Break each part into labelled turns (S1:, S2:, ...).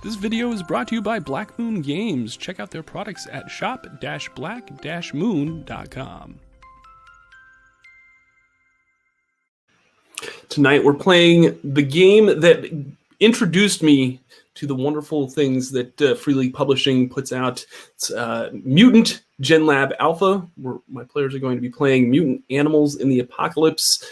S1: This video is brought to you by Black Moon Games. Check out their products at shop-black-moon.com. Tonight we're playing the game that introduced me to the wonderful things that Free League Publishing puts out. It's Mutant Genlab Alpha, where my players are going to be playing mutant animals in the apocalypse.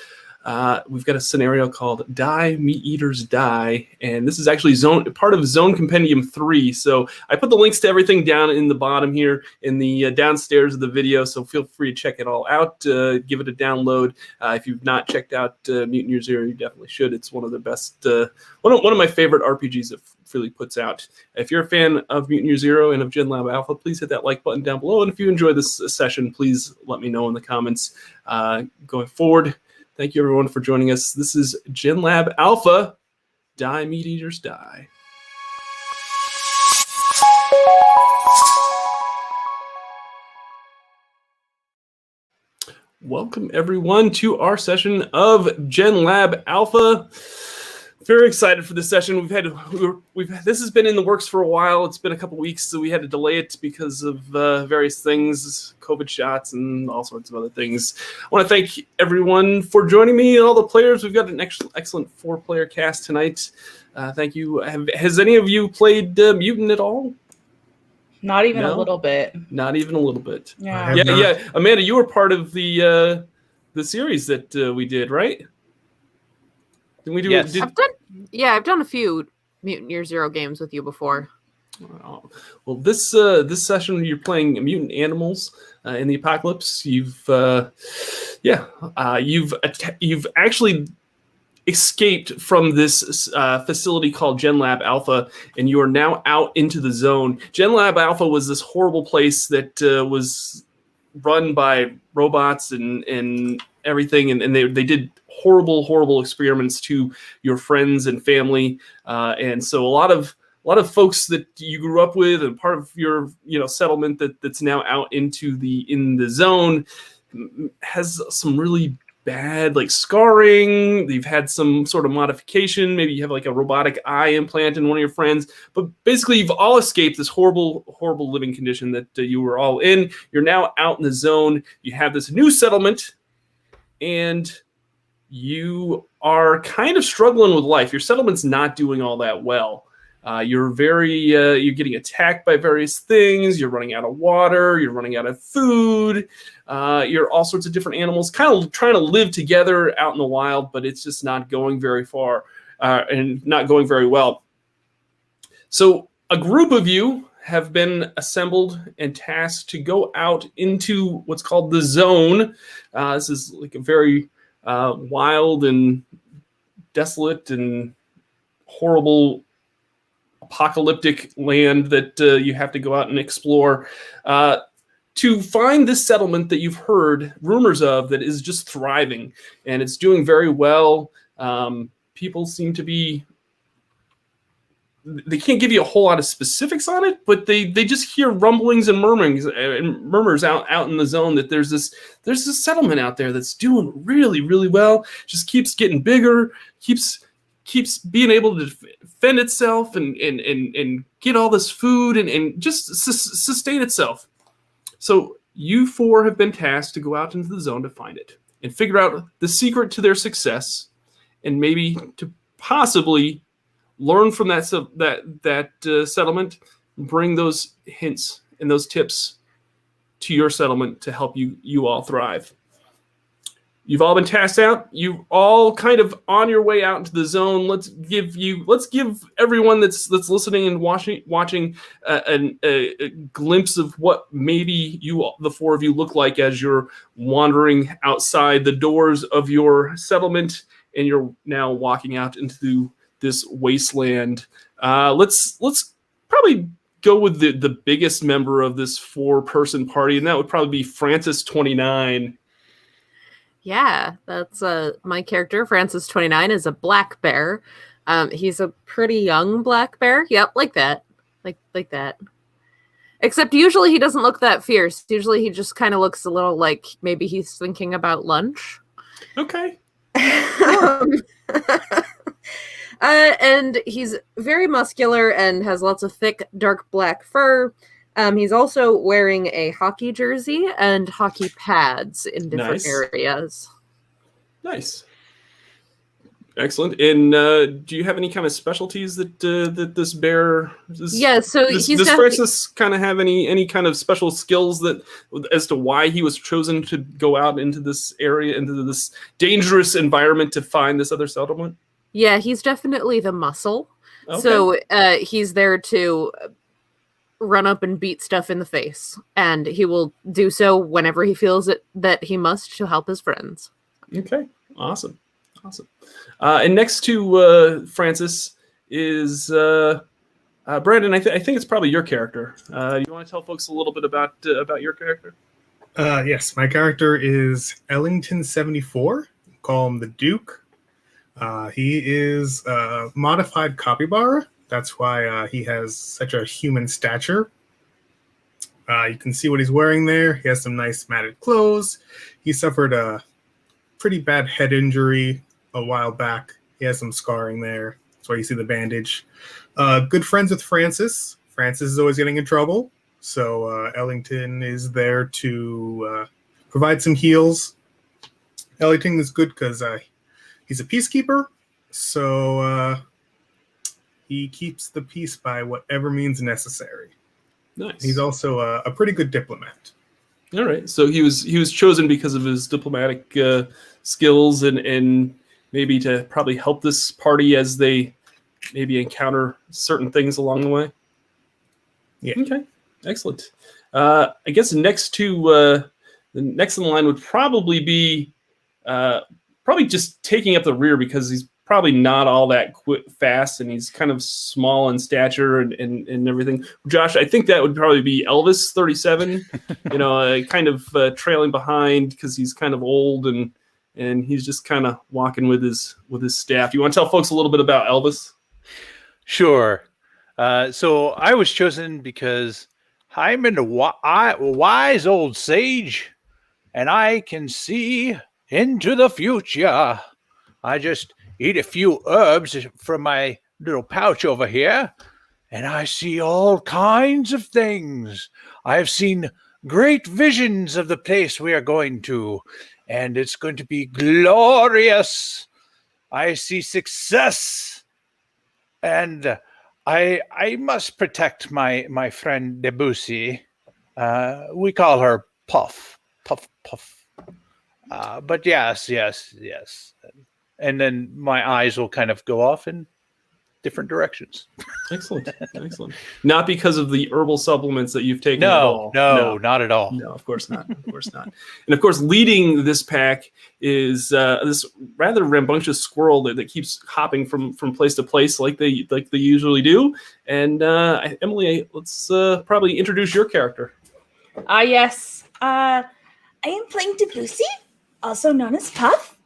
S1: We've got a scenario called Die, Meateaters, Die, and this is actually part of Zone Compendium 3, so I put the links to everything down in the bottom here in the downstairs of the video, so feel free to check it all out, give it a download. If you've not checked out Mutant Year Zero, you definitely should. It's one of the best, one of my favorite RPGs that Free League puts out. If you're a fan of Mutant Year Zero and of Genlab Alpha, please hit that like button down below, and if you enjoy this session, please let me know in the comments. Going forward, thank you, everyone, for joining us. This is Genlab Alpha. Die, Meateaters, die. Welcome, everyone, to our session of Genlab Alpha. Very excited for this session. This has been in the works for a while. It's been a couple weeks, so we had to delay it because of various things, COVID shots and all sorts of other things. I want to thank everyone for joining me and all the players. We've got an excellent 4-player cast tonight. Thank you. Has any of you played Mutant at all?
S2: Not even a little bit.
S1: Not even a little bit.
S2: Yeah.
S1: Amanda, you were part of the series that we did, right? Did we do?
S2: Yes.
S3: I've done a few Mutant Year Zero games with you before.
S1: Well, this session you're playing mutant animals in the apocalypse. You've actually escaped from this facility called Genlab Alpha, and you are now out into the zone. Genlab Alpha was this horrible place that was run by robots and everything, and they did horrible experiments to your friends and family, and so a lot of folks that you grew up with and part of your settlement that's now out in the zone has some really bad scarring. They've had some sort of modification. Maybe you have a robotic eye implant in one of your friends, but basically you've all escaped this horrible living condition that you were all in. You're now out in the zone. You have this new settlement, and you are kind of struggling with life. Your settlement's not doing all that well. You're getting attacked by various things. You're running out of water. You're running out of food. You're all sorts of different animals kind of trying to live together out in the wild, but it's just not going very far and not going very well. So a group of you have been assembled and tasked to go out into what's called the zone. This is a very wild and desolate and horrible apocalyptic land that you have to go out and explore to find this settlement that you've heard rumors of that is just thriving and it's doing very well. People seem to be, they can't give you a whole lot of specifics on it, but they just hear rumblings and murmurs out in the zone that there's this settlement out there that's doing really well. Just keeps getting bigger, keeps being able to defend itself and get all this food and just sustain itself. So you 4 have been tasked to go out into the zone to find it and figure out the secret to their success, and maybe to possibly learn from that settlement, bring those hints and those tips to your settlement to help you all thrive. You've all been tasked out. You're all kind of on your way out into the zone. Let's give everyone that's listening and watching a glimpse of what maybe the 4 of you look like as you're wandering outside the doors of your settlement, and you're now walking out into this wasteland. Let's probably go with the biggest member of this 4-person party, and that would probably be Francis 29.
S3: Yeah, that's my character. Francis 29 is a black bear. He's a pretty young black bear. Yep, like that. Like that. Except usually he doesn't look that fierce. Usually he just kind of looks a little like maybe he's thinking about lunch.
S1: Okay.
S3: And he's very muscular and has lots of thick, dark black fur. He's also wearing a hockey jersey and hockey pads in different areas.
S1: Nice. Excellent. And do you have any kind of specialties that this bear? Does Francis kind of have any kind of special skills that as to why he was chosen to go out into this area, into this dangerous environment to find this other settlement?
S3: Yeah, he's definitely the muscle. Okay. So he's there to run up and beat stuff in the face, and he will do so whenever he feels it that he must to help his friends.
S1: Okay, awesome. And next to Francis is Brandon. I think it's probably your character. Do you want to tell folks a little bit about your character?
S4: Yes, my character is Ellington74. Call him the Duke. He is a modified capybara. That's why he has such a human stature. You can see what he's wearing there. He has some nice matted clothes. He suffered a pretty bad head injury a while back. He has some scarring there. That's why you see the bandage. Good friends with Francis. Francis is always getting in trouble. So Ellington is there to provide some heals. Ellington is good because he's a peacekeeper. So he keeps the peace by whatever means necessary.
S1: Nice.
S4: He's also a pretty good diplomat.
S1: All right. So he was chosen because of his diplomatic skills and maybe to probably help this party as they maybe encounter certain things along the way.
S4: Yeah.
S1: Okay. Excellent. I guess next to the next in line would probably be probably just taking up the rear because he's probably not all that fast and he's kind of small in stature and everything. Josh, I think that would probably be Elvis 37, kind of trailing behind because he's kind of old and he's just kind of walking with his staff. You want to tell folks a little bit about Elvis?
S5: Sure. So I was chosen because I'm a wise old sage and I can see into the future. I just eat a few herbs from my little pouch over here, and I see all kinds of things. I have seen great visions of the place we are going to, and it's going to be glorious. I see success, and I must protect my friend Debussy. We call her Puff. But yes. And then my eyes will kind of go off in different directions.
S1: Excellent. Not because of the herbal supplements that you've taken.
S5: No, not at all.
S1: No, of course not. And of course, leading this pack is this rather rambunctious squirrel that keeps hopping from place to place like they usually do. And Emily, let's probably introduce your character.
S2: Yes. I am playing Debussy, also known as Puff.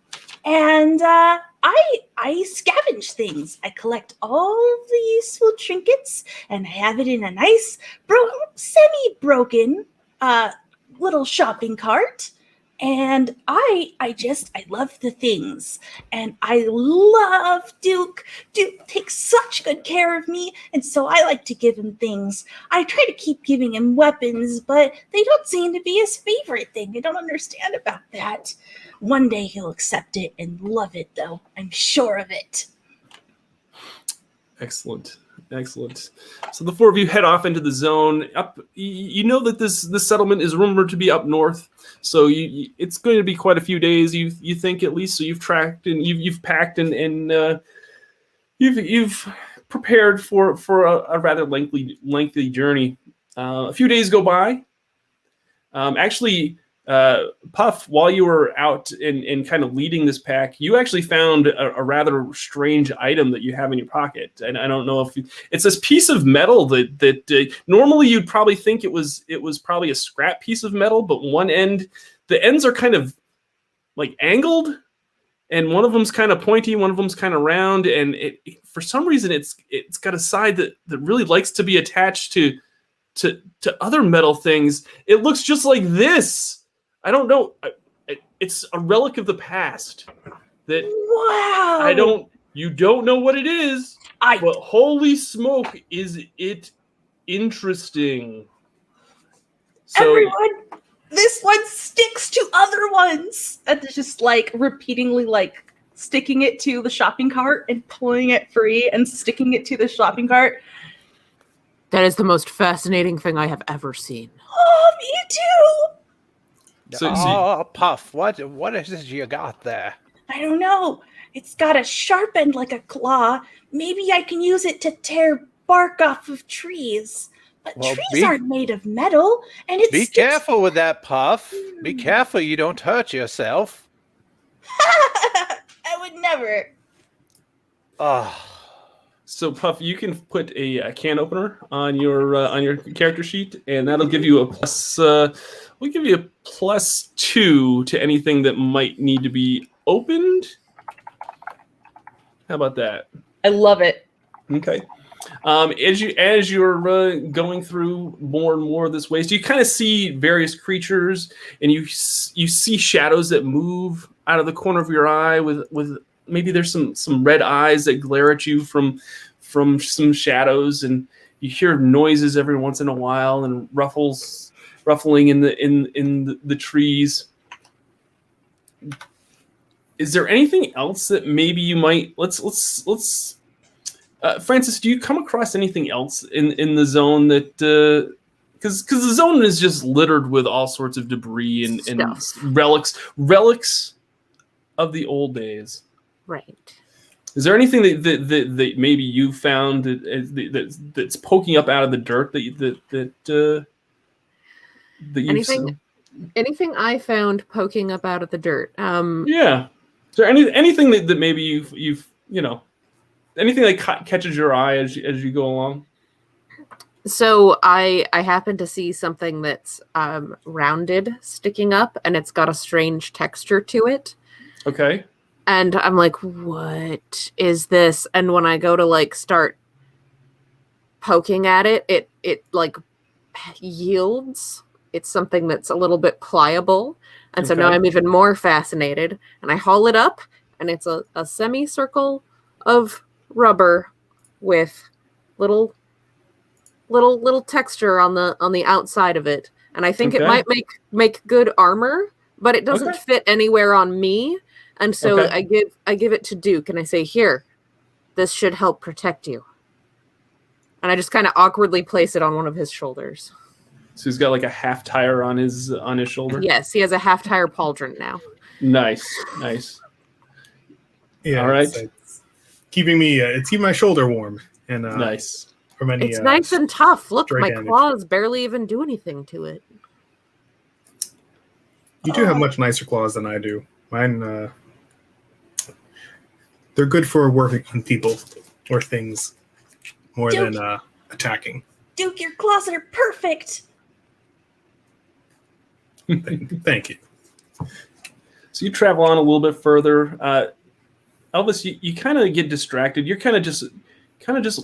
S2: And I scavenge things. I collect all the useful trinkets, and I have it in a nice, semi-broken little shopping cart. And I love the things. And I love Duke. Duke takes such good care of me, and so I like to give him things. I try to keep giving him weapons, but they don't seem to be his favorite thing. I don't understand about that. One day he'll accept it and love it, though. I'm sure of it.
S1: Excellent. So the four of you head off into the zone. Up, you know that this settlement is rumored to be up north, so it's going to be quite a few days. You think at least. So you've tracked and you've packed and you've prepared for a rather lengthy journey. A few days go by. Puff, while you were out and kind of leading this pack, you actually found a rather strange item that you have in your pocket. And I don't know if it's this piece of metal that normally you'd probably think it was probably a scrap piece of metal, but the ends are kind of like angled, and one of them's kind of pointy, one of them's kind of round, and for some reason it's got a side that really likes to be attached to other metal things. It looks just like this. I don't know. It's a relic of the past. That
S2: wow.
S1: I don't You don't know what it is, but holy smoke, is it interesting. So,
S2: everyone, this one sticks to other ones. And it's just like repeatedly like sticking it to the shopping cart and pulling it free and sticking it to the shopping cart.
S3: That is the most fascinating thing I have ever seen.
S2: Oh, me too.
S5: Oh, Puff, what is this you got there?
S2: I don't know. It's got a sharp end like a claw. Maybe I can use it to tear bark off of trees. But
S5: Well,
S2: trees aren't made of metal, and it's
S5: Be careful with that, Puff. Be careful you don't hurt yourself.
S2: I would never.
S1: So Puff, you can put a can opener on your character sheet, and that'll give you a plus. We'll give you a +2 to anything that might need to be opened. How about that?
S2: I love it.
S1: Okay. As you're going through more and more of this waste, you kind of see various creatures, and you see shadows that move out of the corner of your eye. With maybe there's some red eyes that glare at you from some shadows, and you hear noises every once in a while and ruffling in the trees. Is there anything else that maybe you might let's Francis, do you come across anything else in the zone that because the zone is just littered with all sorts of debris and relics of the old days?
S3: Right.
S1: Is there anything that maybe you found that's poking up out of the dirt that you
S3: anything I found poking up out of the dirt?
S1: Yeah. Is there anything that maybe you've anything that catches your eye as you go along?
S3: So I happen to see something that's rounded sticking up, and it's got a strange texture to it.
S1: Okay.
S3: And I'm like, what is this? And when I go to like start poking at it, it like yields. It's something that's a little bit pliable. And so now I'm even more fascinated. And I haul it up, and it's a semicircle of rubber with little texture on the outside of it. And I think it might make good armor, but it doesn't fit anywhere on me. And so I give it to Duke, and I say, here, this should help protect you. And I just kind of awkwardly place it on one of his shoulders.
S1: So he's got like a half tire on his shoulder?
S3: Yes, he has a half tire pauldron now.
S1: Nice.
S4: Yeah.
S1: All right.
S4: It's keeping my shoulder warm. And
S1: nice.
S4: From any,
S3: it's nice and tough. Look, my
S4: damage.
S3: claws barely even do anything to it.
S4: You do have much nicer claws than I do. Mine, they're good for working on people or things more than attacking.
S2: Duke, your claws are perfect.
S4: Thank you.
S1: So you travel on a little bit further. Elvis, you kind of get distracted. You're kind of just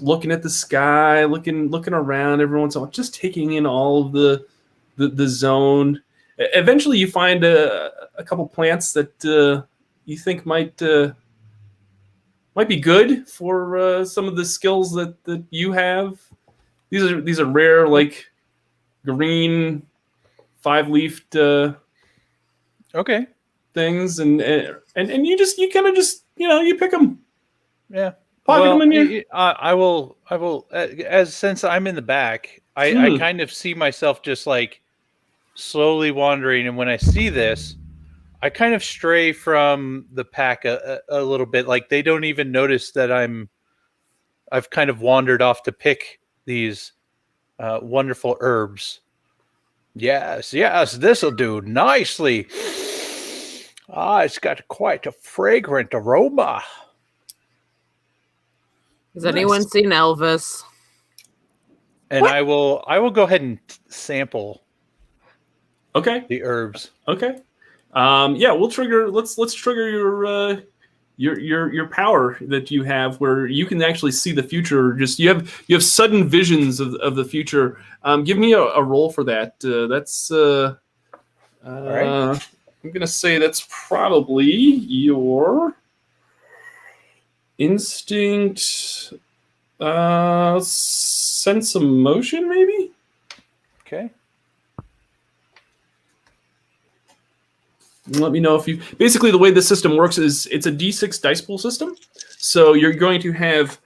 S1: looking at the sky, looking around every once in a while, just taking in all of the zone. Eventually, you find a couple plants that you think might be good for some of the skills that you have. These are rare, like green 5-leafed things, and you kind of just you pick them.
S5: Yeah.
S1: Pocket them in your.
S5: I will. As since I'm in the back, I kind of see myself just like slowly wandering, and when I see this, I kind of stray from the pack a little bit. Like they don't even notice that I've kind of wandered off to pick these wonderful herbs. Yes, this'll do nicely. It's got quite a fragrant aroma.
S3: Has anyone seen Elvis?
S5: And what? I will go ahead and sample.
S1: Okay.
S5: The herbs.
S1: Okay. We'll trigger. Let's trigger your power that you have, where you can actually see the future. Just you have sudden visions of the future. Give me a roll for that. That's all right. I'm gonna say that's probably your Instinct, sense of motion, maybe?
S5: Okay.
S1: Let me know if you... Basically, the way the system works is it's a D6 dice pool system. So you're going to have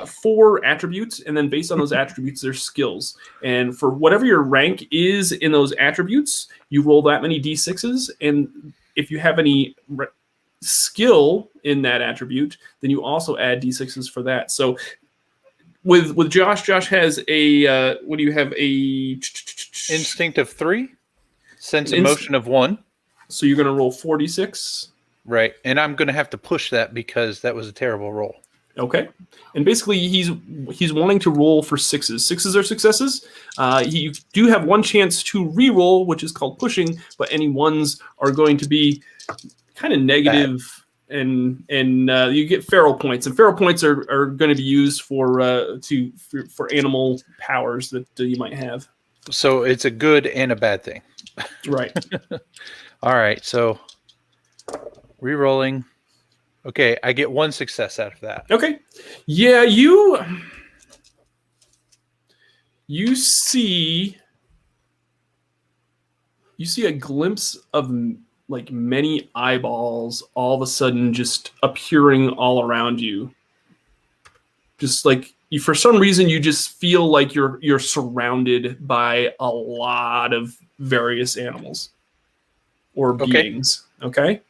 S1: 4 attributes, and then based on those attributes, there's skills. And for whatever your rank is in those attributes, you roll that many D6s, and if you have any skill in that attribute, then you also add D6s for that. So with Josh has a... what do you have? A...
S5: Instinct of 3. Sense of motion of 1.
S1: So you're going to roll 46.
S5: Right. And I'm going to have to push that because that was a terrible roll.
S1: Okay. And basically, he's wanting to roll for 6s. 6s are successes. You do have one chance to re-roll, which is called pushing, but any 1s are going to be kind of negative, and you get feral points. And feral points are going to be used for animal powers that you might have.
S5: So it's a good and a bad thing.
S1: Right.
S5: All right, so re-rolling. Okay, I get 1 success out of that.
S1: Okay. Yeah, you see a glimpse of like many eyeballs all of a sudden just appearing all around you. Just like for some reason you just feel like you're surrounded by a lot of various animals or beings. Okay.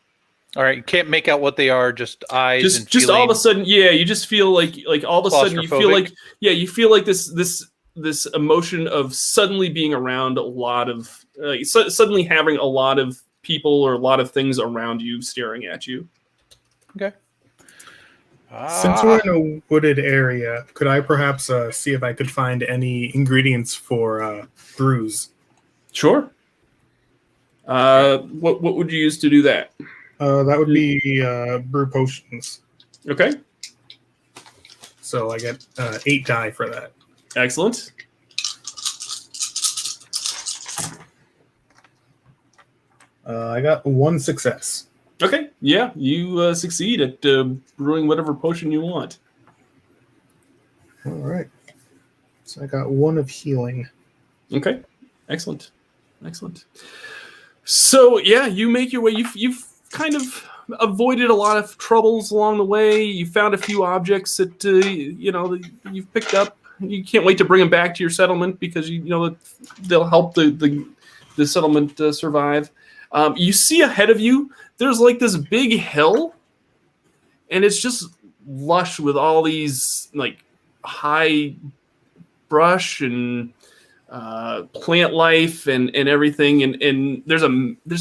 S5: All right. You can't make out what they are. Just eyes.
S1: Just all of a sudden, yeah. You just feel like all of a sudden you feel like this emotion of suddenly being around a lot of suddenly having a lot of people or a lot of things around you staring at you.
S5: Okay.
S4: Since we're in a wooded area, could I perhaps see if I could find any ingredients for brews?
S1: Sure. What would you use to do that?
S4: That would be brew potions.
S1: Okay.
S4: So I get 8 die for that.
S1: Excellent.
S4: I got 1 success.
S1: Okay. Yeah, you succeed at brewing whatever potion you want.
S4: All right. So I got 1 of healing.
S1: Okay. Excellent. So yeah, you make your way. You've kind of avoided a lot of troubles along the way. You found a few objects that that you've picked up. You can't wait to bring them back to your settlement because you know that they'll help the settlement survive. You see ahead of you, there's like this big hill, and it's just lush with all these like high brush and plant life and everything, and there's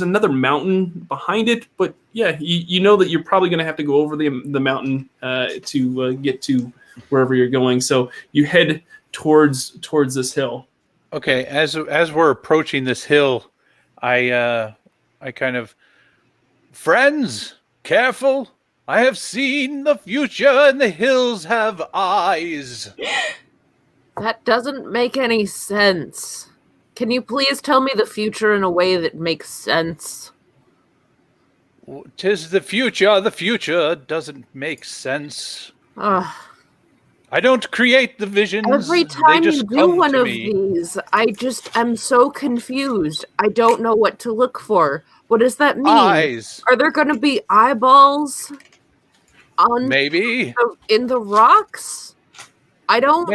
S1: another mountain behind it, but yeah, you know that you're probably going to have to go over the mountain to get to wherever you're going. So you head towards this hill.
S5: Okay, as we're approaching this hill, I kind of, friends, careful! I have seen the future, and the hills have eyes.
S3: That doesn't make any sense. Can you please tell me the future in a way that makes sense?
S5: 'Tis the future. The future doesn't make sense.
S3: Ugh.
S5: I don't create the visions.
S3: Every
S5: they
S3: time
S5: just
S3: you do
S5: come
S3: one
S5: to
S3: of
S5: me.
S3: these, I'm so confused. I don't know what to look for. What does that mean?
S5: Eyes.
S3: Are there going to be eyeballs on
S5: Maybe.
S3: in the rocks? I don't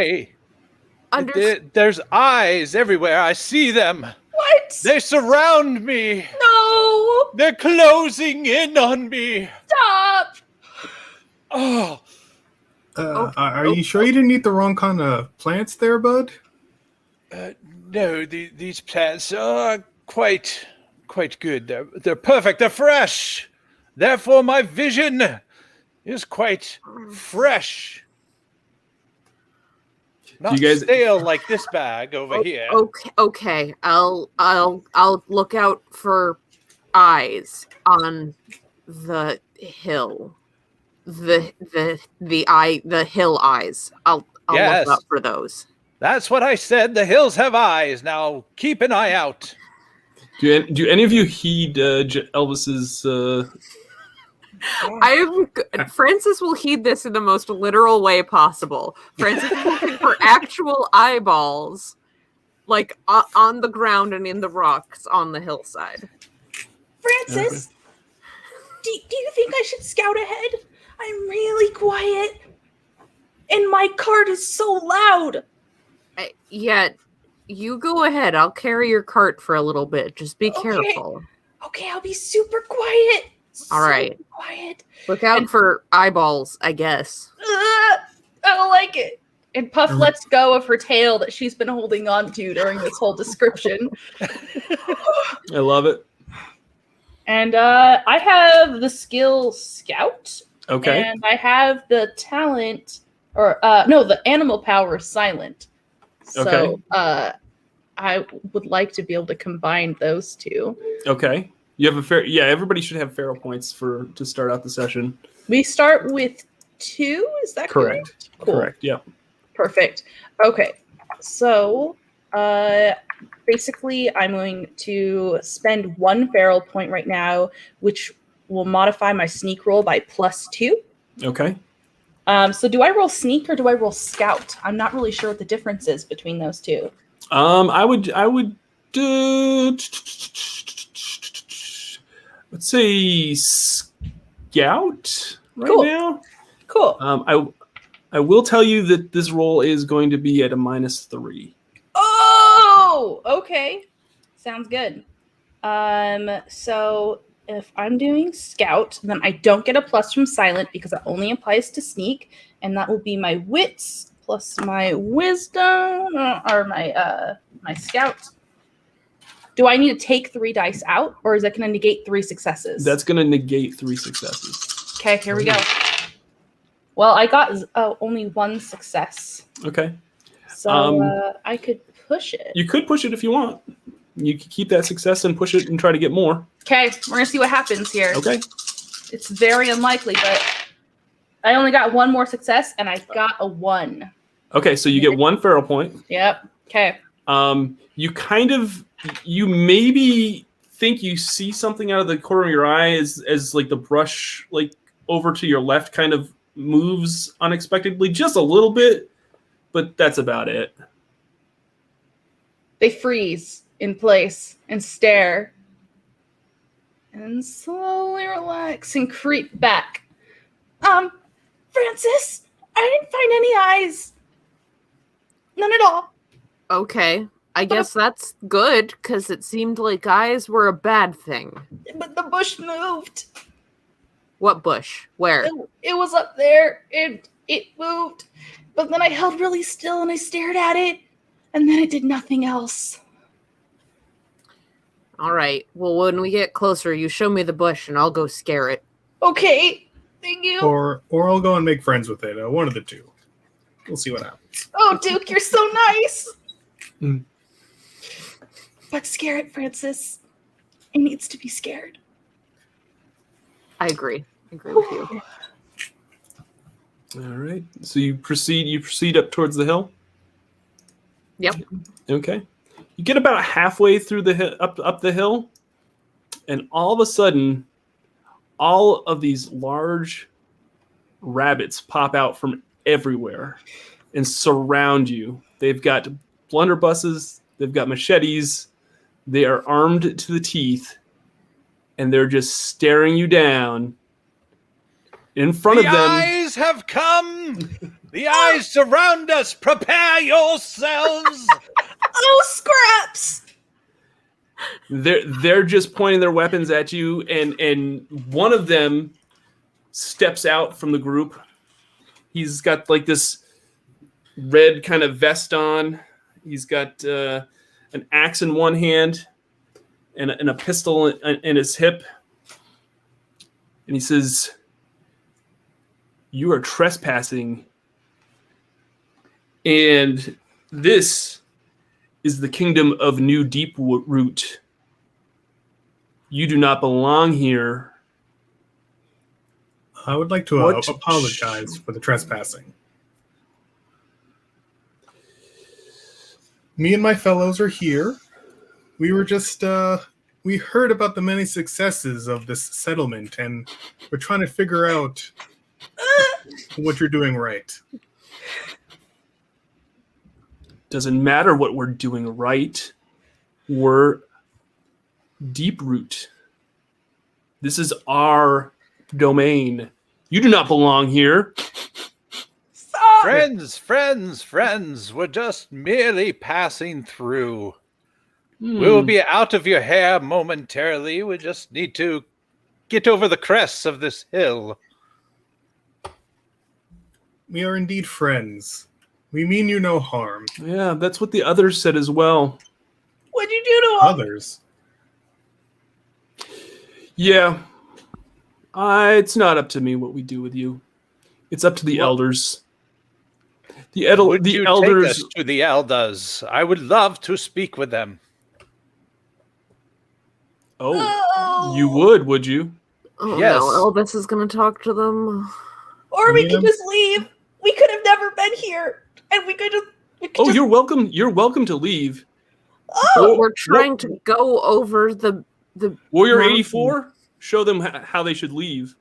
S3: understand.
S5: There's eyes everywhere. I see them.
S2: What?
S5: They surround me.
S2: No!
S5: They're closing in on me.
S2: Stop!
S5: Oh,
S4: Are you sure you didn't eat the wrong kind of plants there, bud?
S5: no, these plants are quite good. They're perfect. They're fresh. Therefore, my vision is quite fresh. Not
S1: You guys-
S5: stale like this bag over here.
S3: Okay. I'll look out for eyes on the hill. The hill eyes. I'll
S5: Yes.
S3: look out for those.
S5: That's what I said. The hills have eyes. Now keep an eye out.
S1: Do any of you heed Elvis's
S3: Francis will heed this in the most literal way possible. Francis is looking for actual eyeballs, like on the ground and in the rocks on the hillside.
S2: Francis, do you think I should scout ahead? I'm really quiet, and my cart is so loud.
S3: Yeah, you go ahead. I'll carry your cart for a little bit. Just be
S2: Okay.
S3: careful.
S2: Okay, I'll be super quiet.
S3: All right.
S2: Super quiet.
S3: Look out for eyeballs, I guess.
S2: I don't like it. And Puff lets go of her tail that she's been holding on to during this whole description.
S1: I love it.
S2: And I have the skill Scout.
S1: Okay.
S2: And I have the talent, the animal power Silent. So
S1: Okay.
S2: I would like to be able to combine those two.
S1: Okay. You have everybody should have feral points to start out the session.
S2: We start with 2, is that correct? Cool.
S1: Correct, yeah.
S2: Perfect. Okay. So basically I'm going to spend 1 feral point right now, which will modify my sneak roll by +2.
S1: Okay.
S2: So do I roll sneak or do I roll scout? I'm not really sure what the difference is between those two.
S1: I would do, let's say scout
S2: Cool.
S1: now.
S2: Cool.
S1: I will tell you that this roll is going to be at a -3.
S2: Oh, okay. Sounds good. So if I'm doing scout, then I don't get a plus from silent because it only applies to sneak, and that will be my wits plus my wisdom or my scout. Do I need to take 3 dice out, or is that going to negate 3 successes?
S1: That's going to negate 3 successes.
S2: Okay, here we go. Well, I got only 1 success.
S1: Okay.
S2: So I could push it.
S1: You could push it if you want. You could keep that success and push it and try to get more.
S2: Okay, we're going to see what happens here.
S1: Okay.
S2: It's very unlikely, but I only got 1 more success, and I got a 1.
S1: Okay, so you get 1 feral point.
S2: Yep. Okay.
S1: You maybe think you see something out of the corner of your eye as like the brush like over to your left kind of moves unexpectedly just a little bit, but that's about it.
S2: They freeze in place and stare and slowly relax and creep back. Francis, I didn't find any eyes. None at all.
S3: Okay. I guess that's good, because it seemed like eyes were a bad thing.
S2: But the bush moved.
S3: What bush? Where?
S2: It was up there. It moved. But then I held really still and I stared at it. And then it did nothing else.
S3: All right. Well, when we get closer, you show me the bush and I'll go scare it.
S2: Okay. Thank you.
S4: Or I'll go and make friends with it. One of the two. We'll see what happens.
S2: Oh, Duke, you're so nice.
S1: Mm.
S2: But scare it, Francis. It needs to be scared.
S3: I agree. I agree with you.
S1: All right. So you proceed up towards the hill?
S3: Yep.
S1: Okay. You get about halfway through the up the hill, and all of a sudden, all of these large rabbits pop out from everywhere and surround you. They've got blunderbusses, they've got machetes, they are armed to the teeth, and they're just staring you down. In front of them,
S5: the eyes have come. The eyes surround us. Prepare yourselves.
S2: Oh, scraps!
S1: they're just pointing their weapons at you, and one of them steps out from the group. He's got like this red kind of vest on. He's got an axe in one hand and a pistol in his hip. And he says, "You are trespassing. And this is the kingdom of New Deep Root. You do not belong here."
S4: I would like to apologize for the trespassing. Me and my fellows are here. We were just We heard about the many successes of this settlement, and we're trying to figure out what you're doing right.
S1: Doesn't matter what we're doing right. We're Deep Root. This is our domain. You do not belong here.
S2: Stop!
S5: Friends, we're just merely passing through. We'll be out of your hair momentarily. We just need to get over the crests of this hill.
S4: We are indeed friends. We mean you no harm.
S1: Yeah, that's what the others said as well.
S2: What'd you do to him?
S4: Others.
S1: Yeah. It's not up to me what we do with you. It's up to the elders.
S5: Would you
S1: elders.
S5: take us to the elders? I would love to speak with them.
S1: Oh, you would you?
S3: Oh
S5: Yes.
S3: no, Elvis is going to talk to them.
S2: Or we
S4: Yeah.
S2: could just leave. We could have never been here, and we could just.
S1: Oh, you're welcome. You're welcome to leave.
S2: Oh,
S3: We're trying to go over the
S1: Warrior
S3: mountain.
S1: 84, show them how they should leave.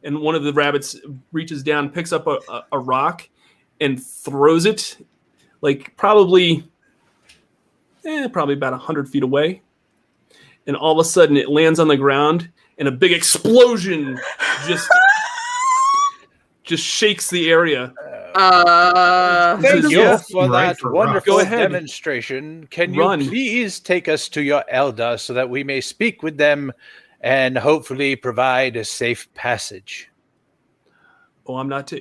S1: And one of the rabbits reaches down, picks up a rock, and throws it, like probably about 100 feet away. And all of a sudden, it lands on the ground, and a big explosion just shakes the area.
S5: Thank
S1: Says,
S5: you
S1: yeah,
S5: for
S4: right
S5: that
S4: for
S5: wonderful
S1: Go ahead.
S5: demonstration. Can you
S1: Run.
S5: please take us to your elder so that we may speak with them and hopefully provide a safe passage?
S1: Oh, I'm not.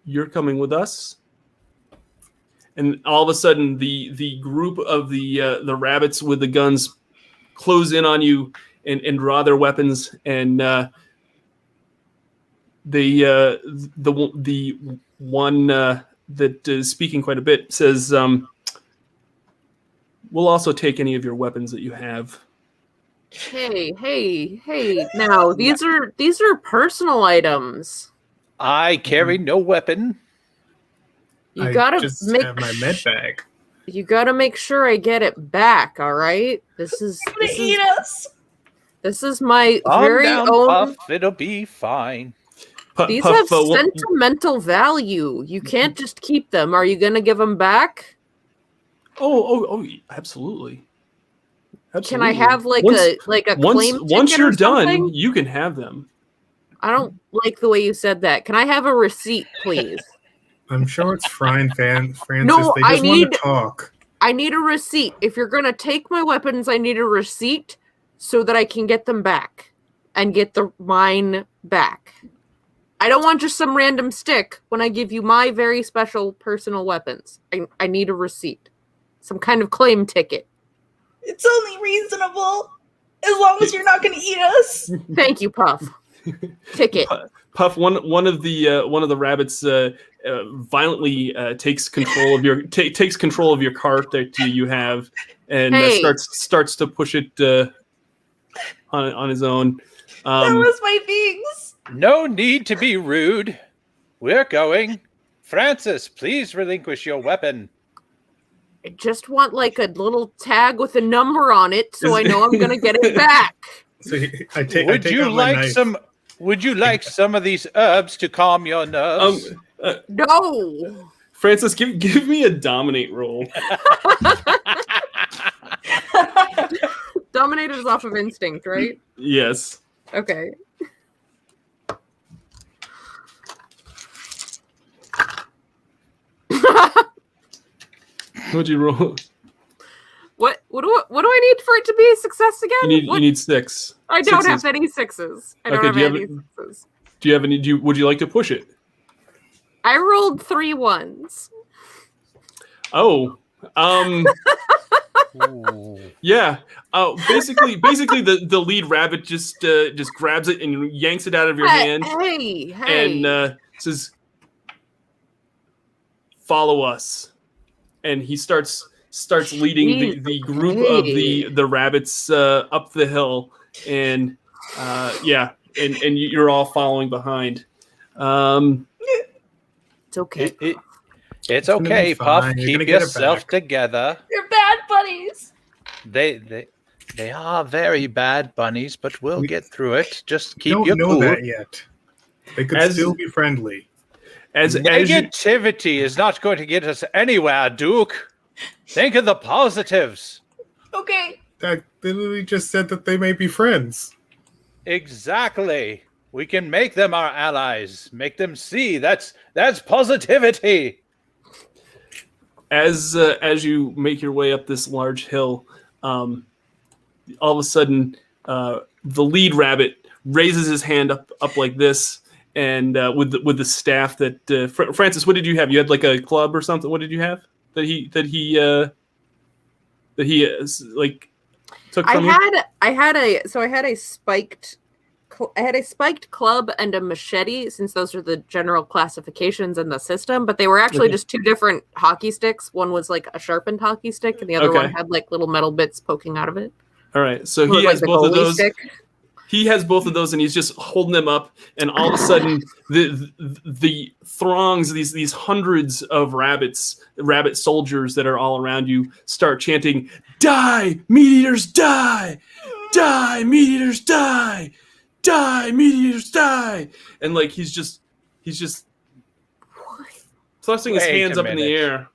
S1: You're coming with us. And all of a sudden, the group of the rabbits with the guns close in on you and draw their weapons, and the one that is speaking quite a bit says, "We'll also take any of your weapons that you have."
S3: Hey! Now these are personal items.
S5: I carry no weapon.
S3: You
S4: I
S3: gotta
S4: just
S3: make
S4: have my med bag.
S3: you gotta make sure I get it back. All right. This is
S2: gonna eat us.
S3: this is my
S5: Calm
S3: very
S5: down,
S3: own.
S5: Puff. It'll be fine.
S3: These
S1: Puff,
S3: have
S1: one-
S3: sentimental value. You can't just keep them. Are you gonna give them back?
S1: Oh, absolutely.
S3: Can I have like
S1: Once-
S3: a claim
S1: once
S3: ticket
S1: you're
S3: or something?
S1: done, you can have them.
S3: I don't like the way you said that. Can I have a receipt, please?
S4: I'm sure it's fine, Francis.
S3: No,
S4: They
S3: I
S4: just want
S3: need-
S4: to talk.
S3: I need a receipt. If you're gonna take my weapons, I need a receipt so that I can get them back and get mine back. I don't want just some random stick when I give you my very special personal weapons. I need a receipt. Some kind of claim ticket.
S2: It's only reasonable, as long as you're not gonna eat us.
S3: Thank you, Puff. Ticket.
S1: Puff, one of the rabbits violently takes control of your cart that you have, and
S3: Hey.
S1: starts to push it on his own.
S2: That was my things.
S5: No need to be rude. We're going. Francis, please relinquish your weapon.
S3: I just want like a little tag with a number on it so I know I'm gonna get it back.
S4: So I take
S5: Would you
S4: out my
S5: like
S4: knife.
S5: some? Would you like some of these herbs to calm your nerves?
S3: No.
S1: Francis, give me a dominate roll.
S3: Dominator's off of instinct, right?
S1: Yes.
S3: Okay.
S1: What'd you roll?
S3: What do I need for it to be a success again?
S1: You need 6.
S3: I don't
S1: sixes.
S3: have any sixes. I don't
S1: Okay,
S3: have
S1: do you
S3: any
S1: have
S3: sixes.
S1: Do you have any? Would you like to push it?
S3: I rolled 3 ones.
S1: Oh,
S5: Ooh.
S1: yeah. Basically, the lead rabbit just grabs it and yanks it out of your hand
S3: Hey.
S1: and says, "Follow us." And he starts leading the group of the rabbits up the hill, and and you're all following behind.
S3: It's okay.
S5: It's
S4: gonna be
S5: okay, Puff.
S4: fine. You're
S5: Keep
S4: gonna get it
S5: yourself
S4: back.
S5: together.
S2: You're bad buddies.
S5: They They are very bad bunnies, but we'll get through it. Just keep
S4: Don't
S5: your
S4: know
S5: cool.
S4: that yet. They could
S1: As-
S4: still be friendly.
S1: As you,
S5: Negativity is not going to get us anywhere, Duke. Think of the positives.
S2: Okay.
S4: That they literally just said that they may be friends.
S5: Exactly. We can make them our allies. Make them see that's positivity.
S1: as you make your way up this large hill, all of a sudden, the lead rabbit raises his hand up like this, and with the staff that Francis, what did you have? You had like a club or something. What did you have that he like took from you?
S3: I had a spiked club and a machete, since those are the general classifications in the system, but they were actually just two different hockey sticks. One was like a sharpened hockey stick, and the other one had like little metal bits poking out of it.
S1: All right, so he has both of those. He has both of those, and he's just holding them up. And all of a sudden, the throngs, these hundreds of rabbit soldiers that are all around you, start chanting, "Die, Meateaters, die! Die, Meateaters, die! Die, Meateaters, die!" And like he's just thrusting his hands up in the air.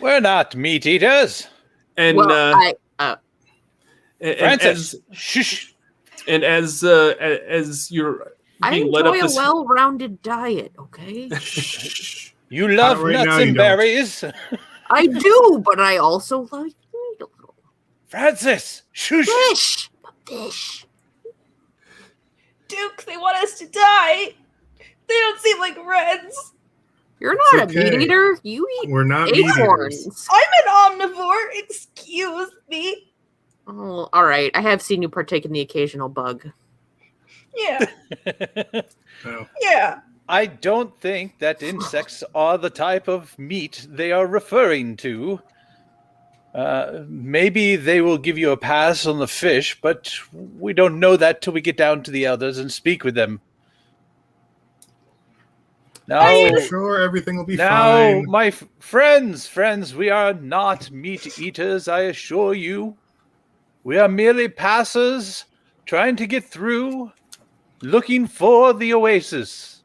S5: We're not meat eaters.
S1: And
S5: Francis, shush.
S1: And as you're being led up this,
S3: a well-rounded diet, okay?
S5: You love nuts and berries.
S3: I do, but I also like meat a little.
S5: Francis, shush.
S3: Fish.
S2: Duke, they want us to die. They don't seem like friends.
S3: You're not
S4: It's
S3: a meat
S4: okay.
S3: eater. You eat
S4: We're not meat eaters.
S3: acorns.
S2: I'm an omnivore. Excuse me.
S3: Oh, all right. I have seen you partake in the occasional bug.
S2: Yeah.
S4: No.
S2: Yeah.
S5: I don't think that insects are the type of meat they are referring to. Maybe they will give you a pass on the fish, but we don't know that till we get down to the elders and speak with them. Now,
S4: I'm sure everything will be fine.
S5: my friends, we are not meat eaters, I assure you. We are merely passers, trying to get through, looking for the oasis.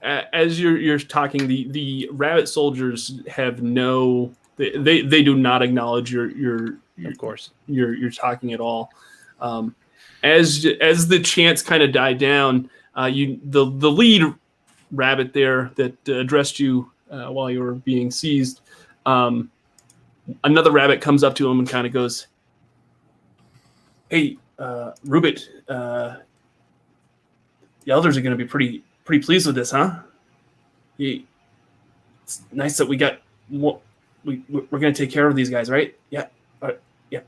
S1: As you're talking, the rabbit soldiers have no. They do not acknowledge your
S5: Of course.
S1: you're talking at all. As the chants kind of die down, the lead rabbit there that addressed you while you were being seized, another rabbit comes up to him and kind of goes, "Hey, Rubit, the elders are going to be pretty pleased with this, huh? It's nice that we got we're going to take care of these guys, right? Yeah, all right, yeah,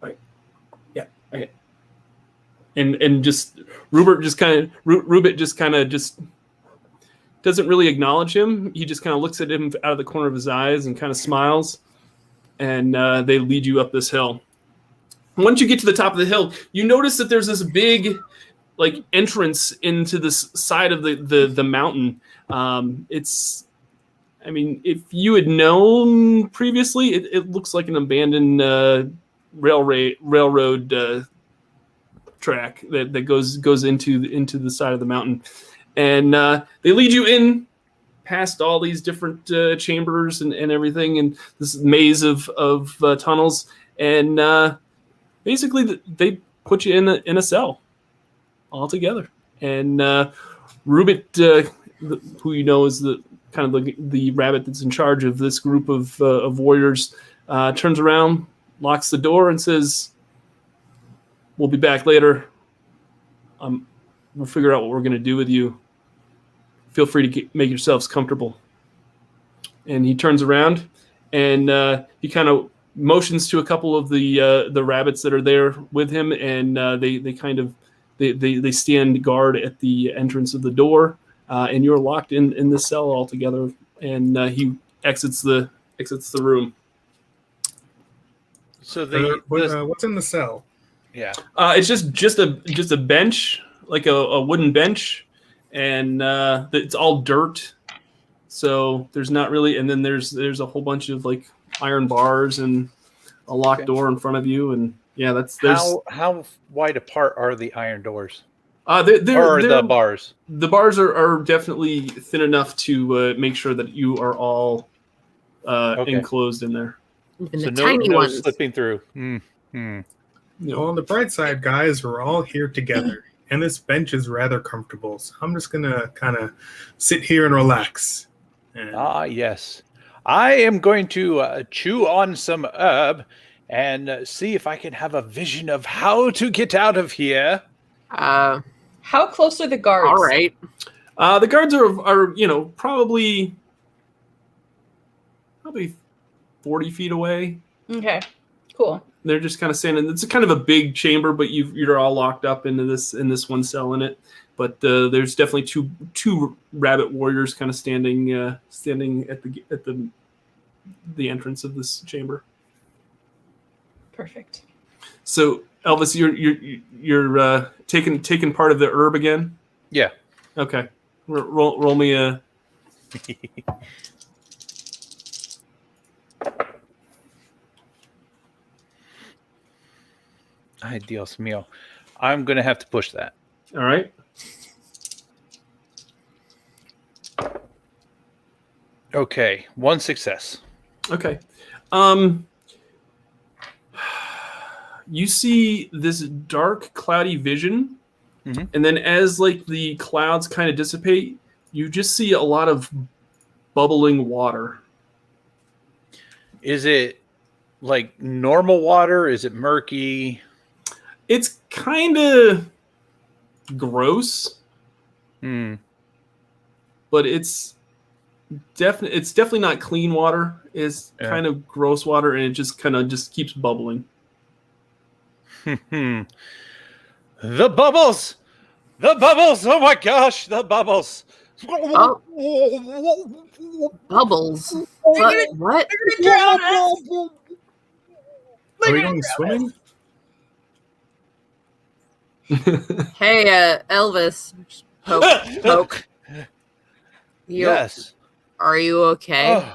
S1: all right, yeah, okay." And just Rubit just kind of doesn't really acknowledge him. He just kind of looks at him out of the corner of his eyes and kind of smiles, and they lead you up this hill. Once you get to the top of the hill, you notice that there's this big, like, entrance into this side of the mountain. If you had known previously, it looks like an abandoned railroad track that goes into the side of the mountain, and they lead you in past all these different chambers and everything, and this maze of tunnels, and basically they put you in a cell all together. And Rubit, who you know is the kind of the rabbit that's in charge of this group of warriors, turns around, locks the door, and says, "We'll be back later. We'll figure out what we're going to do with you. Feel free to make yourselves comfortable." And he turns around, and he kind of motions to a couple of the rabbits that are there with him, and they stand guard at the entrance of the door, and you're locked in the cell all together. And he exits the room.
S5: So
S4: what's in the cell?
S5: Yeah.
S1: It's just a bench, like a wooden bench, and it's all dirt. So there's not really, and then there's a whole bunch of like iron bars and locked
S5: Okay.
S1: door in front of you, and yeah, there's
S5: How wide apart are the iron doors?
S1: or
S5: The bars?
S1: The bars are definitely thin enough to make sure that you are all
S5: Okay.
S1: enclosed in there.
S3: Even
S5: So
S3: the
S5: no,
S3: tiny
S5: no
S3: ones.
S5: slipping through.
S1: You
S4: Well,
S1: know,
S4: on the bright side, guys, we're all here together, and this bench is rather comfortable. So I'm just gonna kind of sit here and relax. And
S5: Ah, yes. I am going to chew on some herb and see if I can have a vision of how to get out of here.
S3: Uh,
S2: How close are the guards?
S3: all right.
S1: the guards are probably 40 feet away.
S2: Okay. Cool.
S1: They're just kind of standing. It's kind of a big chamber, but you're all locked up in this one cell in it. But there's definitely two rabbit warriors kind of standing at the entrance of this chamber.
S2: Perfect.
S1: So Elvis, you're taking part of the herb again.
S5: Yeah.
S1: Okay, roll me a.
S5: Ay, Dios mío. I'm going to have to push that.
S1: All right.
S5: Okay. 1 success.
S1: Okay. You see this dark, cloudy vision,
S5: Mhm.
S1: and then as like the clouds kind of dissipate, you just see a lot of bubbling water.
S5: Is it like normal water? Is it murky?
S1: It's kind of gross,
S5: Hmm.
S1: but it's definitely not clean water. It's
S5: Yeah.
S1: kind of gross water, and it just kind of just keeps bubbling.
S5: The bubbles! The bubbles! Oh my gosh, the bubbles!
S3: Oh. Bubbles. What?
S2: They're gonna drown us.
S4: are we going swimming?
S3: Hey, Elvis. Poke. You,
S5: Yes.
S3: Are you okay?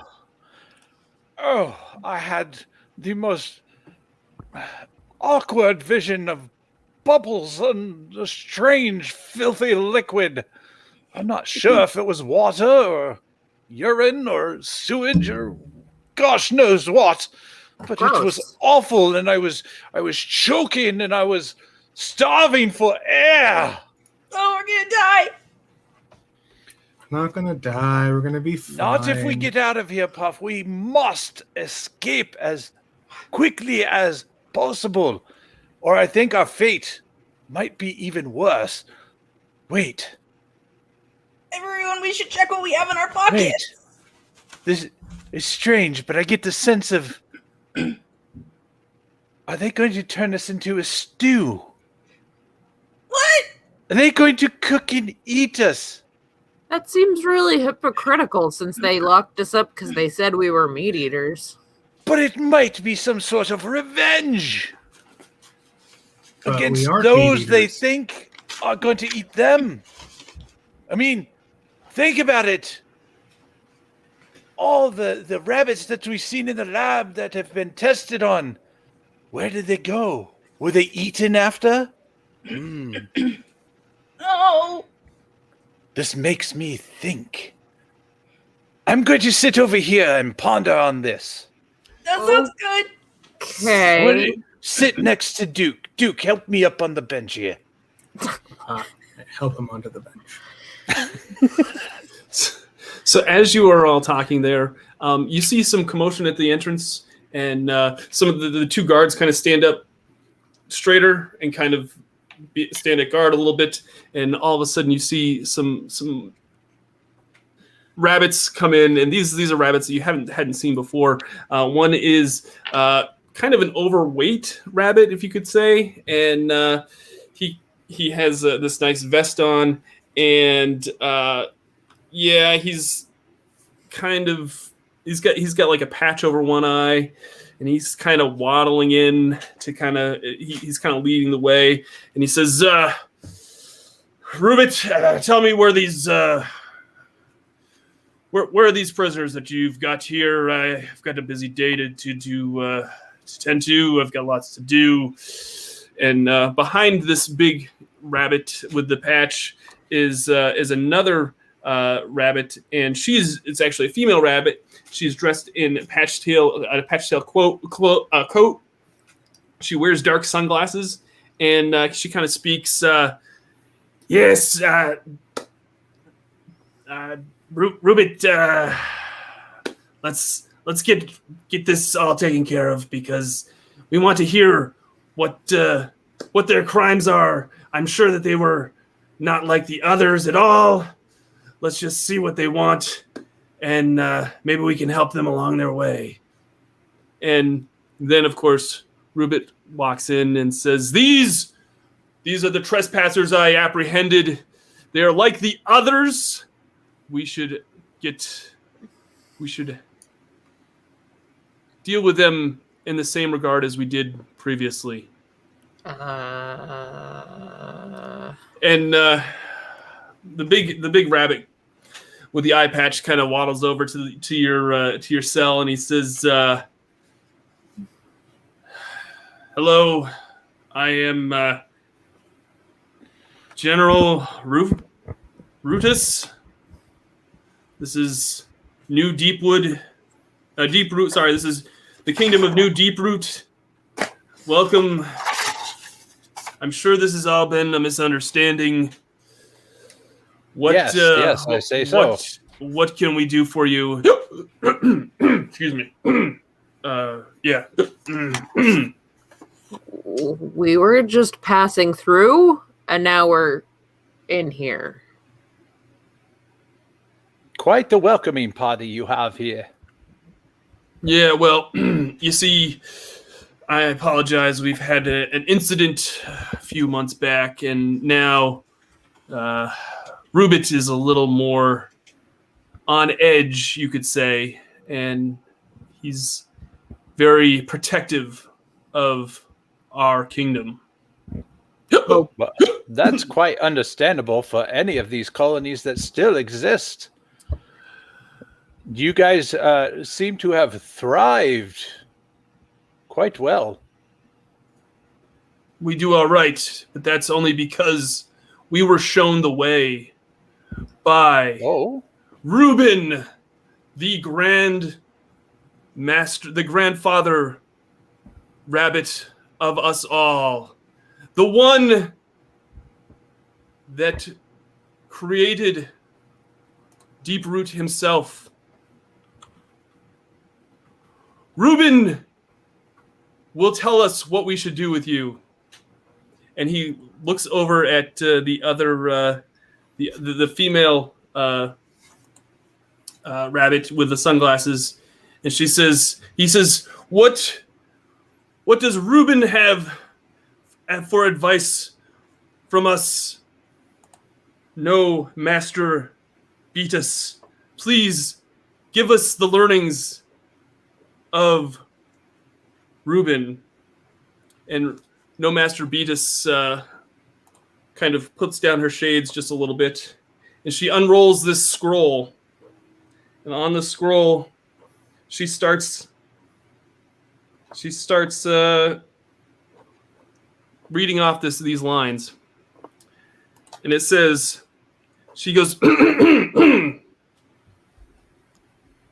S5: Oh, I had the most awkward vision of bubbles and a strange, filthy liquid. I'm not sure if it was water or urine or sewage or gosh knows what, but it was
S3: Gross.
S5: awful, and I was choking and I was starving for air.
S2: Oh, we're gonna die.
S4: We're not gonna die. We're gonna be fine.
S5: Not if we get out of here, Puff. We must escape as quickly as possible, or I think our fate might be even worse. Wait,
S2: Everyone, we should check what we have in our
S5: wait.
S2: pockets.
S5: This is strange, but I get the sense of... Are they going to turn us into a stew?
S2: What?
S5: Are they going to cook and eat us?
S3: That seems really hypocritical since they locked us up because they said we were meat eaters.
S5: But it might be some sort of revenge
S4: But
S5: against
S4: we aren't
S5: those
S4: meat
S5: they
S4: eaters.
S5: think are going to eat them. I mean, think about it. All the rabbits that we've seen in the lab that have been tested on, where did they go? Were they eaten after?
S2: Oh.
S5: This makes me think. I'm going to sit over here and ponder on this.
S2: That sounds good.
S5: I'm going
S3: Okay.
S5: to sit next to Duke. Duke, help me up on the bench here.
S4: Help him onto the bench.
S1: So as you are all talking there, you see some commotion at the entrance, and some of the two guards kind of stand up straighter and kind of stand at guard a little bit, and all of a sudden you see some rabbits come in, and these are rabbits that you hadn't seen before. One is kind of an overweight rabbit, if you could say, and he has this nice vest on, and he's got like a patch over one eye, and he's kind of waddling in to he's kind of leading the way, and he says, Rubit, tell me where these where are these prisoners that you've got here? I've got a busy day to to tend to. I've got lots to do. And behind this big rabbit with the patch is another rabbit, and it's actually a female rabbit. She's dressed in a patch tail coat. She wears dark sunglasses, and she kind of speaks. Yes, Rubit. Let's get this all taken care of, because we want to hear what their crimes are. I'm sure that they were not like the others at all. Let's just see what they want, and maybe we can help them along their way. And then, of course, Rubit walks in and says, These are the trespassers I apprehended. They are like the others. We should deal with them in the same regard as we did previously." And the big rabbit with the eye patch kind of waddles over to your cell, and he says, "Hello, I am General Rutus. This is New Deeproot. This is the Kingdom of New Deeproot. Welcome. I'm sure this has all been a misunderstanding.
S5: Yes, I say so.
S1: What can we do for you?" Excuse me. Yeah.
S3: We were just passing through, and now we're in here.
S5: Quite the welcoming party you have here.
S1: Yeah, well, you see, I apologize. We've had an incident a few months back, and now Rubit is a little more on edge, you could say, and he's very protective of our kingdom.
S5: Well, that's quite understandable for any of these colonies that still exist. You guys seem to have thrived quite well.
S1: We do all right, but that's only because we were shown the way by Reuben, the grandfather rabbit of us all, the one that created Deeproot himself. Reuben will tell us what we should do with you. And he looks over at the other, the female rabbit with the sunglasses, and he says, what does Reuben have for advice from us? No, Master Beatus, please give us the learnings of Reuben. And No Master Beatus kind of puts down her shades just a little bit, and she unrolls this scroll. And on the scroll, she starts reading off these lines. And it says, she goes,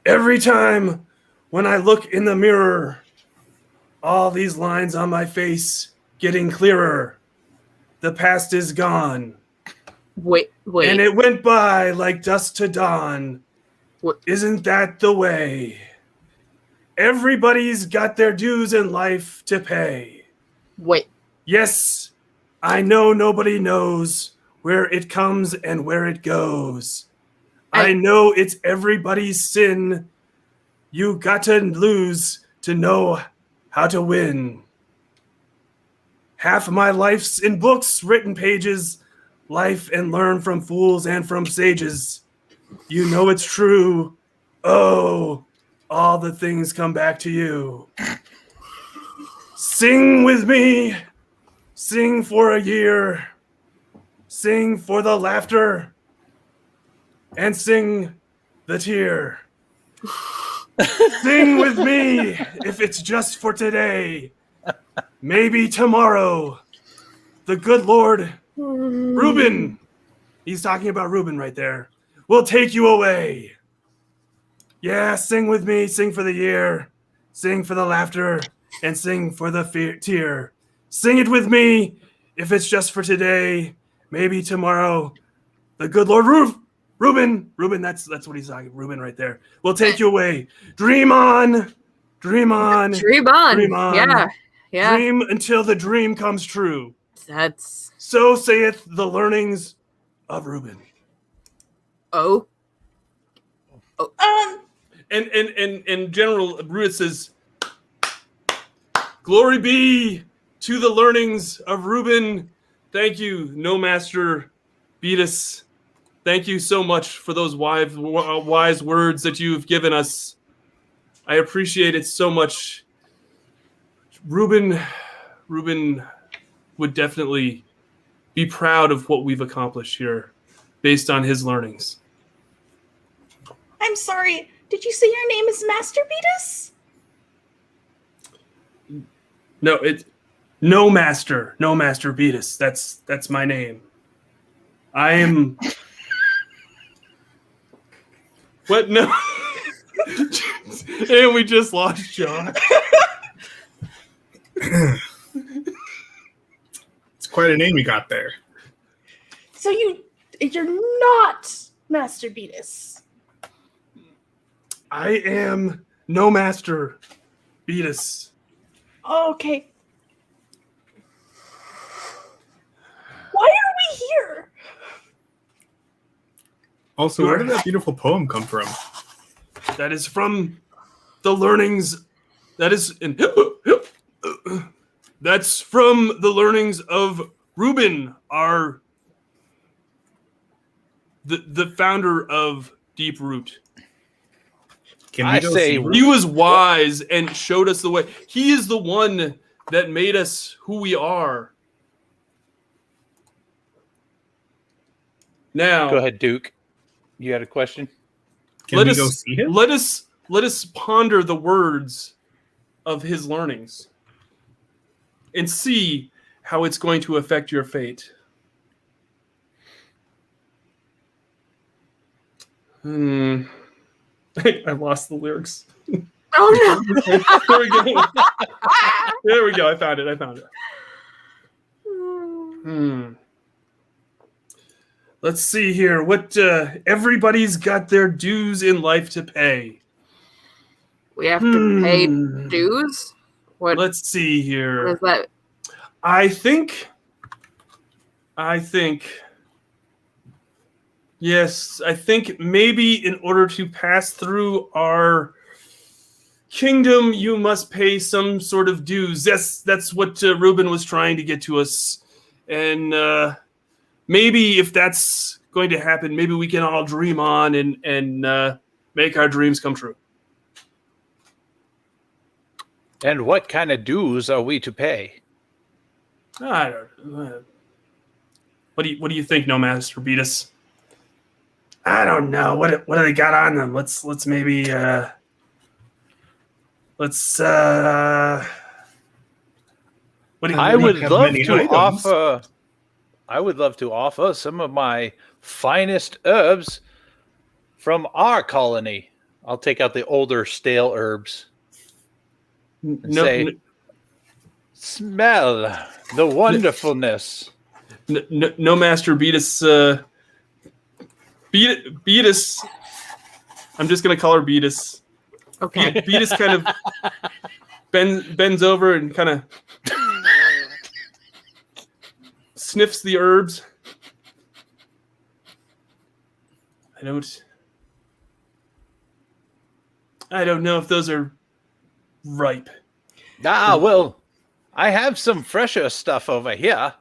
S1: "Every time when I look in the mirror, all these lines on my face getting clearer. The past is gone.
S3: Wait.
S1: And it went by like dusk to dawn.
S3: What?
S1: Isn't that the way? Everybody's got their dues in life to pay.
S3: Wait.
S1: Yes, I know nobody knows where it comes and where it goes. I know it's everybody's sin. You got to lose to know how to win. Half of my life's in books, written pages, life and learn from fools and from sages. You know it's true. Oh, all the things come back to you. Sing with me. Sing for a year. Sing for the laughter. And sing the tear. Sing with me if it's just for today. Maybe tomorrow. The good Lord Reuben. He's talking about Reuben right there. We'll take you away. Yeah, sing with me. Sing for the year. Sing for the laughter. And sing for the tear. Sing it with me if it's just for today. Maybe tomorrow. The good Lord Reuben, that's what he's talking. Reuben right there. We'll take you away. Dream on. Dream on.
S3: Dream on.
S1: Dream on.
S3: Yeah. Yeah.
S1: Dream until the dream comes true.
S3: That's
S1: So saith the learnings of Reuben.
S3: oh.
S1: And General Bruce says, "Glory be to the learnings of Reuben." Thank you, No Master Beatus. Thank you so much for those wise words that you've given us. I appreciate it so much. Reuben would definitely be proud of what we've accomplished here based on his learnings.
S2: I'm sorry. Did you say your name is Master Beatus?
S1: No, it's No Master Beatus. That's my name. I am. What? No. And we just lost John.
S4: It's quite a name you got there.
S2: So you're not Master Beatus.
S1: I am No Master Beatus.
S2: Okay. Why are we here?
S4: Also, where did that beautiful poem come from?
S1: That is from the learnings. That's from the learnings of Reuben, the founder of Deep Root.
S4: Can
S5: I
S4: go
S5: say
S4: see
S1: He was wise and showed us the way. He is the one that made us who we are. Now,
S5: Go ahead, Duke. You had a question?
S4: Can
S1: let
S4: we
S1: us
S4: go see him?
S1: let us ponder the words of his learnings and see how it's going to affect your fate. I lost the lyrics.
S3: Oh no.
S1: There we go. There we go. I found it. Let's see here. What everybody's got their dues in life to pay.
S3: We have to pay dues? What
S1: Let's see here.
S3: is that?
S1: I think. Yes, I think maybe in order to pass through our kingdom, you must pay some sort of dues. Yes, that's what Reuben was trying to get to us. And maybe if that's going to happen, maybe we can all dream on and make our dreams come true.
S5: And what kind of dues are we to pay?
S1: I don't. What do you think, No Master Beatus? I don't know. What do they got on them? Let's maybe let's. What do you,
S5: I would
S4: have
S5: love
S4: many
S5: to
S4: items.
S5: offer. I would love to offer some of my finest herbs from our colony. I'll take out the older, stale herbs and say, "Smell the wonderfulness."
S1: No Master Beatus. Beatus. I'm just gonna call her Beatus.
S3: Okay.
S1: Beatus kind of bends over and kind of sniffs the herbs. I don't know if those are ripe.
S5: Ah, well, I have some fresher stuff over here.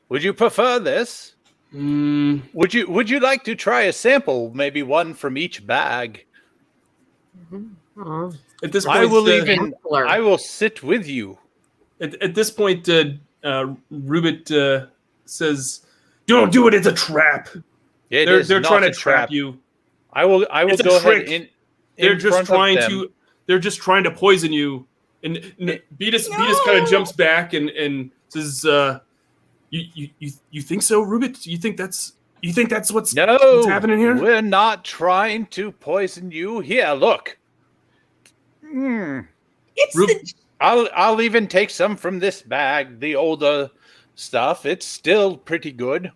S5: Would you prefer this? Would you like to try a sample? Maybe one from each bag.
S3: Oh.
S1: At this
S5: I
S1: point,
S5: will sit with you.
S1: At this point, Rubit says, "Don't do it. It's a trap. They're trying to trap you."
S5: I will
S1: It's a
S5: go ahead
S1: trick.
S5: and
S1: They're
S5: in
S1: just
S5: front
S1: trying
S5: of them.
S1: to. They're just trying to poison you. And Beatus kind of jumps back and says, "You think so, Rubit? You think that's what's happening here?"
S5: We're not trying to poison you. Here, look.
S2: It's
S5: I'll even take some from this bag, the older stuff. It's still pretty good.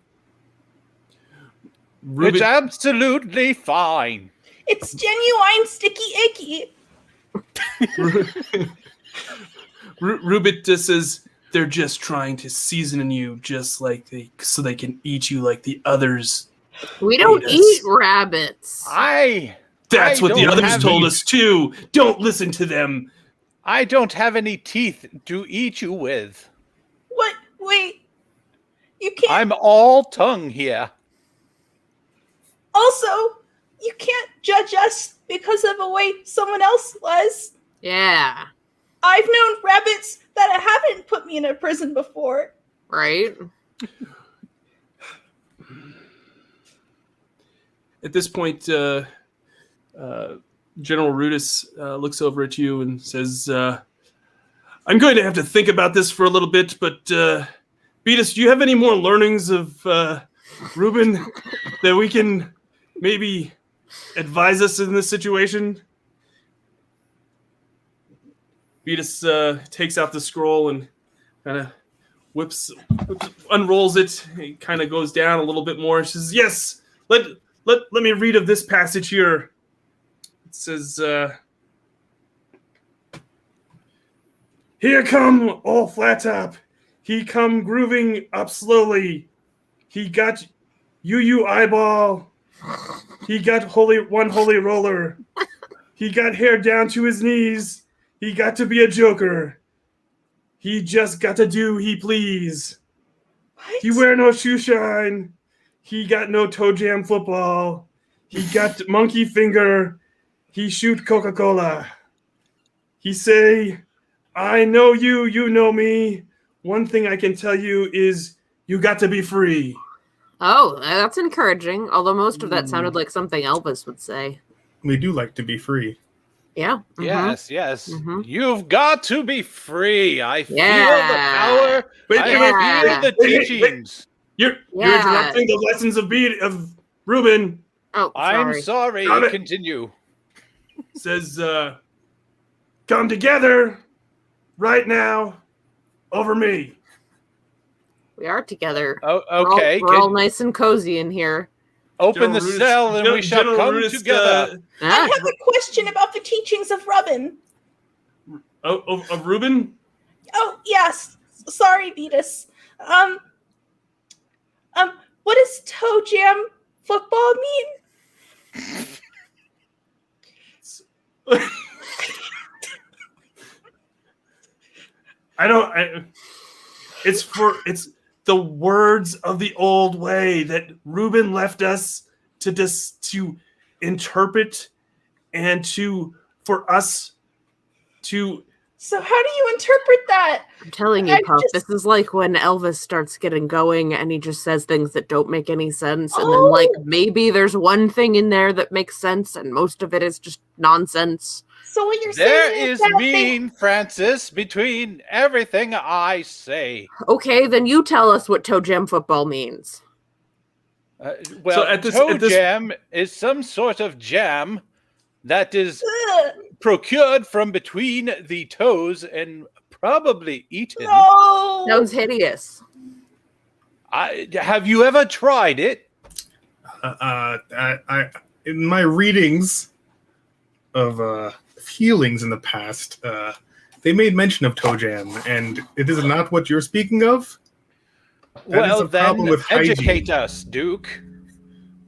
S5: It's absolutely fine.
S2: it's genuine sticky icky.
S1: Rubit says they're just trying to season you so they can eat you like the others.
S3: We don't eat rabbits.
S1: That's what the others told us too. Don't listen to them.
S5: I don't have any teeth to eat you with.
S2: What? Wait. You can't.
S5: I'm all tongue here.
S2: Also, you can't judge us because of the way someone else was.
S3: Yeah.
S2: I've known rabbits that haven't put me in a prison before.
S3: Right?
S1: At this point, General Rudis looks over at you and says, I'm going to have to think about this for a little bit, but Beatus, do you have any more learnings of Reuben that we can maybe advise us in this situation? Beatus takes out the scroll and kind of unrolls it. It kind of goes down a little bit more. She says, yes, let me read of this passage here. It says, here come all flat top. He come grooving up slowly. He got you eyeball. He got one holy roller. He got hair down to his knees. He got to be a joker. He just got to do he please.
S2: What?
S1: He wear no shoe shine. He got no toe jam football. He got monkey finger. He shoot Coca-Cola. He say, I know you, you know me. One thing I can tell you is you got to be free.
S3: Oh, that's encouraging. Although most of that sounded like something Elvis would say.
S4: We do like to be free.
S3: Yeah.
S5: Yes. You've got to be free. I feel the
S3: Yeah.
S5: power.
S1: Wait,
S5: I feel the teachings.
S1: You're interrupting the lessons of Reuben.
S3: Oh,
S5: I'm
S3: sorry.
S5: sorry. Continue.
S1: Says, come together right now over me.
S3: We are together.
S5: Oh, okay.
S3: We're all nice and cozy in here.
S5: Open the cell and we shall come together.
S2: I have a question about the teachings of Reuben.
S1: Of Reuben?
S2: Oh, yes. Sorry, Beatus. What does toe jam football mean?
S1: It's the words of the old way that Reuben left us to interpret and for us to.
S2: So how do you interpret that?
S3: I'm telling you, Puff, this is like when Elvis starts getting going and he just says things that don't make any sense. And then, like, maybe there's one thing in there that makes sense and most of it is just nonsense.
S2: So what you're
S5: There
S2: saying
S5: is
S2: that
S5: mean, Francis, between everything I say.
S3: Okay, then you tell us what toe jam football means.
S5: Toe jam is some sort of jam that is
S2: Ugh,
S5: procured from between the toes and probably eaten.
S2: no.
S3: Sounds hideous.
S5: Have you ever tried it?
S4: I in my readings of healings in the past, they made mention of toe jam, and it is not what you're speaking of. That is a problem with
S5: educate
S4: hygiene.
S5: us, Duke.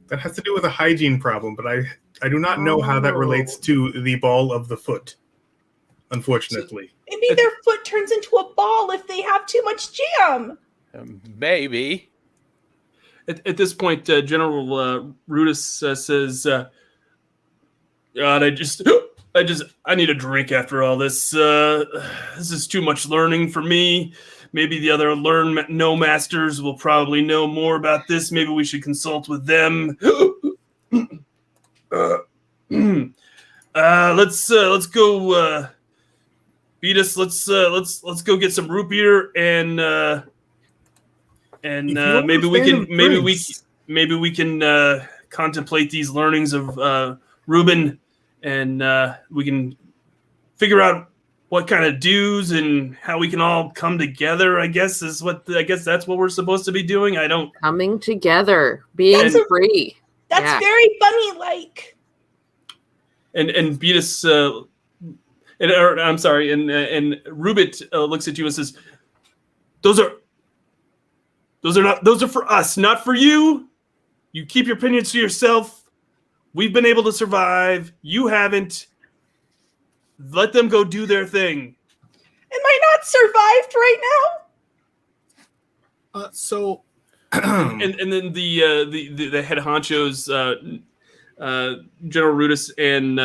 S4: That has to do with a hygiene problem, but I do not know how that relates to the ball of the foot, unfortunately.
S2: Maybe their foot turns into a ball if they have too much jam.
S5: Maybe.
S1: At this point, General Rudis says, God, I need a drink after all this. This is too much learning for me. Maybe the other masters will probably know more about this. Maybe we should consult with them. Let's go. Beatus, let's go get some root beer and
S4: If you're
S1: maybe
S4: a
S1: we
S4: fan
S1: can
S4: of drinks,
S1: maybe we can contemplate these learnings of Ruben, and we can figure out what kind of dues and how we can all come together. I guess that's what we're supposed to be doing. I don't.
S3: Coming together, being
S2: That's a-
S3: free.
S2: That's
S3: Yeah.
S2: very funny. Like,
S1: And Beatus, I'm sorry, and Rubit looks at you and says, Those are for us, not for you. You keep your opinions to yourself. We've been able to survive. You haven't. Let them go do their thing.
S2: am I not survived right now?
S4: so
S1: And then the head honchos, General Rudis and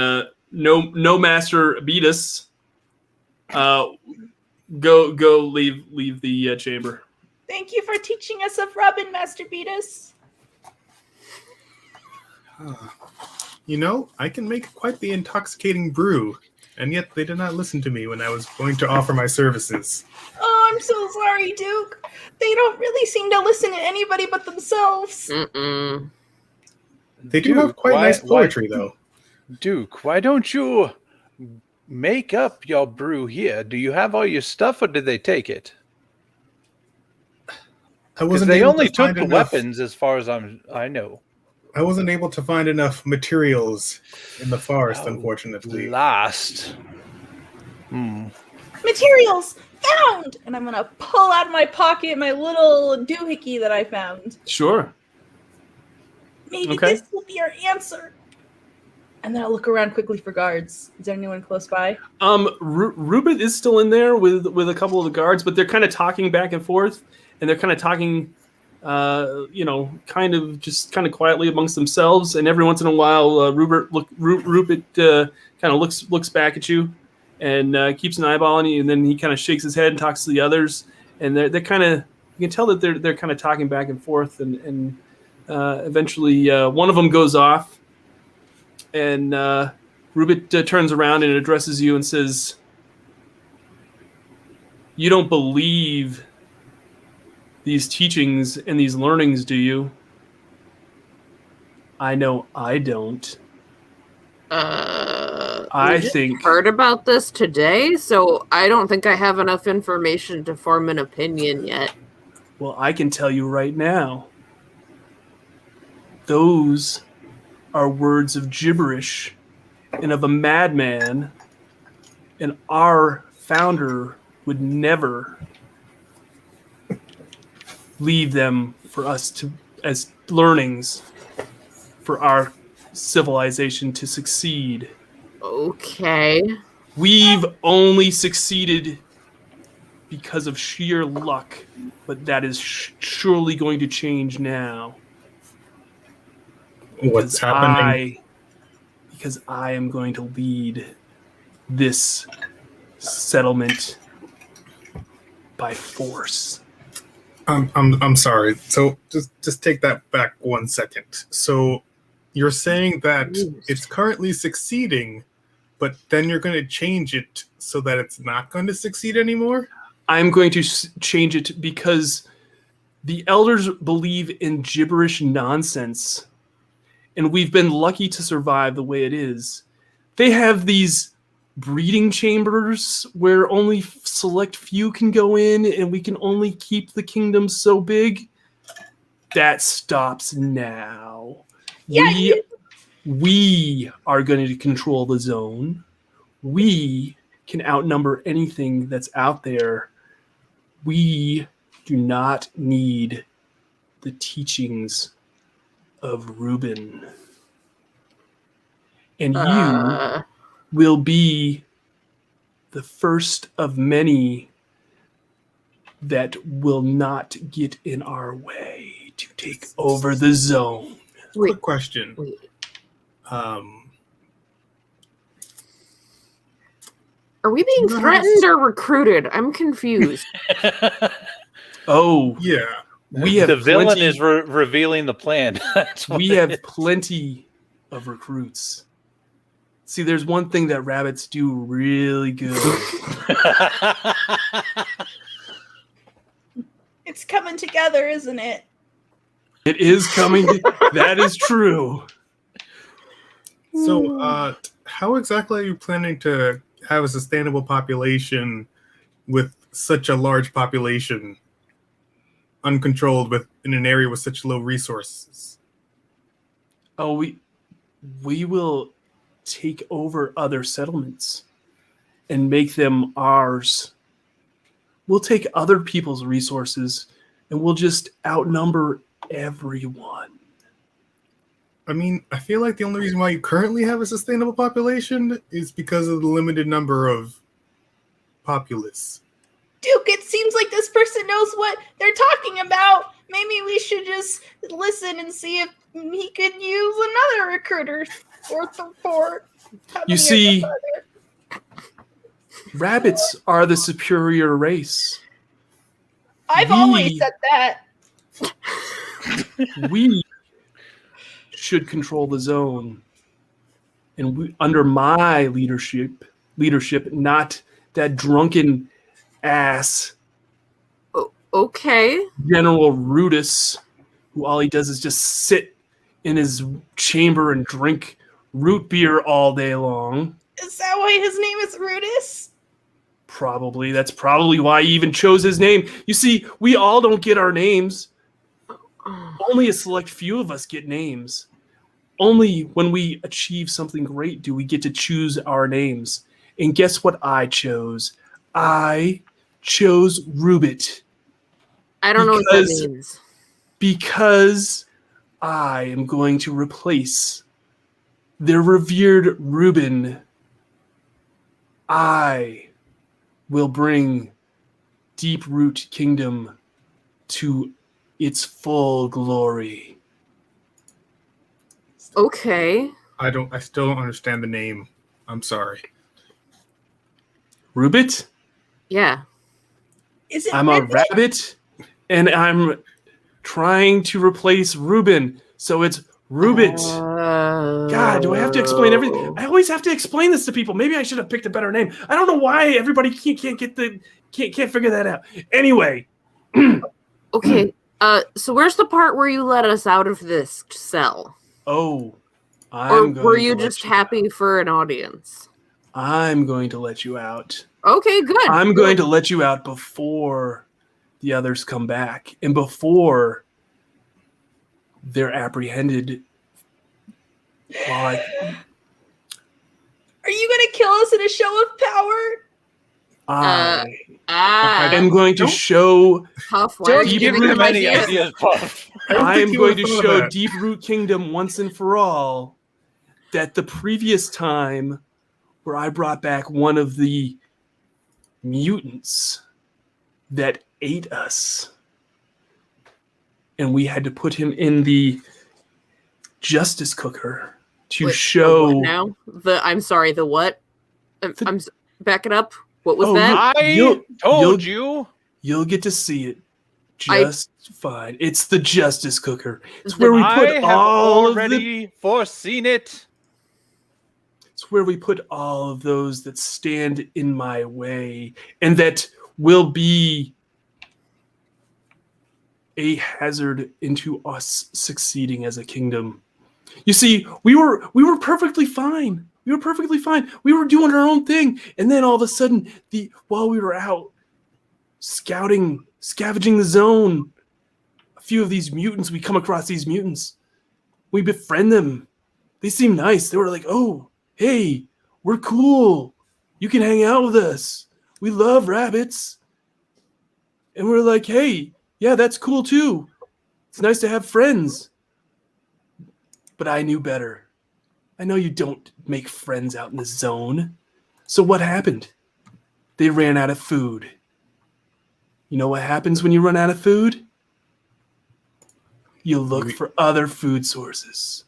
S1: no Master Beatus, go leave the chamber.
S2: Thank you for teaching us of Robin, Master Beatus.
S4: I can make quite the intoxicating brew, and yet they did not listen to me when I was going to offer my services.
S2: Oh, I'm so sorry, Duke. They don't really seem to listen to anybody but themselves.
S3: Mm-mm.
S4: They do
S5: Duke,
S4: have quite nice poetry, though.
S5: Duke, why don't you make up your brew here? Do you have all your stuff, or did they take it?
S4: I
S5: Because
S4: wasn't
S5: they
S4: able
S5: only
S4: to
S5: took
S4: find
S5: the
S4: enough.
S5: weapons, as far as I know.
S4: I wasn't able to find enough materials in the forest, unfortunately.
S5: Last.
S2: Materials found! And I'm going to pull out of my pocket my little doohickey that I found.
S1: Sure.
S2: Maybe
S1: Okay.
S2: this will be our answer. And then I'll look around quickly for guards. Is there anyone close by?
S1: Rubin is still in there with a couple of the guards, but they're kind of talking back and forth, and they're kind of talking, kind of quietly amongst themselves. And every once in a while, Rupert kind of looks back at you, and keeps an eyeball on you, and then he kind of shakes his head and talks to the others, and they're kind of, you can tell that they're kind of talking back and forth, and eventually one of them goes off. And Rubit turns around and addresses you and says, "You don't believe these teachings and these learnings, do you?" "I know I don't. I
S3: just
S1: think
S3: heard about this today, so I don't think I have enough information to form an opinion yet.
S1: Well, I can tell you right now. Those are words of gibberish and of a madman, and our founder would never leave them for us to as learnings for our civilization to succeed.
S3: Okay.
S1: We've only succeeded because of sheer luck, but that is surely going to change now.
S4: What's happening?
S1: Because I am going to lead this settlement by force.
S4: I'm sorry. So just take that back 1 second. So you're saying that it's currently succeeding, but then you're going to change it so that it's not going to succeed anymore?
S1: I'm going to change it because the elders believe in gibberish nonsense, and we've been lucky to survive the way it is. They have these breeding chambers where only select few can go in, and we can only keep the kingdom so big. That stops now.
S2: Yeah,
S1: We are going to control the zone. We can outnumber anything that's out there. We do not need the teachings of Reuben. And you will be the first of many that will not get in our way to take over the zone.
S4: Quick question.
S3: Wait.
S4: Are
S3: Are we being threatened or recruited? I'm confused.
S1: Oh,
S4: Yeah.
S1: we have
S5: the villain
S1: plenty,
S5: is revealing the plan. That's what
S1: we
S5: it
S1: have
S5: is.
S1: plenty of recruits. See, there's one thing that rabbits do really good.
S2: It's coming together, isn't it?
S1: It is coming. That is true.
S4: So, how exactly are you planning to have a sustainable population with such a large population, uncontrolled, in an area with such low resources?
S1: Oh, we will take over other settlements and make them ours. We'll take other people's resources and we'll just outnumber everyone.
S4: I mean, I feel like the only reason why you currently have a sustainable population is because of the limited number of populace.
S2: Duke, it seems like this person knows what they're talking about. Maybe we should just listen and see if he could use another recruiter or support.
S1: You see, rabbits are the superior race.
S2: I've always said that.
S1: We should control the zone, and under my leadership, not that drunken ass
S3: Okay.
S1: General Rudis, who all he does is just sit in his chamber and drink root beer all day long.
S2: Is that why his name is Rudis?
S1: Probably. That's probably why he even chose his name. You see, we all don't get our names. Only a select few of us get names. Only when we achieve something great do we get to choose our names. And guess what I chose? I chose Rubit.
S3: I don't know what that means.
S1: Because I am going to replace their revered Reuben. I will bring Deep Root Kingdom to its full glory.
S3: Okay.
S4: I still don't understand the name. I'm sorry.
S1: Rubit?
S3: Yeah.
S2: Is it
S1: I'm a
S2: Ribbit?
S1: rabbit, and I'm trying to replace Reuben. So it's Rubit. God, do I have to explain everything? I always have to explain this to people. Maybe I should have picked a better name. I don't know why everybody can't figure that out. Anyway.
S3: Okay. So where's the part where you let us out of this cell?
S1: Oh,
S3: Or were you just happy for an audience?
S1: I'm going to let you out.
S3: Okay, good.
S1: I'm going to let you out before the others come back and before they're apprehended.
S2: Are you going to kill us in a show of power?
S1: I am going to show.
S3: Puff, why are
S5: Don't
S3: you
S5: give
S3: giving
S5: them
S3: them
S5: any ideas, Puff.
S1: I am going to
S4: thought of
S1: show
S4: that.
S1: Deep Root Kingdom once and for all that the previous time where I brought back one of the mutants that ate us, and we had to put him in the justice cooker to
S3: Wait,
S1: show.
S3: the what now? I'm sorry, the what? Back it up. What was
S1: Oh,
S3: that?
S5: I told you.
S1: You'll get to see it just fine. It's the justice cooker. It's
S3: The-
S1: where we
S5: I
S1: put
S5: have
S1: all of the.
S5: already foreseen it.
S1: It's where we put all of those that stand in my way and that will be a hazard into us succeeding as a kingdom. You see, we were perfectly fine. We were perfectly fine. We were doing our own thing, and then all of a sudden, while we were out scavenging the zone, a few of these mutants, we come across these mutants. We befriend them. They seem nice. They were like, "Oh, hey, we're cool. You can hang out with us. We love rabbits." And we're like, "Hey, yeah, that's cool too. It's nice to have friends." But I knew better. I know you don't make friends out in the zone. So what happened? They ran out of food. You know what happens when you run out of food? You look for other food sources.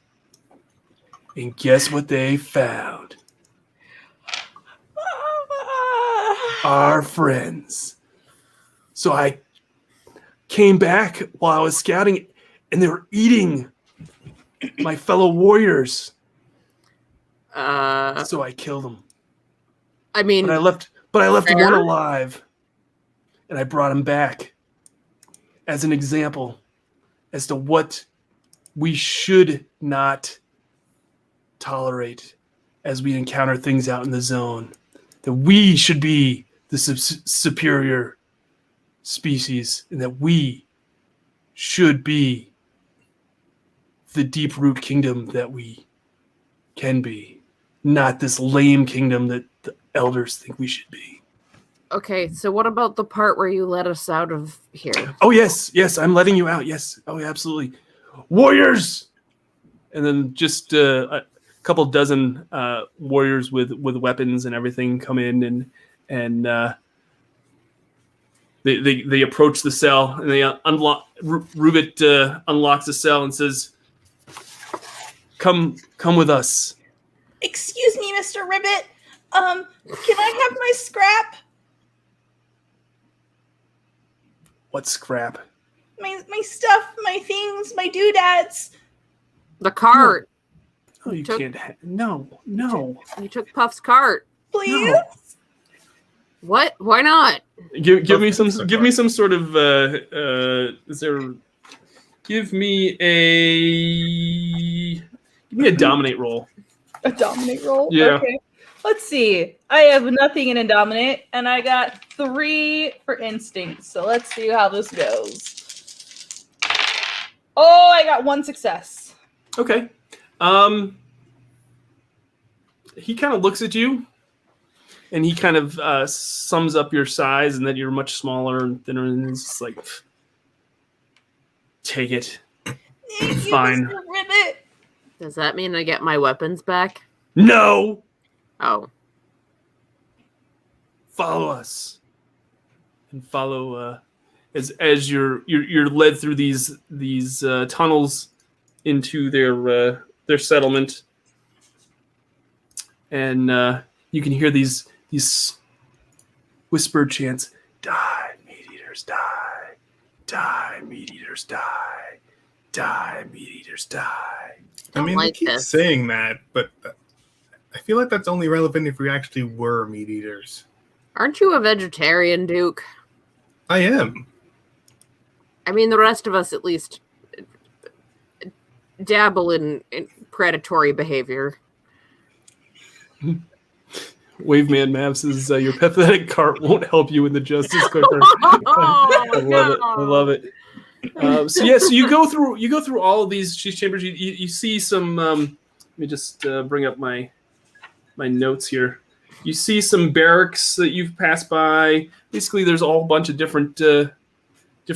S1: And guess what they found? Our friends. So I came back while I was scouting, and they were eating my fellow warriors. So I killed him.
S3: I mean,
S1: But I left one
S3: fair.
S1: alive. And I brought him back as an example as to what we should not tolerate as we encounter things out in the zone. That we should be the superior species, and that we should be the deep root kingdom that we can be, not this lame kingdom that the elders think we should be.
S3: Okay, so what about the part where you let us out of here?
S1: Oh, yes, I'm letting you out. Yes. Oh, absolutely. Warriors! And then just a couple dozen warriors with weapons and everything come in and they approach the cell and they unlock. Rubit unlocks the cell and says, "Come with us."
S2: Excuse me, Mr. Ribbit. Can I have my scrap?
S1: What scrap?
S2: My stuff, my things, my doodads.
S3: The cart.
S1: Oh, you can't. No.
S3: You took Puff's cart.
S2: Please?
S1: No.
S3: What? Why not?
S1: Give me some sort of is there? Give me a dominate roll.
S2: A dominate roll?
S1: Yeah.
S2: Okay. Let's see. I have nothing in a dominate, and I got 3 for instinct. So let's see how this goes. Oh, I got 1 success.
S1: Okay. He kind of looks at you, and he kind of sums up your size and that you're much smaller and thinner, and he's just like, "Take it."
S2: Thank you,
S1: Fine.
S2: Mr. Ribbit.
S3: Does that mean I get my weapons back?
S1: No.
S3: Oh.
S1: Follow us, and follow as you're led through these tunnels into their settlement, and you can hear these whispered chants: "Die, Meateaters, die! Die, Meateaters, die! Die, Meateaters, die!"
S4: I mean,
S3: like
S4: they keep
S3: this.
S4: saying that, but I feel like that's only relevant if we actually were meat eaters.
S3: Aren't you a vegetarian, Duke?
S4: I am.
S3: I mean, the rest of us at least dabble in predatory behavior.
S1: Waveman Maps says your pathetic cart won't help you in the justice quicker.
S3: Oh,
S1: I love it. I love it. So you go through all of these chambers. You see some. Let me just bring up my notes here. You see some barracks that you've passed by. Basically, there's a whole bunch of different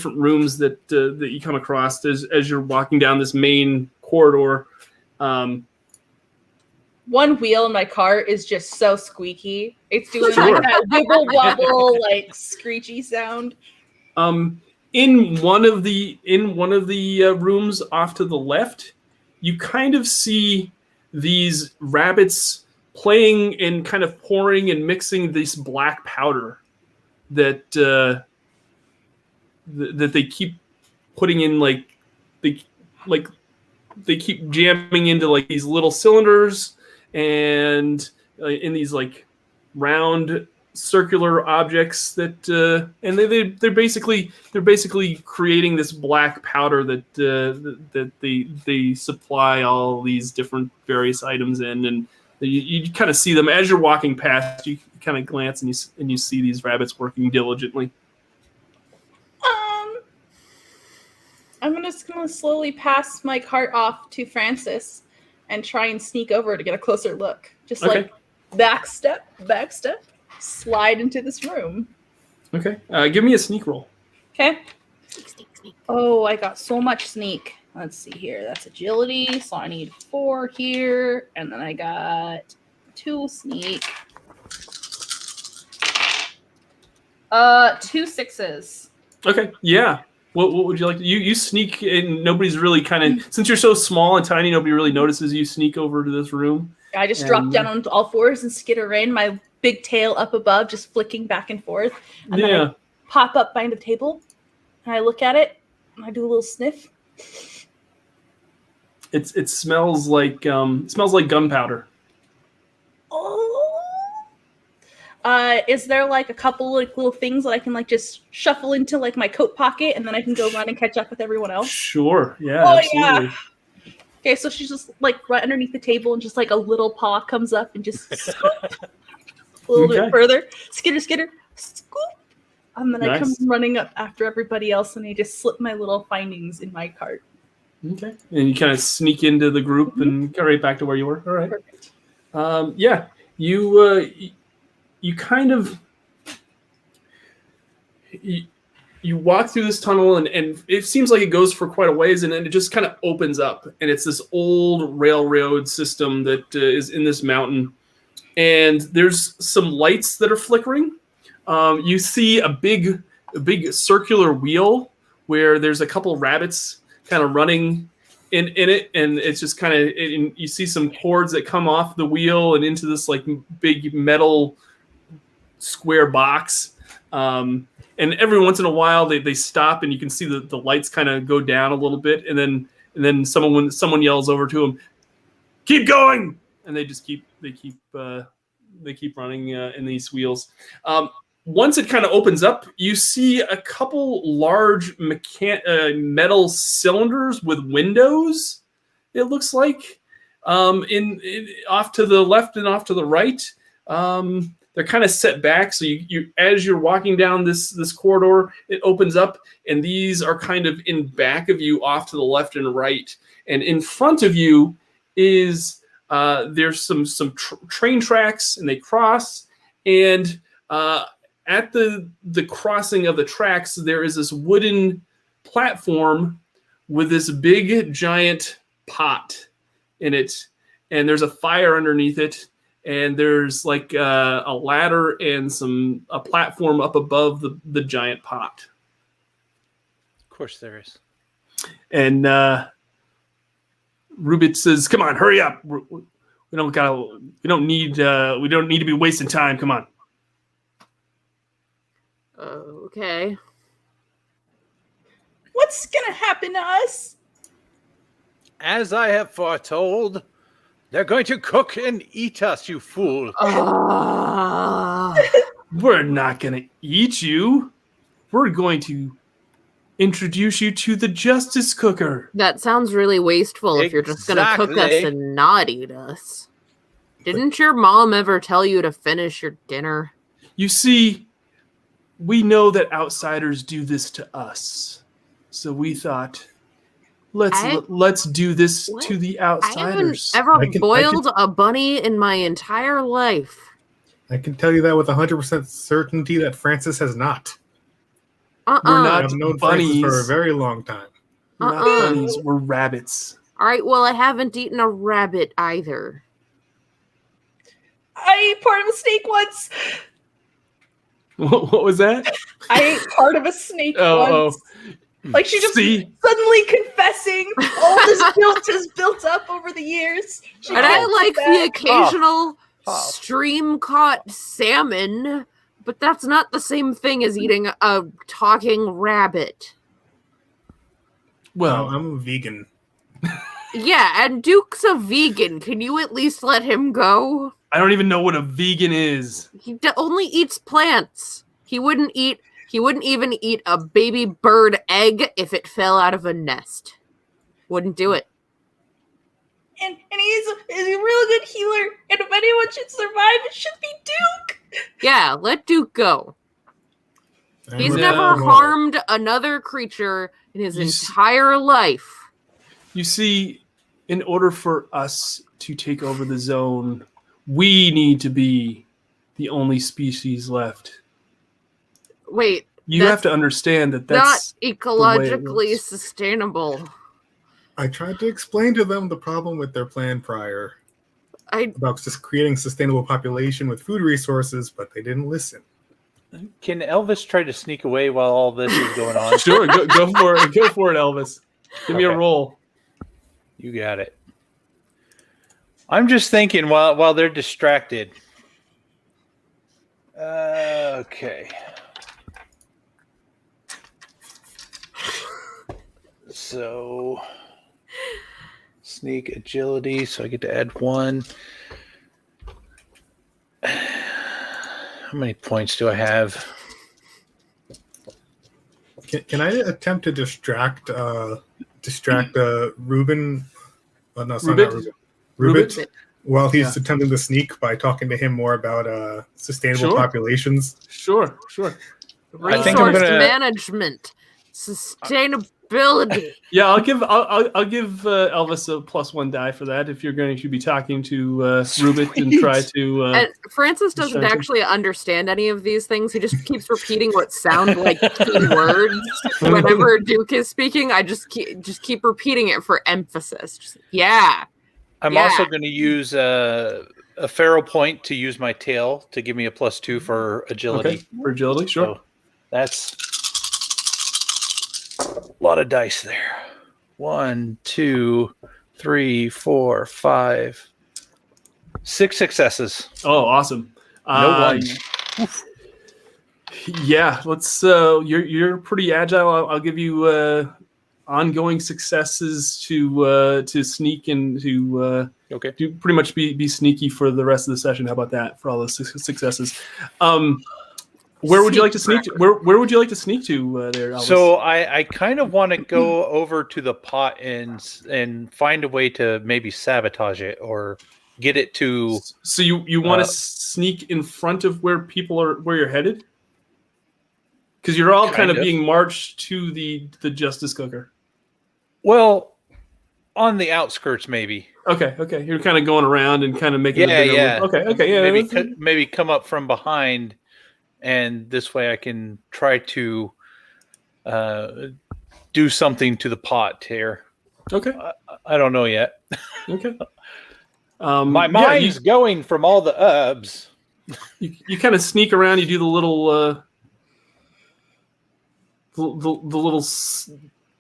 S1: rooms that you come across as you're walking down this main corridor.
S2: One wheel in my cart is just so squeaky. It's doing
S1: Sure.
S2: like that wibble wobble, like screechy sound.
S1: In one of the rooms off to the left, you kind of see these rabbits playing and kind of pouring and mixing this black powder that that they keep putting in, they keep jamming into like these little cylinders and in these like round circular objects that and they're basically creating this black powder that they supply all these different various items in, and you kind of see them as you're walking past. You kind of glance and you see these rabbits working diligently.
S2: I'm just gonna slowly pass my cart off to Francis and try and sneak over to get a closer look. Just
S1: Okay.
S2: like back step, slide into this room.
S1: Okay, give me a sneak roll.
S2: Okay.
S3: Sneak.
S2: Oh, I got so much sneak. Let's see here. That's agility, so I need 4 here, and then I got 2 sneak. 2 6s.
S1: Okay, yeah. What would you like to you sneak in? Nobody's really kind of, since you're so small and tiny, nobody really notices you sneak over to this room.
S2: I just drop down on all 4s and skitter in, my big tail up above, just flicking back and forth. And then I pop up behind the table, and I look at it, and I do a little sniff.
S1: It smells like gunpowder.
S2: but is there like a couple like little things that I can like just shuffle into like my coat pocket and then I can go run and catch up with everyone else?
S1: Sure. Yeah.
S2: Oh,
S1: Absolutely.
S2: yeah. Okay, so she's just like right underneath the table and just like a little paw comes up and just scoop a little
S1: Okay.
S2: bit further. Skitter, scoop. And then I come
S1: Nice.
S2: running up after everybody else and I just slip my little findings in my cart.
S1: Okay. And you kind of sneak into the group and go right back to where you were. All right.
S2: Perfect.
S1: Yeah. You kind of you walk through this tunnel and it seems like it goes for quite a ways and then it just kind of opens up and it's this old railroad system that is in this mountain and there's some lights that are flickering. You see a big circular wheel where there's a couple rabbits kind of running in it and it's just kind of you see some cords that come off the wheel and into this like big metal square box. And every once in a while they stop and you can see the lights kind of go down a little bit and then someone yells over to them, "Keep going!" And they just keep running in these wheels. Once it kind of opens up, you see a couple large metal cylinders with windows. It looks like in off to the left and off to the right. They're kind of set back, so you as you're walking down this corridor, it opens up, and these are kind of in back of you, off to the left and right, and in front of you is there's some train tracks, and they cross, and at the crossing of the tracks, there is this wooden platform with this big giant pot in it, and there's a fire underneath it. And there's like a ladder and a platform up above the giant pot.
S5: Of course there is.
S1: And Rubit says, "Come on, hurry up. We don't need to be wasting time. Come on."
S3: Okay.
S2: What's gonna happen to us?
S5: As I have foretold, they're going to cook and eat us, you fool.
S1: We're not going to eat you. We're going to introduce you to the justice cooker.
S3: That sounds really wasteful if you're just going to cook us
S5: Exactly.
S3: and not eat us. Didn't your mom ever tell you to finish your dinner?
S1: You see, we know that outsiders do this to us. So we thought, let's do this to the outsiders.
S3: I haven't ever
S4: I can-
S3: boiled a bunny in my entire life.
S4: I can tell you that with 100% certainty that Francis has not.
S1: We're not
S4: I've known
S1: bunnies.
S4: Francis for a very long time.
S1: We're not bunnies, we're rabbits.
S3: All right, well, I haven't eaten a rabbit either.
S2: I ate part of a snake once.
S1: What was that?
S2: I ate part of a snake once. Like she just
S1: See?
S2: suddenly confessing all this guilt has built up over the years. She
S3: And I
S2: can't
S3: like
S2: get
S3: the
S2: back.
S3: occasional
S5: Oh.
S3: stream caught salmon, but that's not the same thing as eating a talking rabbit.
S1: Well,
S4: I'm a vegan.
S3: Yeah, and Duke's a vegan. Can you at least let him go?
S1: I don't even know what a vegan is.
S3: He only eats plants. He wouldn't even eat a baby bird egg if it fell out of a nest. Wouldn't do it.
S2: And he's a real good healer. And if anyone should survive, it should be Duke.
S3: Yeah, let Duke go. He's
S4: I'm a
S3: never
S4: vegan.
S3: harmed another creature in his entire life.
S1: You see, in order for us to take over the zone, we need to be the only species left.
S3: Wait,
S1: You have to understand that that's
S3: not
S1: way it
S3: ecologically
S1: works.
S3: sustainable.
S4: I tried to explain to them the problem with their plan prior about just creating sustainable population with food resources, but they didn't listen.
S5: Can Elvis try to sneak away while all this is going on?
S1: Sure, go for it. Go for it, Elvis. Give me a
S5: Okay.
S1: roll.
S5: You got it. I'm just thinking while they're distracted. Okay. So sneak agility, so I get to add 1. How many points do I have?
S4: Can I attempt to distract Ruben? No, sorry, not
S1: Rubit?
S4: Ruben.
S1: Rubit?
S4: While he's
S1: Yeah.
S4: attempting to sneak by talking to him more about sustainable
S1: Sure.
S4: populations.
S1: Sure.
S5: I think I'm
S3: Resource
S5: gonna-
S3: management, sustainability.
S1: Yeah, I'll give Elvis a +1 die for that if you're going to be talking to Rubit and try to.
S3: And Francis doesn't
S1: distraction.
S3: actually understand any of these things. He just keeps repeating what sound like key words whenever Duke is speaking. I just keep repeating it for emphasis. Just, yeah.
S5: I'm
S3: Yeah.
S5: also going to use a feral point to use my tail to give me a +2 for agility.
S1: Okay, for agility, sure.
S5: So that's a lot of dice there. 1, 2, 3, 4, 5, 6 successes.
S1: Oh, awesome.
S5: No ones.
S1: Yeah, let's. You're pretty agile. I'll give you ongoing successes to sneak and to
S5: Okay.
S1: do pretty much be sneaky for the rest of the session. How about that? For all those successes. Where would you like to sneak? Where would you like to sneak to there, Elvis?
S5: So I kind of want to go over to the pot and find a way to maybe sabotage it or get it to.
S1: So you want to sneak in front of where you're headed? Because you're all kind of being marched to the Justice Cooker.
S5: Well, on the outskirts, maybe.
S1: Okay. You're kind of going around and kind of making.
S5: Yeah.
S1: Okay. Yeah.
S5: Maybe come up from behind, and this way I can try to do something to the pot here.
S1: Okay.
S5: I don't know yet.
S1: Okay.
S5: My mind's going from all the herbs.
S1: You kind of sneak around. You do the little. The little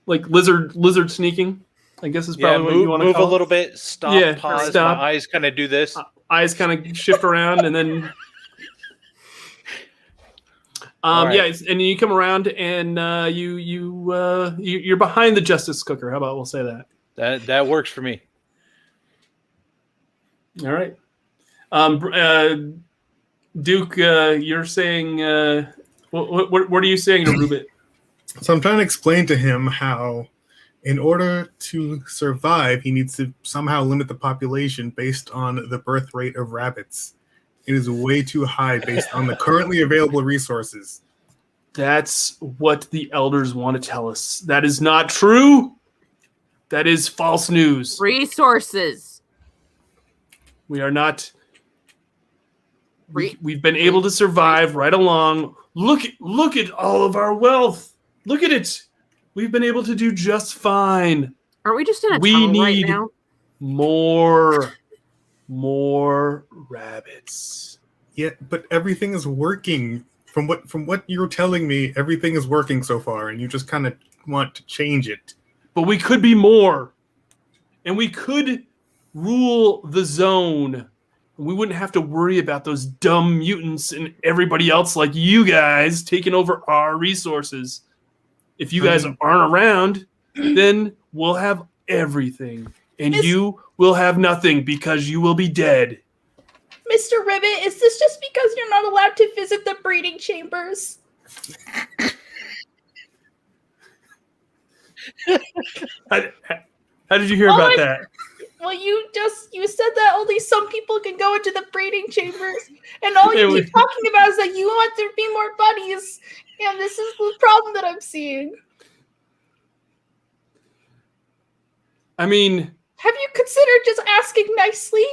S1: like lizard sneaking, I guess is probably what you want to
S5: move
S1: call
S5: a little bit. Stop.
S1: Yeah,
S5: Pause.
S1: stop.
S5: My eyes kind of do this.
S1: Eyes kind of shift around, and then
S5: Right.
S1: and you come around, and you're behind the Justice Cooker. How about we'll say that?
S5: That works for me.
S1: All right. Duke, you're saying what are you saying to Rubit?
S4: So I'm trying to explain to him how, in order to survive, he needs to somehow limit the population based on the birth rate of rabbits. It is way too high based on the currently available resources.
S1: That's what the elders want to tell us. That is not true. That is false news.
S3: Resources.
S1: We are not. We've been able to survive right along. Look at all of our wealth. Look at it. We've been able to do just fine.
S3: Aren't we just in a
S1: We
S3: tunnel right
S1: need
S3: now?
S1: more rabbits.
S4: Yeah, but everything is working. From what you're telling me, everything is working so far, and you just kind of want to change it.
S1: But we could be more. And we could rule the zone. We wouldn't have to worry about those dumb mutants and everybody else like you guys taking over our resources. If you guys aren't around, then we'll have everything. And you will have nothing because you will be dead.
S2: Mr. Ribbit, is this just because you're not allowed to visit the breeding chambers?
S1: How did you hear about that?
S2: Well, you said that only some people can go into the breeding chambers, and all you keep talking about is that you want there to be more buddies, and this is the problem that I'm seeing.
S1: I mean,
S2: have you considered just asking nicely?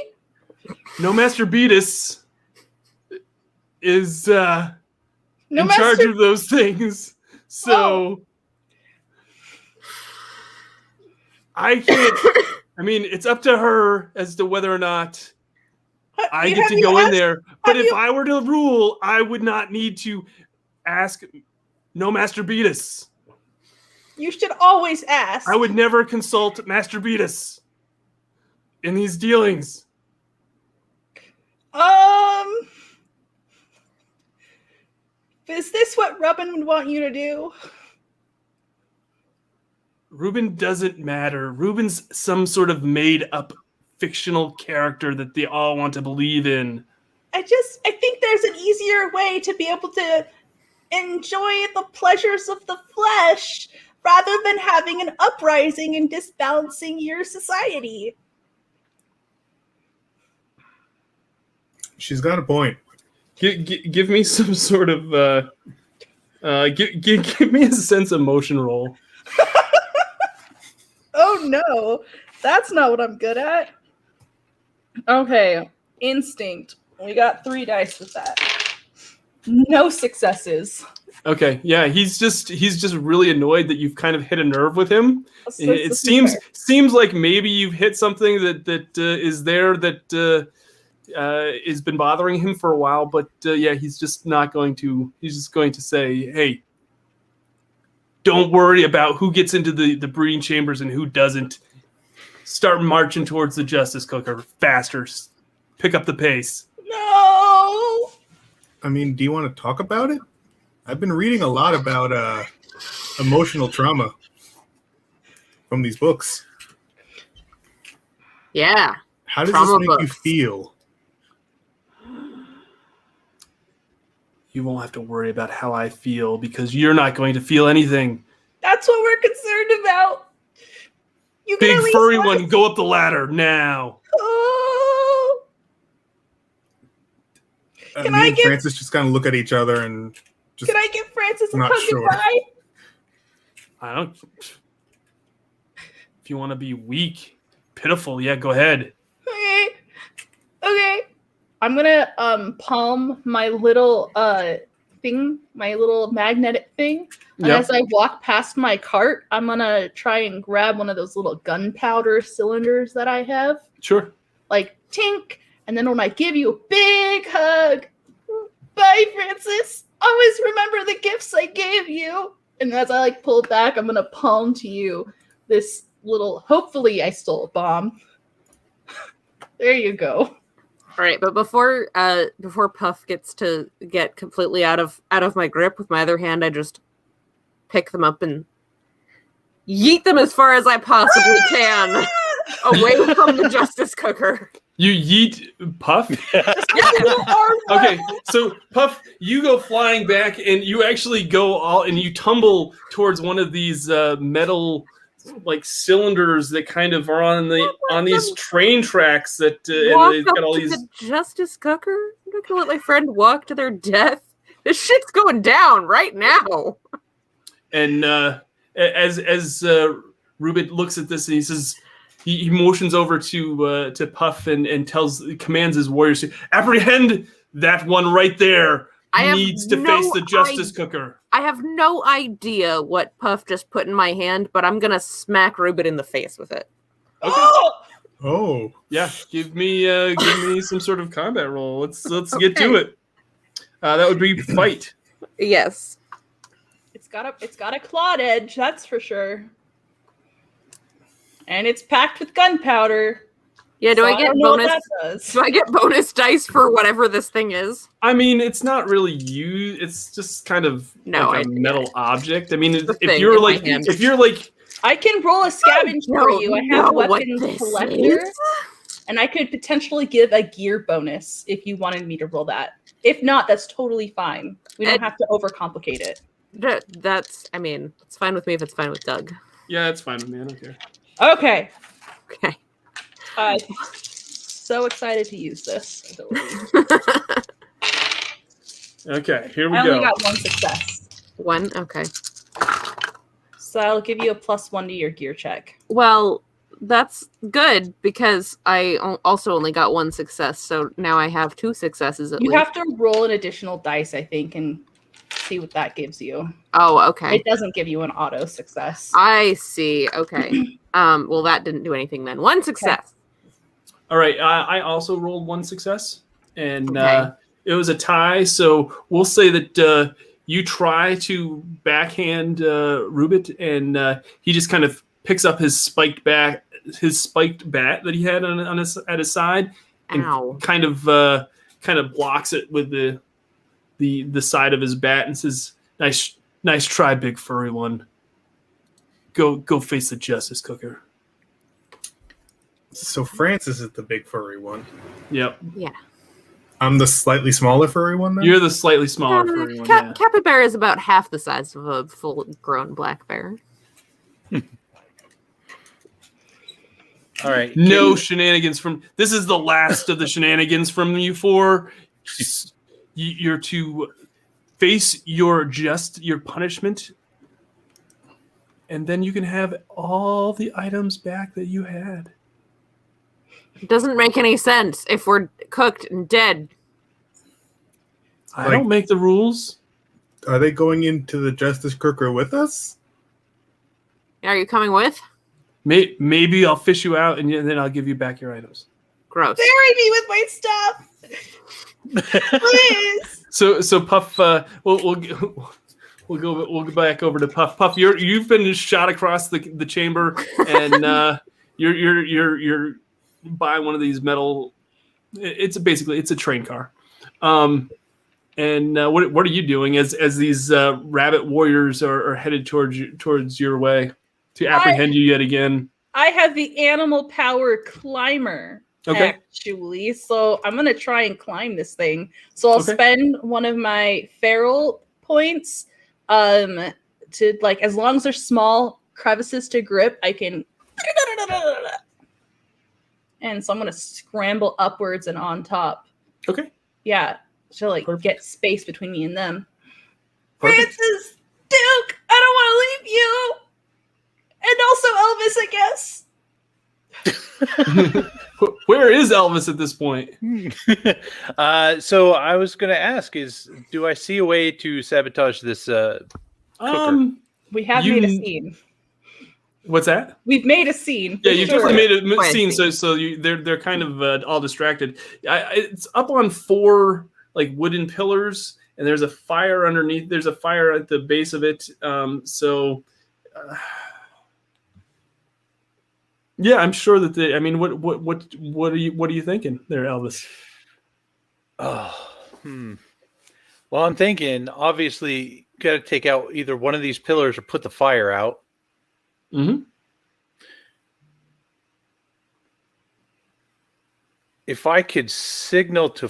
S1: No Master Beatus is
S2: No
S1: in
S2: Master-
S1: charge of those things, so I can't. I mean, it's up to her as to whether or not I get to go in there. But if I were to rule, I would not need to ask No Master Beatus.
S2: You should always ask.
S1: I would never consult Master Beatus in these dealings.
S2: Is this what Ruben would want you to do?
S1: Ruben doesn't matter. Ruben's some sort of made-up fictional character that they all want to believe in.
S2: I think there's an easier way to be able to enjoy the pleasures of the flesh rather than having an uprising and disbalancing your society.
S4: She's got a point.
S1: Give me some sort of give me a sense of motion roll.
S2: Oh no, that's not what I'm good at. Okay, instinct. We got 3 dice with that. No successes.
S1: Okay, yeah, he's just really annoyed that you've kind of hit a nerve with him. It seems like maybe you've hit something that is there that has been bothering him for a while. But yeah, he's just going to say, "Hey, don't worry about who gets into the breeding chambers and who doesn't. Start marching towards the justice cooker faster. Pick up the pace."
S2: No.
S4: I mean, do you want to talk about it? I've been reading a lot about emotional trauma from these books.
S3: Yeah.
S4: How does
S3: Trauma
S4: this make you
S3: books.
S4: feel?
S1: You won't have to worry about how I feel because you're not going to feel anything.
S2: That's what we're concerned about. You can
S1: Big
S2: at least
S1: furry
S2: let
S1: one,
S2: us-
S1: go up the ladder now.
S2: Oh. Can
S4: Me
S2: I
S4: and
S2: give-
S4: Francis just kind of look at each other and just.
S2: Can I give Francis a
S4: Not
S2: hug
S4: sure.
S2: goodbye?
S1: I don't. If you want to be weak, pitiful, yeah, go ahead.
S2: Okay. I'm gonna palm my little thing, my little magnetic thing. And
S1: Yep.
S2: as I walk past my cart, I'm gonna try and grab one of those little gunpowder cylinders that I have.
S1: Sure.
S2: Like tink, and then when I give you a big hug, bye, Francis. Always remember the gifts I gave you. And as I pull it back, I'm gonna palm to you this little. Hopefully, I stole a bomb. There you go.
S3: All right, but before Puff gets to get completely out of my grip with my other hand, I just pick them up and yeet them as far as I possibly can away from the justice cooker.
S1: You yeet Puff?
S3: Yeah.
S1: Okay, so Puff, you go flying back and you actually go and you tumble towards one of these metal cylinders that kind of are on these train tracks that
S3: Walk
S1: and they've
S3: up
S1: got all
S3: to
S1: these.
S3: the justice cooker? I'm not gonna let my friend walk to their death. This shit's going down right now.
S1: And as Rubin looks at this and he says, he motions over to Puff and commands his warriors to apprehend that one right there.
S3: I have
S1: Needs to
S3: no
S1: face the justice cooker.
S3: I have no idea what Puff just put in my hand, but I'm gonna smack Rubin in the face with it.
S1: Okay.
S4: Oh,
S1: Yeah, give me some sort of combat roll. Let's get to it. That would be fight.
S3: Yes.
S2: It's got a clawed edge, that's for sure. And it's packed with gunpowder.
S3: Yeah, do
S2: so
S3: I get
S2: don't know what
S3: bonus?
S2: that does.
S3: Do I get bonus dice for whatever this thing is?
S1: I mean, it's not really you. It's just kind of like a metal object. I mean,
S3: the
S1: if
S3: thing
S1: you're
S3: in my
S1: like,
S3: hand.
S1: if you're like,
S2: I can roll a scavenge for you. I have
S3: know what
S2: weapons
S3: this
S2: collector,
S3: is.
S2: and I could potentially give a gear bonus if you wanted me to roll that. If not, that's totally fine. We don't have to overcomplicate it.
S3: That's. I mean, it's fine with me if it's fine with Doug.
S1: yeah, it's fine with me. I don't care.
S2: Okay.
S3: Okay.
S2: So excited to use this ability.
S1: Okay, here we
S2: I only
S1: go.
S2: got 1 success.
S3: 1. Okay.
S2: So I'll give you a +1 to your gear check.
S3: Well, that's good because I also only got 1 success, so now I have 2 successes at
S2: You
S3: least.
S2: have to roll an additional dice, I think, and see what that gives you.
S3: Oh, okay.
S2: It doesn't give you an auto success.
S3: I see. Okay. Well, that didn't do anything then. 1 success.
S1: All right, I also rolled 1 success, and
S3: Okay.
S1: it was a tie. So we'll say that you try to backhand Rubit, and he just kind of picks up his spiked bat that he had at his side, and
S3: Ow.
S1: kind of blocks it with the side of his bat, and says, "Nice try, big furry one. Go face the justice cooker."
S4: so Francis is the big furry one.
S1: Yep.
S3: Yeah.
S4: I'm the slightly smaller furry one then?
S1: You're the slightly smaller furry one. Yeah.
S3: Capybara is about half the size of a full-grown black bear.
S5: All right.
S1: No shenanigans from. This is the last of the shenanigans from you four. You're to face your punishment, and then you can have all the items back that you had.
S3: It doesn't make any sense if we're cooked and dead.
S1: I don't make the rules.
S4: Are they going into the Justice Cooker with us?
S3: Are you coming with?
S1: Maybe I'll fish you out, and then I'll give you back your items.
S3: Gross.
S2: Bury me with my stuff, please.
S1: So Puff, we'll go back over to Puff. Puff, you've been shot across the chamber, and you're by one of these metal. It's a train car. And what are you doing as these rabbit warriors are headed towards your way to apprehend you yet again?
S2: I have the animal power climber.
S1: Okay.
S2: Actually, so I'm gonna try and climb this thing. So I'll spend one of my feral points to, like, as long as there's small crevices to grip, I can. And so I'm gonna scramble upwards and on top.
S1: Okay.
S2: Yeah, to like
S1: Perfect.
S2: get space between me and them.
S1: Perfect.
S2: Francis, Duke, I don't want to leave you. And also Elvis, I guess.
S1: Where is Elvis at this point?
S5: So I was going to ask: do I see a way to sabotage this cooker?
S2: We have made a scene.
S1: What's that?
S2: We've made a scene.
S1: Yeah, you've definitely made a
S3: Quite
S1: scene. So they're kind of all distracted. It's up on 4 like wooden pillars, and there's a fire underneath. There's a fire at the base of it. Yeah, I'm sure that they. I mean, what are you thinking there, Elvis?
S5: Well, I'm thinking obviously got to take out either one of these pillars or put the fire out.
S1: Mm-hmm.
S5: If I could signal to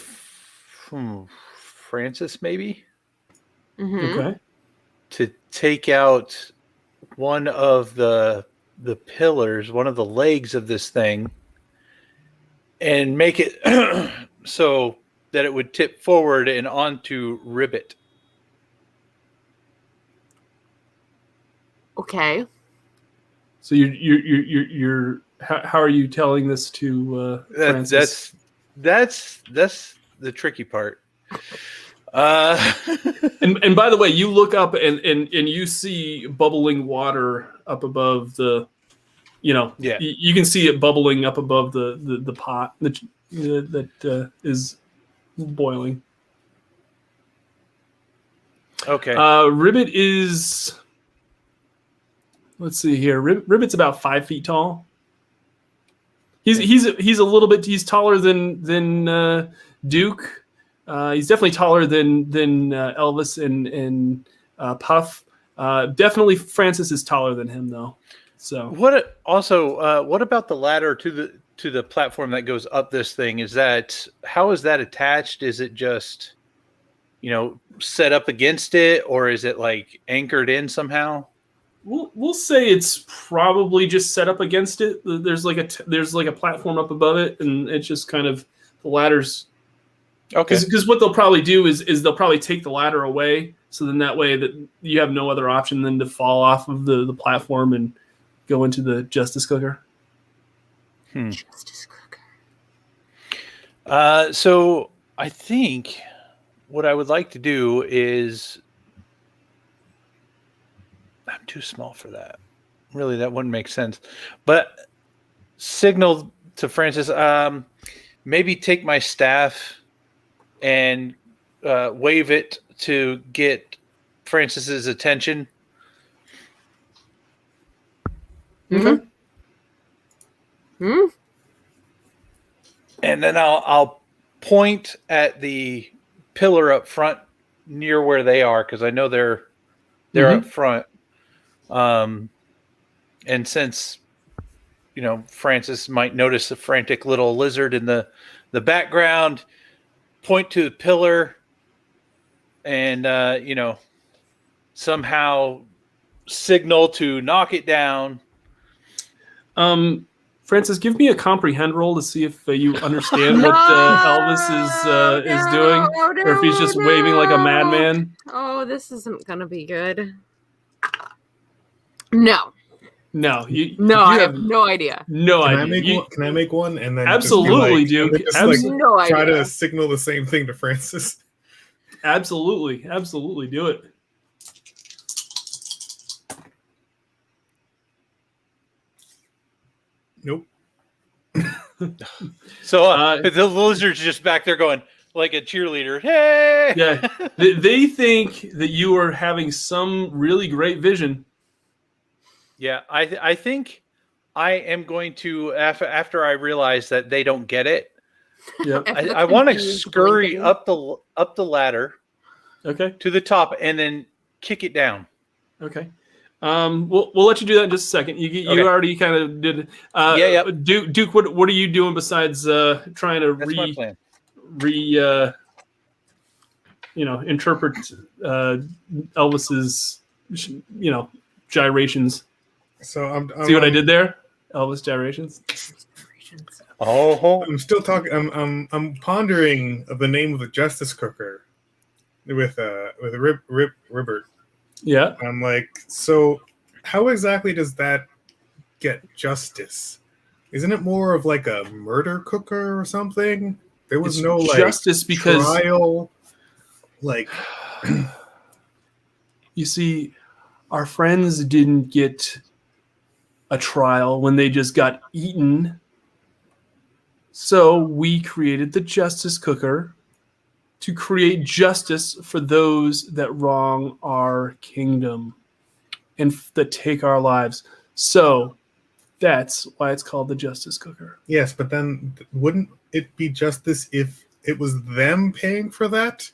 S5: Francis, maybe
S1: Okay.
S5: to take out one of the pillars, one of the legs of this thing, and make it so that it would tip forward and onto Ribbit.
S3: Okay.
S1: So you're how are you telling this to Francis?
S5: That's the tricky part.
S1: And by the way, you look up and you see bubbling water up above the, you can see it bubbling up above the pot that is boiling.
S5: Okay.
S1: Ribbit is, let's see here. Ribbit's about 5 feet tall. He's a little bit. He's taller than Duke. He's definitely taller than Elvis and Puff. Definitely Francis is taller than him though. So
S5: what about the ladder to the platform that goes up this thing? How is that attached? Is it just set up against it, or is it like anchored in somehow?
S1: We'll say it's probably just set up against it. There's like a platform up above it, and it's just kind of the ladder's.
S5: Okay.
S1: Because what they'll probably do is they'll probably take the ladder away, so then that way that you have no other option than to fall off of the platform and go into the Justice Cooker.
S3: Justice Cooker.
S5: So I think what I would like to do is, I'm too small for that. Really, that wouldn't make sense. But signal to Francis, maybe take my staff and wave it to get Francis's attention.
S1: Okay.
S5: And then I'll point at the pillar up front near where they are, because I know they're up front. And since Francis might notice a frantic little lizard in the background, point to the pillar and somehow signal to knock it down.
S1: Francis, give me a comprehend roll to see if you understand
S3: No!
S1: what Elvis is doing, or if he's just waving like a madman.
S3: Oh, this isn't gonna be good. No,
S1: No, you
S3: I have no idea.
S1: no
S4: Can
S1: idea.
S4: Can I make one? And then
S1: Absolutely,
S4: just
S1: Duke.
S4: just like
S3: No
S4: try
S3: idea.
S4: to signal the same thing to Francis.
S1: Absolutely do it.
S4: Nope.
S5: So the lizard's just back there going like a cheerleader. Hey!
S1: Yeah, they think that you are having some really great vision.
S5: Yeah, I think I am going to after I realize that they don't get it.
S1: Yeah.
S5: I want to scurry up the ladder
S1: Okay.
S5: to the top and then kick it down.
S1: Okay. We'll let you do that in just a second. You
S5: Okay.
S1: already kind of did.
S5: Yeah.
S1: Duke, what are you doing besides trying to
S5: That's my plan.
S1: interpret Elvis's gyrations?
S4: So I'm
S1: See what I did there? Elvis gyrations.
S5: Oh,
S4: I'm still talking. I'm pondering the name of the justice cooker with Ribbert.
S1: Yeah.
S4: I'm like, so how exactly does that get justice? Isn't it more of like a murder cooker or something? There was
S1: It's
S4: no like
S1: justice because
S4: trial. Like,
S1: you see, our friends didn't get a trial when they just got eaten. So we created the justice cooker to create justice for those that wrong our kingdom and that take our lives. So that's why it's called the justice cooker.
S4: yes, but then wouldn't it be justice if it was them paying for that?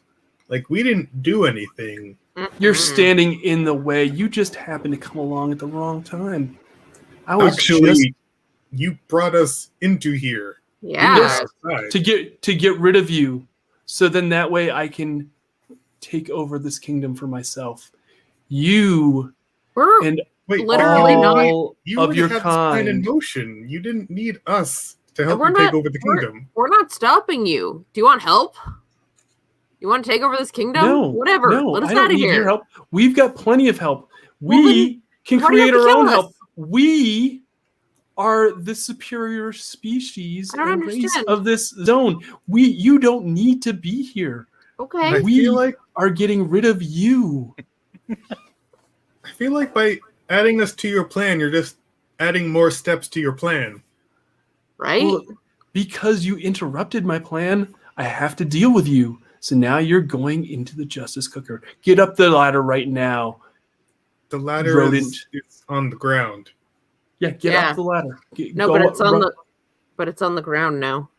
S4: Like, we didn't do anything.
S1: You're standing in the way. You just happened to come along at the wrong time. I was
S4: Actually, you brought us into here.
S3: Yeah.
S4: Outside.
S1: to get rid of you, so then that way I can take over this kingdom for myself. You
S3: We're
S1: and
S4: Wait,
S3: literally not.
S1: all
S4: you
S1: of
S4: already
S1: your
S4: had this plan in
S1: kind.
S4: motion. You didn't need us to help
S3: We're
S4: you take
S3: not-
S4: over the kingdom.
S3: We're not stopping you. Do you want help? You want to take over this kingdom?
S1: No,
S3: Whatever.
S1: No,
S3: Let us
S1: I don't
S3: out of
S1: need your
S3: here.
S1: help. We've got plenty of help.
S3: Well,
S1: We can
S3: why do you have
S1: create
S3: to
S1: our
S3: kill
S1: own
S3: us?
S1: help. We are the superior species
S3: I don't
S1: and race
S3: understand.
S1: of this zone. You don't need to be here.
S3: Okay.
S4: I
S1: We
S4: feel like
S1: are getting rid of you.
S4: by adding us to your plan, you're just adding more steps to your plan.
S3: Right?
S1: Well, because you interrupted my plan, I have to deal with you. So now you're going into the justice cooker. Get up the ladder right now.
S4: The ladder
S1: Rodent.
S4: is it's on the ground.
S1: Yeah, get
S3: Yeah.
S1: up the ladder.
S3: No, but it's on the ground now.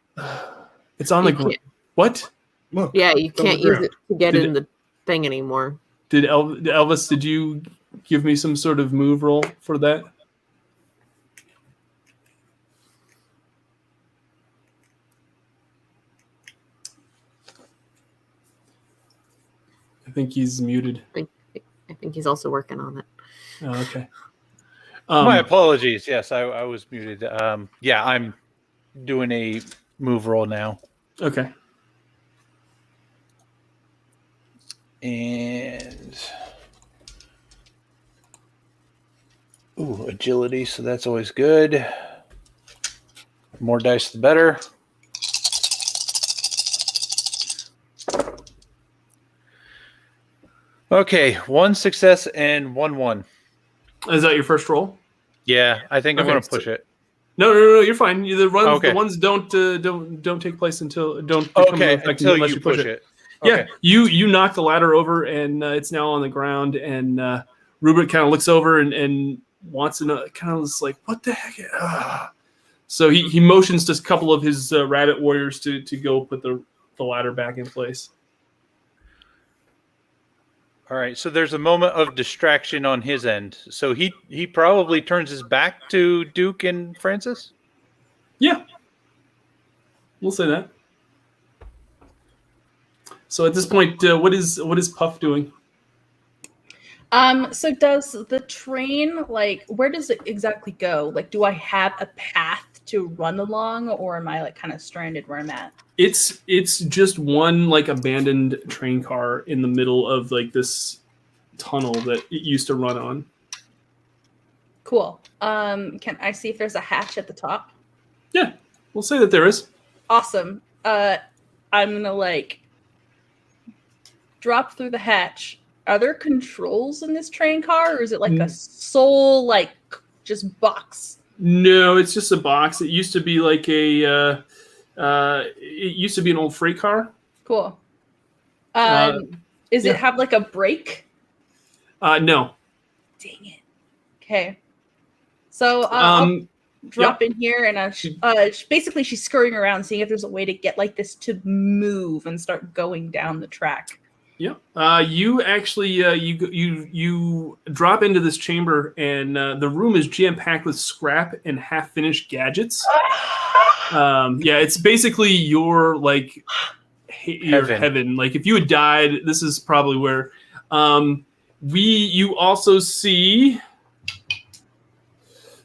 S1: It's on the
S3: You
S1: ground.
S3: can't-
S1: What?
S4: Look,
S3: Yeah, you
S4: it's on the
S3: can't use
S4: ground.
S3: it to get
S1: Did
S3: in the thing anymore.
S1: Did Elvis? Did you give me some sort of move roll for that? I think he's muted.
S3: I think he's also working on it.
S1: Oh, okay.
S5: my apologies. Yes, I was muted. Yeah, I'm doing a move roll now.
S1: Okay.
S5: And agility, so that's always good. More dice the better. Okay, 1 success and 1-1.
S1: Is that your first roll?
S5: Yeah, I think I'm
S1: Okay,
S5: going to push it.
S1: No, you're fine. The ones don't take place until don't become
S5: Okay,
S1: effective
S5: until
S1: unless
S5: you push it.
S1: Yeah,
S5: Okay.
S1: you knock the ladder over and it's now on the ground. And Rupert kind of looks over and wants to know, kind of is like, what the heck? Ah. So he motions to a couple of his rabbit warriors to go put the ladder back in place.
S5: All right, so there's a moment of distraction on his end. So he probably turns his back to Duke and Francis?
S1: Yeah, we'll say that. So at this point, what is Puff doing?
S2: So does the train, like, where does it exactly go? Like, do I have a path to run along, or am I like kind of stranded where I'm at?
S1: It's just one like abandoned train car in the middle of like this tunnel that it used to run on.
S2: Cool. Can I see if there's a hatch at the top?
S1: Yeah, we'll say that there is.
S2: Awesome. I'm gonna like drop through the hatch. Are there controls in this train car, or is it like a sole like just box?
S1: No, it's just a box. It used to be like a it used to be an old freight car.
S2: Cool.
S1: Yeah.
S2: It have like a brake?
S1: No.
S2: Dang it. Okay. So I'll drop in here, and basically she's scurrying around, seeing if there's a way to get like this to move and start going down the track.
S1: Yeah. You actually you drop into this chamber, and the room is jam packed with scrap and half finished gadgets. Yeah, it's basically your like your heaven. Like if you had died, this is probably where. You also see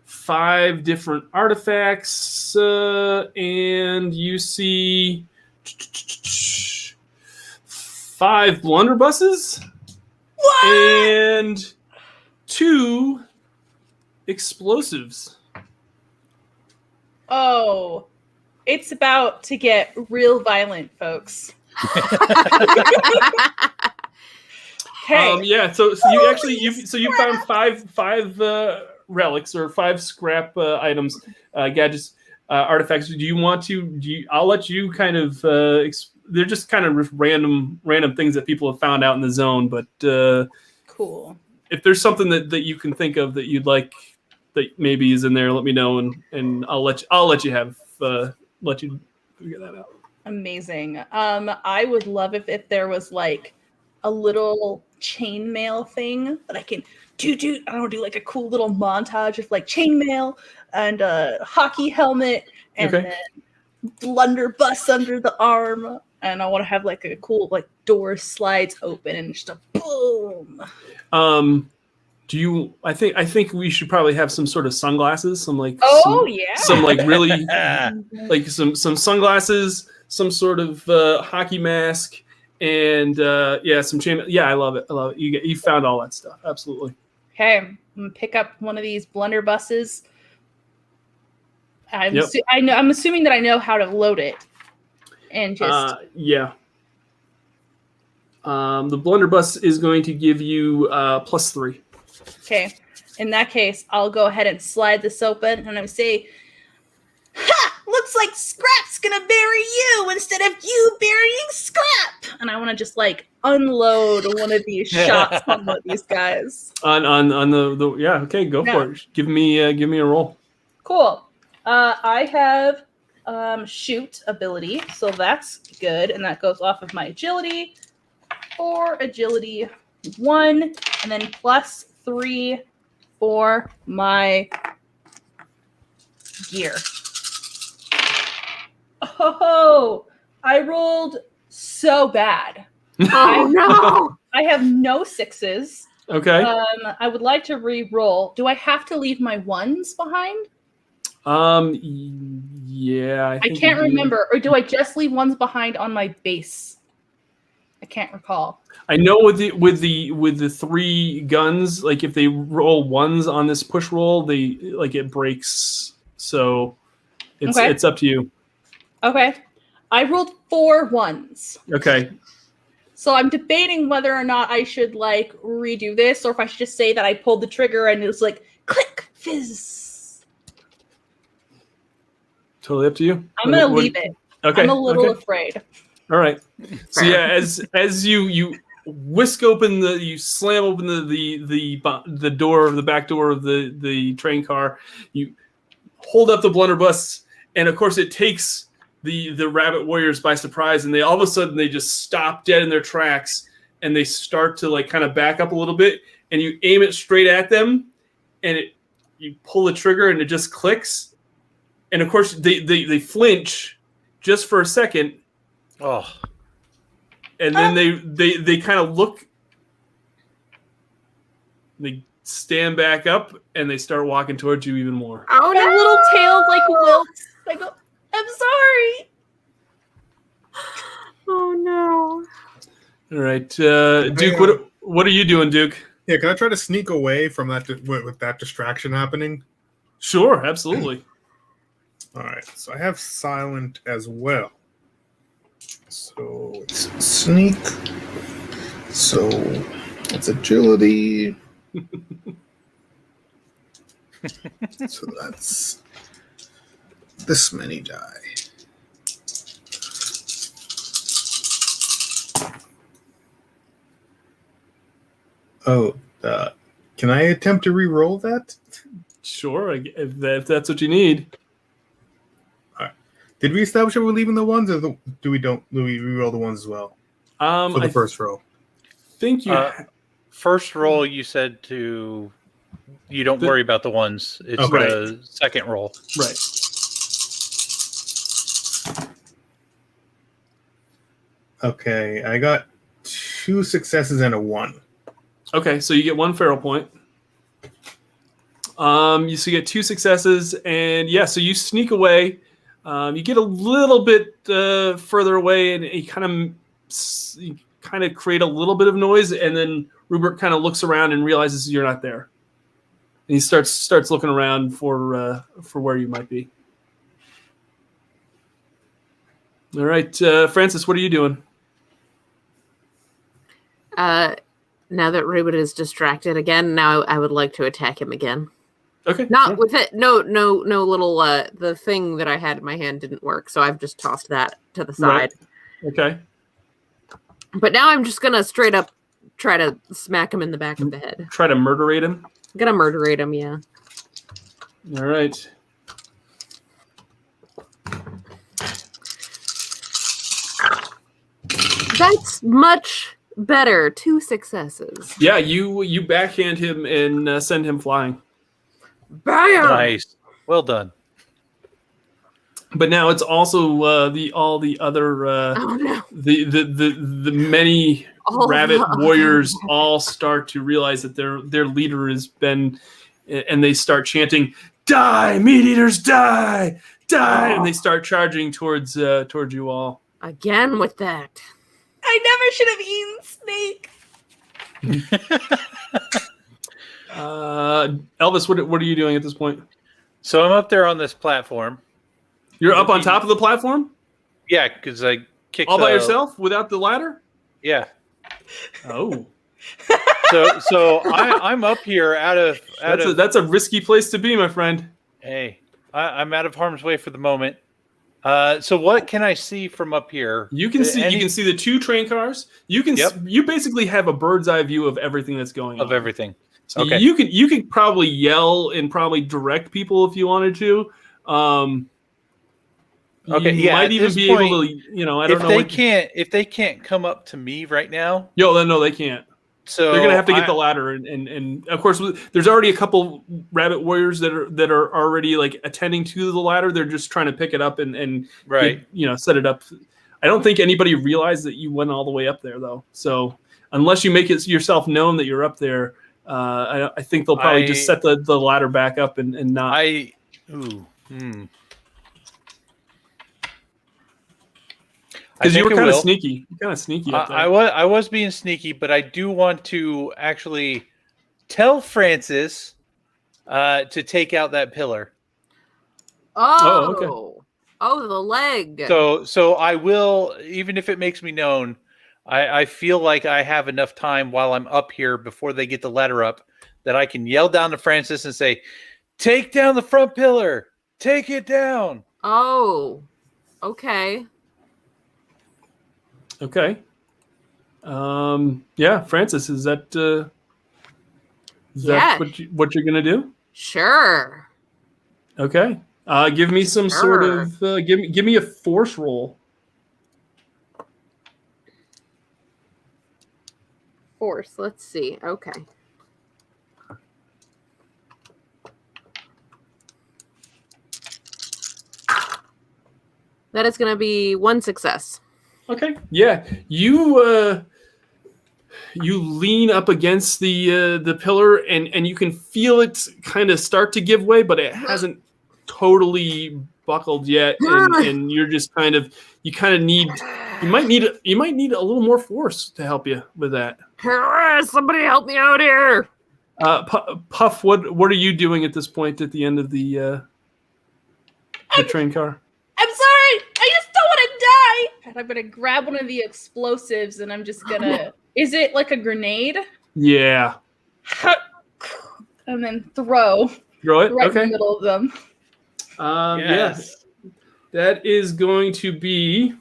S1: 5 different artifacts, and you see 5 blunderbusses.
S2: What?
S1: And 2 explosives.
S2: Oh, it's about to get real violent, folks. Okay.
S1: Yeah. So you actually you found five relics or 5 scrap items, gadgets, artifacts. Do you want to? I'll let you kind of. They're just kind of random things that people have found out in the zone. But
S2: cool.
S1: If there's something that you can think of that you'd like that maybe is in there, let me know, and I'll let you have let you figure that out.
S2: Amazing. I would love if there was like a little chainmail thing that I can do. I don't do like a cool little montage of like chainmail and a hockey helmet and then blunderbuss under the arm, and I want to have like a cool like door slides open and just a boom.
S1: Do you? I think we should probably have some sort of sunglasses. Some like some like really like some sunglasses, some sort of hockey mask. And some chain. Yeah, I love it. You found all that stuff. Absolutely.
S2: Okay, I'm gonna pick up one of these blunderbusses. I'm assuming that I know how to load it. And just
S1: the blunderbuss is going to give you +3.
S2: Okay. In that case, I'll go ahead and slide this open, and I say, "Ha! Looks like Scrap's gonna bury you instead of you burying Scrap." And I want to just like unload one of these shots on one of these guys.
S1: On the okay, go for it. Give me a roll.
S2: Cool. I have shoot ability, so that's good, and that goes off of my agility. For agility 1, and then +3 for my gear. Oh, I rolled so bad.
S3: Oh no!
S2: I have no 6s.
S1: Okay.
S2: I would like to re-roll. Do I have to leave my 1s behind?
S1: Yeah.
S2: I can't remember. Or do I just leave 1s behind on my base? I can't recall.
S1: I know with the 3 guns, like if they roll 1s on this push roll, it breaks. So it's up to you.
S2: Okay. I rolled 4 1s.
S1: Okay.
S2: So I'm debating whether or not I should like redo this, or if I should just say that I pulled the trigger and it was like click fizz.
S1: Totally up to you.
S2: I'm gonna leave it.
S1: Okay.
S2: I'm a little afraid.
S1: All right. So yeah, as you whisk open you slam open the door, the back door of the train car, you hold up the blunderbuss, and of course it takes the rabbit warriors by surprise, and they all of a sudden they just stop dead in their tracks, and they start to like kind of back up a little bit, and you aim it straight at them, and you pull the trigger and it just clicks, and of course they flinch just for a second.
S5: Oh.
S1: and then they kind of look. They stand back up and they start walking towards you even more.
S3: Oh
S2: Their little tails like wilts. I go, I'm sorry.
S3: Oh no.
S1: All right, Duke. What are you doing, Duke?
S4: Yeah, can I try to sneak away from that with that distraction happening?
S1: Sure, absolutely.
S4: All right, so I have silent as well. So it's sneak. So it's agility. So that's this many die. Oh, can I attempt to re-roll that?
S1: Sure, if that's what you need.
S4: Did we establish that we're leaving the ones, or do we re-roll the ones as well for the first roll?
S1: Think you.
S5: First roll, you said you don't worry about the ones. It's the second roll.
S1: Right.
S4: Okay, I got 2 successes and a 1.
S1: Okay, so you get 1 feral point. You get 2 successes, and so you sneak away. You get a little bit further away, and you kind of create a little bit of noise, and then Rupert kind of looks around and realizes you're not there, and he starts looking around for where you might be. All right, Francis, what are you doing?
S3: Now that Rupert is distracted again, now I would like to attack him again.
S1: Okay.
S3: Not with it. No little, the thing that I had in my hand didn't work, so I've just tossed that to the side.
S1: Right. Okay.
S3: But now I'm just gonna straight up try to smack him in the back of the head.
S1: Try to murderate him?
S3: I'm gonna murderate him, yeah.
S1: All right.
S3: That's much better. 2 successes.
S1: Yeah, you backhand him and send him flying.
S3: Bam!
S5: Nice. Well done.
S1: But now it's also all the other the many rabbit warriors all start to realize that their leader has been, and they start chanting, "Die, Meateaters, die, die!" And they start charging towards you all.
S3: Again with that.
S2: I never should have eaten snake.
S1: Elvis, what are you doing at this point?
S5: So I'm up there on this platform.
S1: You're up on top of the platform?
S5: Yeah, because I kicked
S1: all by yourself without the ladder?
S5: Yeah.
S1: Oh.
S5: So I'm up here
S1: that's a risky place to be, my friend.
S5: Hey, I'm out of harm's way for the moment. So what can I see from up here?
S1: You can see the 2 train cars. You basically have a bird's eye view of everything that's going on.
S5: Of everything.
S1: So
S5: okay.
S1: You could probably yell and probably direct people if you wanted to.
S5: Okay,
S1: you might even be able to, I don't know.
S5: If they can't come up to me right now.
S1: No, they can't.
S5: So
S1: they're gonna have to get the ladder, and of course, there's already a couple rabbit warriors that are already like attending to the ladder. They're just trying to pick it up and set it up. I don't think anybody realized that you went all the way up there though. So unless you make it yourself known that you're up there, I think they'll probably just set the ladder back up and not. Because you were kind of sneaky. You're kind of sneaky up there.
S5: I was being sneaky, but I do want to actually tell Francis to take out that pillar.
S3: Oh,
S1: okay.
S3: Oh, the leg.
S5: So I will, even if it makes me known, I feel like I have enough time while I'm up here before they get the ladder up that I can yell down to Francis and say, "Take down the front pillar. Take it down."
S3: Oh, okay.
S1: Okay. Francis, is that what you're gonna do?
S3: Sure.
S1: Okay. Give me some sort of give me a force roll.
S3: Force. Let's see. Okay. That is going to be 1 success.
S1: Okay. Yeah. You lean up against the pillar, and you can feel it kind of start to give way, but it hasn't totally buckled yet, and you're just kind of you might need a little more force to help you with that.
S3: Somebody help me out here!
S1: Puff, what are you doing at this point at the end of the train car?
S2: I'm sorry. I just don't want to die. And I'm gonna grab one of the explosives, and I'm just gonna. Is it like a grenade?
S1: Yeah.
S2: And then throw
S1: it.
S2: right in
S1: Okay.
S2: the middle of them.
S1: Yes. That is going to be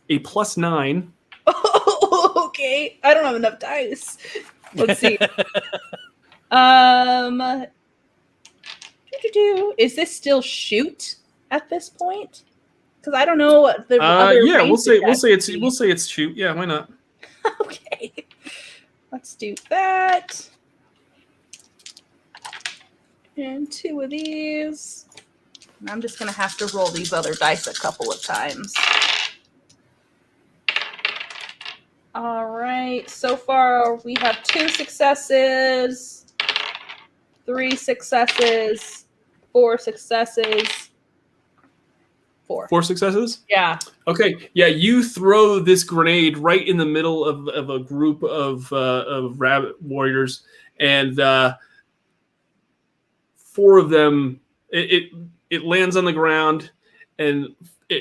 S1: a +9.
S2: Oh, okay. I don't have enough dice. Let's see. Is this still shoot at this point? Because I don't know what the other.
S1: Yeah, we'll say
S2: it's
S1: it's shoot. Yeah, why not?
S2: Okay. Let's do that. And 2 of these. And I'm just gonna have to roll these other dice a couple of times. All right. So far, we have 2 successes, 3 successes, 4 successes. 4
S1: successes?
S2: Yeah.
S1: Okay. Yeah, you throw this grenade right in the middle of a group of rabbit warriors, and 4 of them. It lands on the ground, and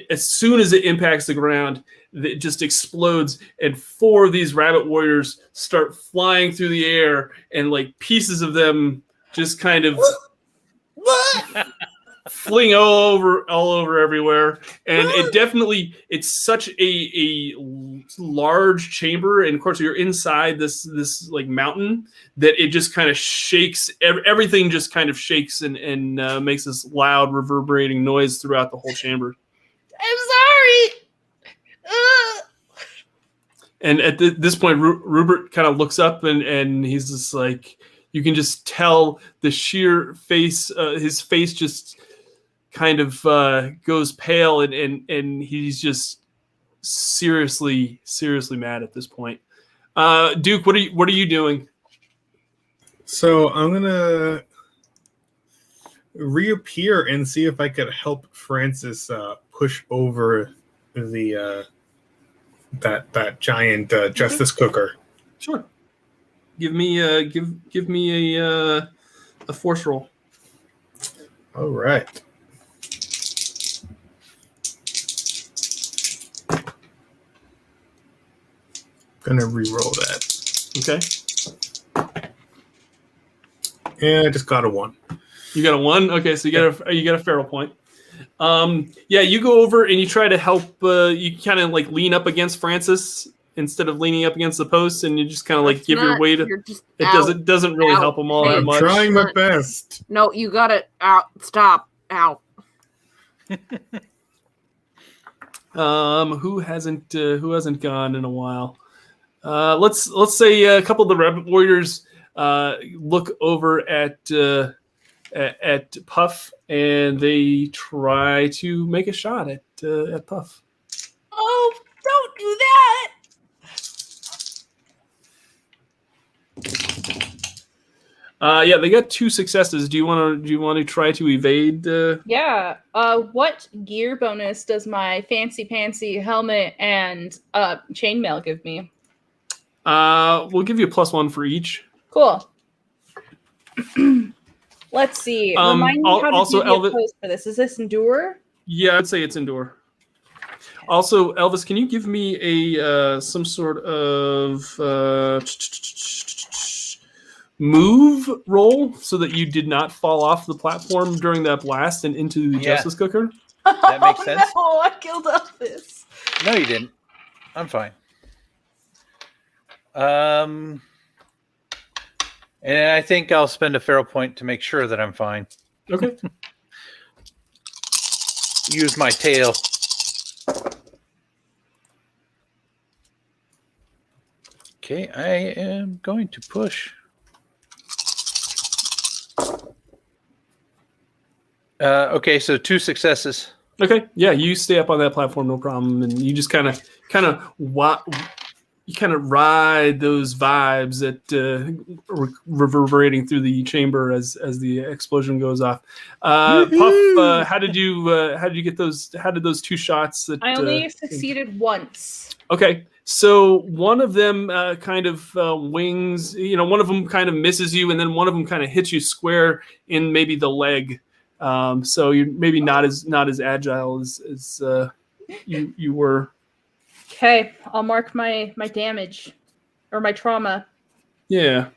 S1: as soon as it impacts the ground, it just explodes, and 4 of these rabbit warriors start flying through the air, and like pieces of them just kind of fling all over everywhere. And it's such a large chamber, and of course you're inside this like mountain, that it just kind of shakes. Everything just kind of shakes and makes this loud reverberating noise throughout the whole chamber.
S2: I'm sorry.
S1: And at this point, Rupert kind of looks up, and he's just like, you can just tell the sheer face, his face just kind of goes pale, and he's just seriously mad at this point. Duke, what are you doing?
S4: So I'm gonna reappear and see if I could help Francis push over the that giant justice cooker.
S1: Sure. Give me a force roll.
S4: All right. Gonna re-roll that.
S1: Okay.
S4: And I just got a 1.
S1: You got a 1. Okay, so you got a feral point. Yeah, you go over and you try to help. You kind of like lean up against Francis instead of leaning up against the post, and you just kind of like give your weight. It doesn't really help them all that
S4: I'm
S1: much.
S4: trying my best.
S3: No, you got it. Out. Stop. Out.
S1: Who hasn't gone in a while? Let's say a couple of the rabbit warriors look over at Puff, and they try to make a shot at Puff.
S2: Oh, don't do that.
S1: Yeah, they got 2 successes. Do you want to try to evade?
S2: Yeah. What gear bonus does my fancy pantsy helmet and chainmail give me?
S1: We'll give you a +1 for each.
S2: Cool. Let's see. Remind me how to do the opposed for this. Is this endure?
S1: Yeah, I'd say it's endure. Also, Elvis, can you give me a some sort of move roll so that you did not fall off the platform during that blast and into the justice cooker?
S5: That makes sense.
S2: No, I killed Elvis.
S5: No, you didn't. I'm fine. And I think I'll spend a feral point to make sure that I'm fine.
S1: Okay.
S5: Use my tail. Okay, I am going to push. Okay, so 2 successes.
S1: Okay, yeah, you stay up on that platform, no problem, and you just kind of ride those vibes that reverberating through the chamber as the explosion goes off. Puff, how did you get those? How did those two shots? That
S2: I only succeeded once.
S1: Okay, so one of them kind of wings. One of them kind of misses you, and then one of them kind of hits you square in maybe the leg. So you're maybe not as agile as you were.
S2: Okay, I'll mark my damage or my trauma.
S1: Yeah.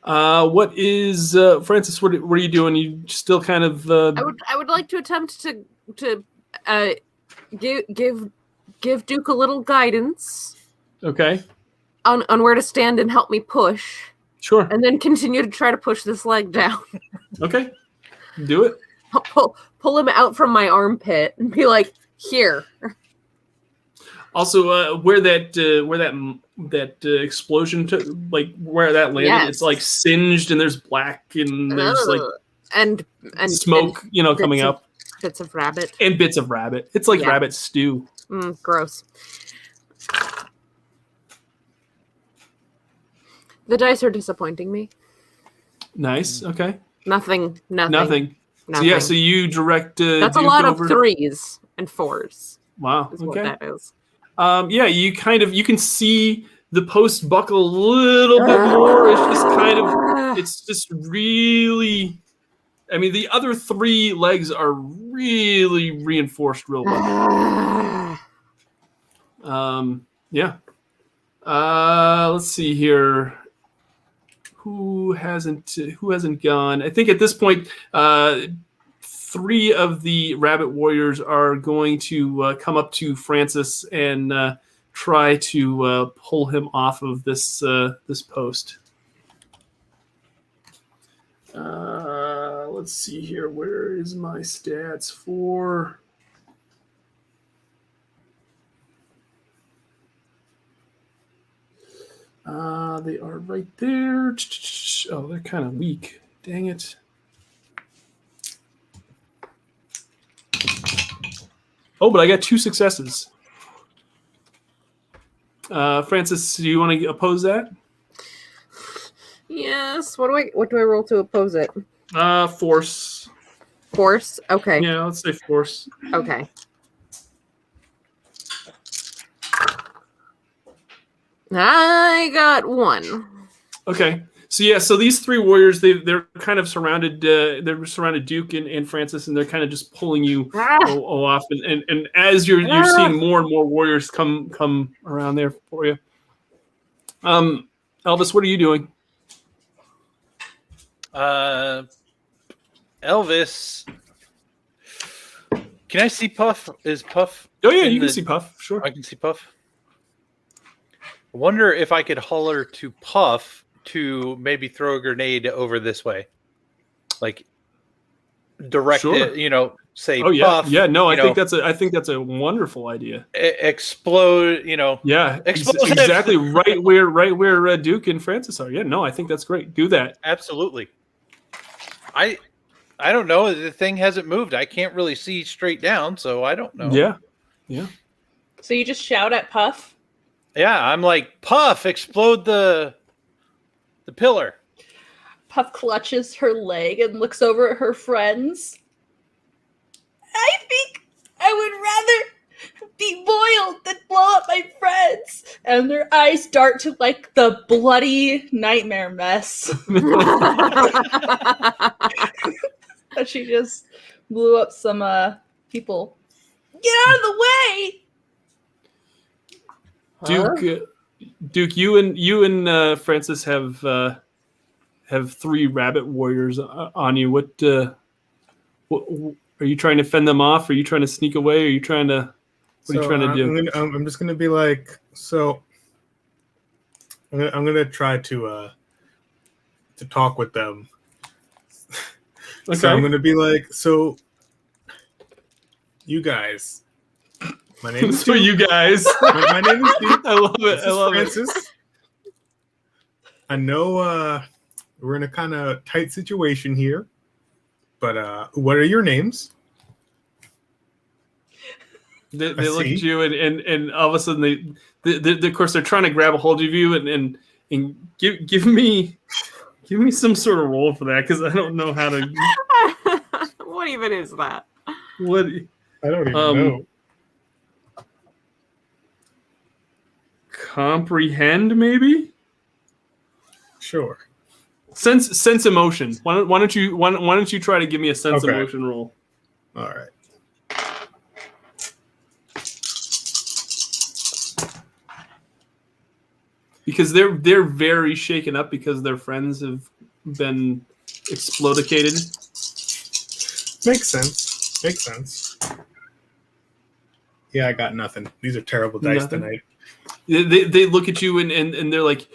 S1: What is Francis? What are you doing? You still kind of?
S3: I would like to attempt to give Duke a little guidance.
S1: Okay.
S3: On where to stand and help me push.
S1: Sure.
S3: And then continue to try to push this leg down.
S1: Okay. Do it.
S3: I'll pull him out from my armpit and be like, here.
S1: Also, where that explosion where that landed,
S3: yes.
S1: It's like singed and there's black and there's
S3: and
S1: smoke, coming up.
S3: Bits of rabbit.
S1: And bits of rabbit. It's like rabbit stew.
S3: Gross. The dice are disappointing me.
S1: Nice. Okay.
S3: Nothing.
S1: So you direct.
S3: That's Duke a lot of 3s and 4s.
S1: Wow.
S3: Is
S1: okay.
S3: What that is.
S1: You can see the post buckle a little bit more. It's just really. I mean, the other 3 legs are really reinforced real well. Yeah. Let's see here. Who hasn't gone? I think at this point, 3 of the rabbit warriors are going to come up to Francis and try to pull him off of this post. Let's see here. Where is my stats for? They are right there. Oh, they're kind of weak. Dang it. Oh, but I got 2 successes. Francis, do you want to oppose that?
S3: Yes. What do I roll to oppose it?
S1: Force.
S3: Force? Okay.
S1: Yeah, let's say force.
S3: Okay. I got 1.
S1: Okay. So these 3 warriors, they're kind of surrounded. They're surrounded Duke and Francis, and they're kind of just pulling you off. And as you're seeing more and more warriors come around there for you. Elvis, what are you doing?
S5: Elvis, can I see Puff? Is Puff?
S1: Oh yeah, you can see Puff. Sure,
S5: I can see Puff. I wonder if I could holler to Puff to maybe throw a grenade over this way, like direct it. Say,
S1: oh yeah,
S5: Puff.
S1: Yeah, no, I think that's a wonderful idea.
S5: Explode.
S1: Yeah,
S5: explosive.
S1: Exactly right where Duke and Francis are. Yeah, no, I think that's great. Do that.
S5: Absolutely. I don't know. The thing hasn't moved. I can't really see straight down, so I don't know.
S1: Yeah.
S2: So you just shout at Puff?
S5: Yeah, I'm like, Puff, explode the pillar.
S2: Puff clutches her leg and looks over at her friends. I think I would rather be boiled than blow up my friends. And their eyes dart to like the bloody nightmare mess that she just blew up some people. Get out of the way!
S1: Duke, you and Francis have 3 rabbit warriors on you. What are you trying to fend them off? Are you trying to sneak away? Are you trying to? What are you trying to do?
S4: I'm just gonna be like, so I'm gonna try to talk with them.
S1: Okay.
S4: So I'm gonna be like, so you guys. My name is Duke.
S1: You guys.
S4: My name is Duke.
S1: I love it. I love
S4: Francis.
S1: it.
S4: I know we're in a kind of tight situation here, But what are your names?
S1: They
S4: I
S1: look at
S4: see.
S1: you, and all of a sudden they of course they're trying to grab a hold of you, and give me some sort of roll for that, because I don't know how to.
S3: What even is that?
S1: What?
S4: I don't even know.
S1: Comprehend, maybe.
S4: Sure.
S1: Sense emotion. Why don't you try to give me a sense
S4: Okay.
S1: emotion roll?
S4: All right.
S1: Because they're very shaken up because their friends have been explodicated.
S4: Makes sense. Makes sense. Yeah, I got nothing. These are terrible dice
S1: Nothing?
S4: tonight.
S1: They look at you and they're like,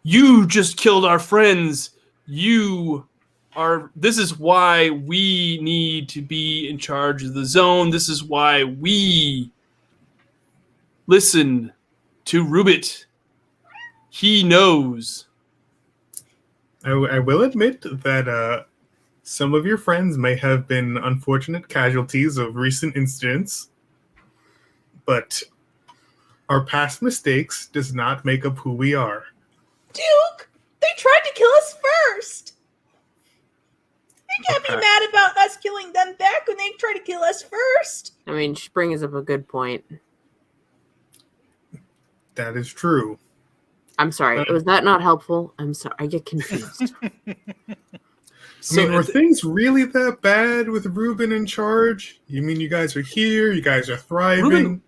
S1: "You just killed our friends. This is why we need to be in charge of the zone. This is why we listen to Rubit. He knows."
S4: I will admit that some of your friends may have been unfortunate casualties of recent incidents, but our past mistakes does not make up who we are.
S2: Duke, they tried to kill us first. They can't be mad about us killing them back when they try to kill us first.
S3: I mean, she brings up a good point.
S4: That is true.
S3: I'm sorry. Was that not helpful? I'm sorry. I get confused.
S1: So
S4: I mean, were things really that bad with Ruben in charge? You mean you guys are here? You guys are thriving?
S1: Ruben,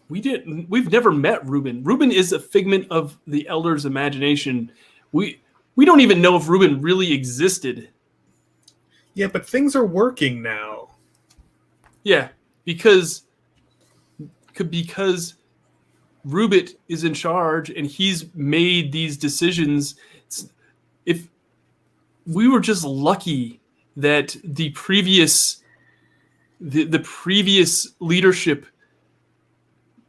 S1: we've never met Ruben. Ruben is a figment of the Elder's imagination. We don't even know if Ruben really existed.
S4: Yeah, but things are working now.
S1: Yeah, because Rubit is in charge and he's made these decisions. If we were just lucky that the previous leadership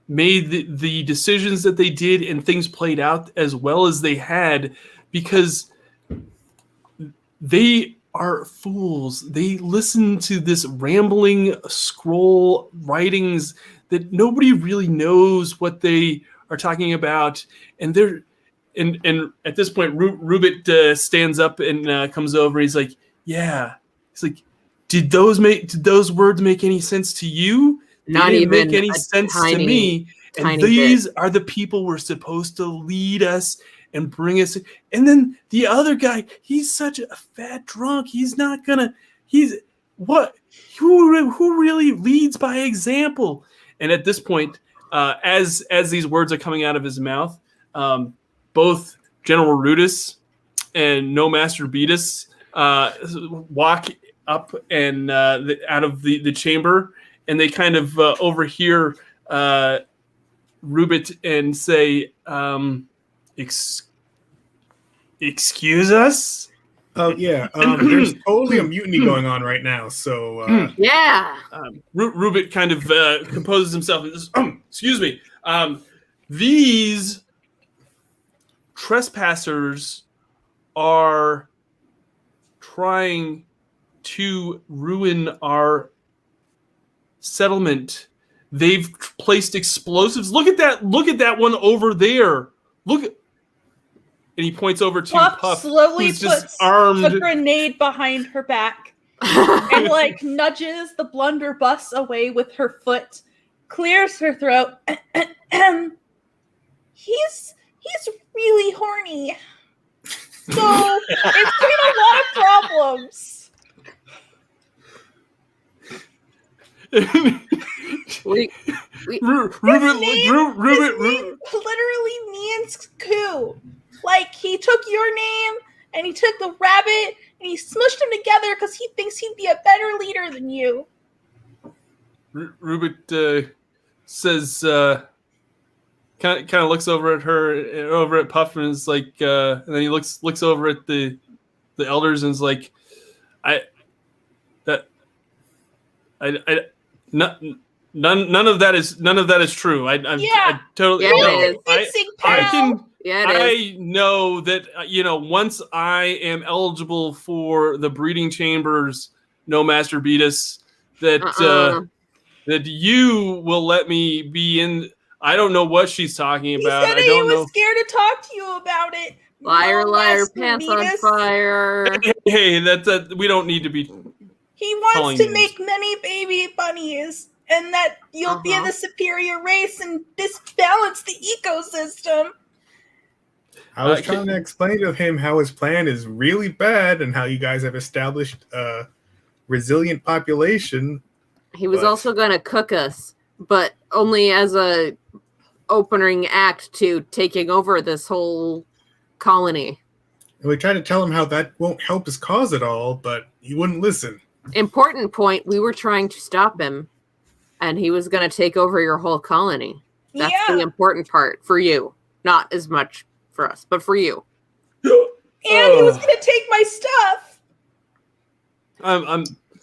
S1: made the decisions that they did and things played out as well as they had, because they are fools. They listen to this rambling scroll writings that nobody really knows what they are talking about, and they're and at this point, Rubit stands up and comes over. He's like, "Yeah." He's like, "Did those words make any sense to you? They
S3: Not
S1: didn't
S3: even
S1: make any
S3: a
S1: sense to
S3: tiny,
S1: me." And
S3: tiny
S1: these are the people we're supposed to lead us and bring us. And then the other guy, he's such a fat drunk. He's not gonna. He's what? Who really leads by example? And at this point, as these words are coming out of his mouth, both General Rudis and No Master Beatus walk up and out of the chamber, and they kind of overhear Rubit and say, "Excuse us."
S4: Oh yeah, there's totally a mutiny going on right now. So
S3: Yeah.
S1: Rubit kind of composes himself and says, "Excuse me. These trespassers are trying to ruin our settlement. They've placed explosives. Look at that one over there. Look at." And he points over to Puff,
S2: slowly
S1: who's
S2: puts
S1: just armed.
S2: a grenade behind her back and like nudges the blunderbuss away with her foot, clears her throat. He's really horny. So it's been a lot of problems.
S1: Rubit
S2: literally means coup. Like, he took your name and he took the rabbit and he smushed them together because he thinks he'd be a better leader than you.
S1: Rubit says, kind of looks over at her, over at Puff, and is like, and then he looks over at the elders and is like, none of that is true. I totally
S3: Yeah,
S1: no.
S3: it is.
S1: I can
S3: Yeah, it is.
S1: I know that once I am eligible for the breeding chambers, no Master Beatus, that that you will let me be in. I don't know what she's talking
S2: He
S1: about.
S2: said
S1: I
S2: he
S1: don't
S2: was
S1: know.
S2: scared to talk to you about it.
S3: Liar,
S2: No,
S3: liar,
S2: Master
S3: pants on
S2: Beatus.
S3: fire.
S1: Hey, that we don't need to be.
S2: He wants
S1: calling
S2: to
S1: names.
S2: make many baby bunnies, and that you'll be the superior race and disbalance the ecosystem.
S4: I was trying to explain to him how his plan is really bad and how you guys have established a resilient population.
S3: He was also going to cook us, but only as a opening act to taking over this whole colony.
S4: And we tried to tell him how that won't help his cause at all, but he wouldn't listen.
S3: Important point, we were trying to stop him, and he was going to take over your whole colony. That's the important part for you. Not as much for us, but for you.
S2: And he was going to take my stuff.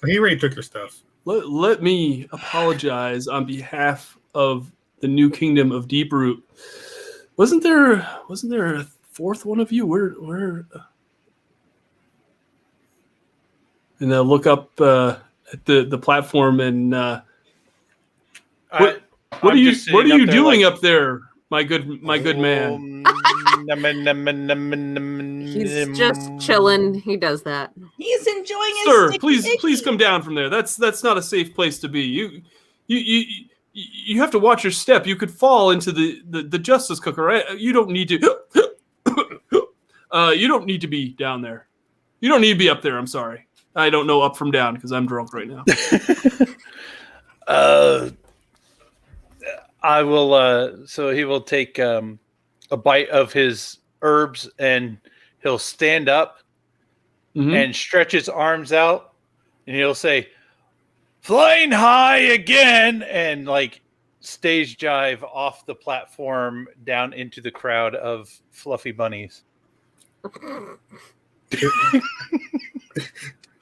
S4: He already took your stuff.
S1: Let me apologize on behalf of the new kingdom of Deeproot. Wasn't there a fourth one of you? Where? And look up at the platform and what are you doing up there, my good man?
S3: He's just chilling. He does that.
S2: He's enjoying his
S1: Sir,
S2: sticky
S1: please come down from there. That's not a safe place to be. You have to watch your step. You could fall into the justice cooker. Right? You don't need to. You don't need to be down there. You don't need to be up there. I'm sorry. I don't know up from down because I'm drunk right now.
S5: I will. So he will take a bite of his herbs and he'll stand up and stretch his arms out and he'll say, "Flying high again," and like stage jive off the platform down into the crowd of fluffy bunnies.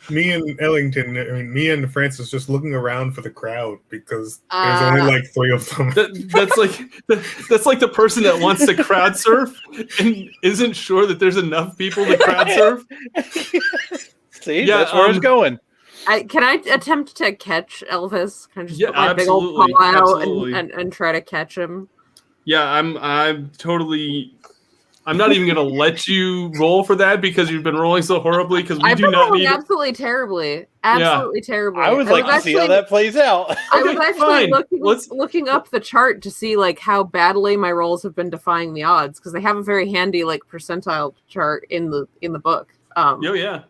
S4: Me and Francis just looking around for the crowd because there's only like 3 of them.
S1: That's like the person that wants to crowd surf and isn't sure that there's enough people to crowd surf.
S5: See, that's where it's going.
S3: Can I attempt to catch Elvis? Can I just put my
S1: absolutely,
S3: big old paw out and try to catch him?
S1: Yeah, I'm totally. I'm not even going to let you roll for that because you've been rolling so horribly. Because we do not need
S3: absolutely terribly, terribly.
S5: I would like to see how that plays out.
S3: I was actually looking up the chart to see like how badly my rolls have been defying the odds because they have a very handy like percentile chart in the book. I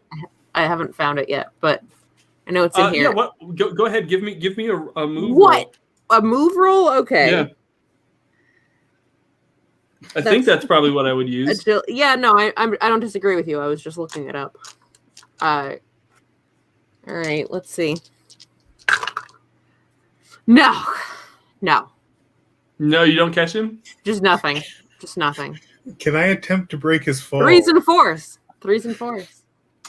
S3: haven't found it yet, but I know it's in here.
S1: Yeah, go ahead. Give me a move.
S3: What?
S1: Roll.
S3: A move roll? Okay.
S1: Yeah. I think that's probably what I would use.
S3: Yeah, no, I don't disagree with you. I was just looking it up. All right, let's see. No,
S1: you don't catch him.
S3: Just nothing.
S4: Can I attempt to break his fall?
S3: Threes and fours.
S1: Yeah,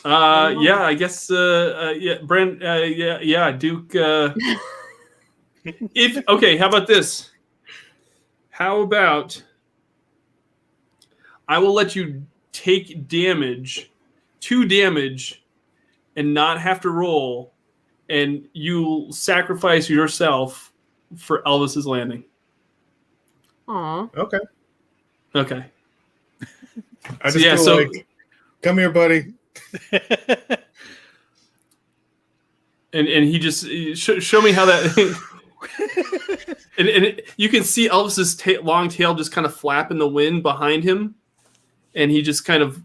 S1: I guess. Brent. Duke. How about this? How about I will let you take 2 damage, and not have to roll, and you'll sacrifice yourself for Elvis's landing.
S3: Aw.
S4: Okay. I just come here, buddy.
S1: and he just show me how that. and you can see Elvis's long tail just kind of flap in the wind behind him. And he just kind of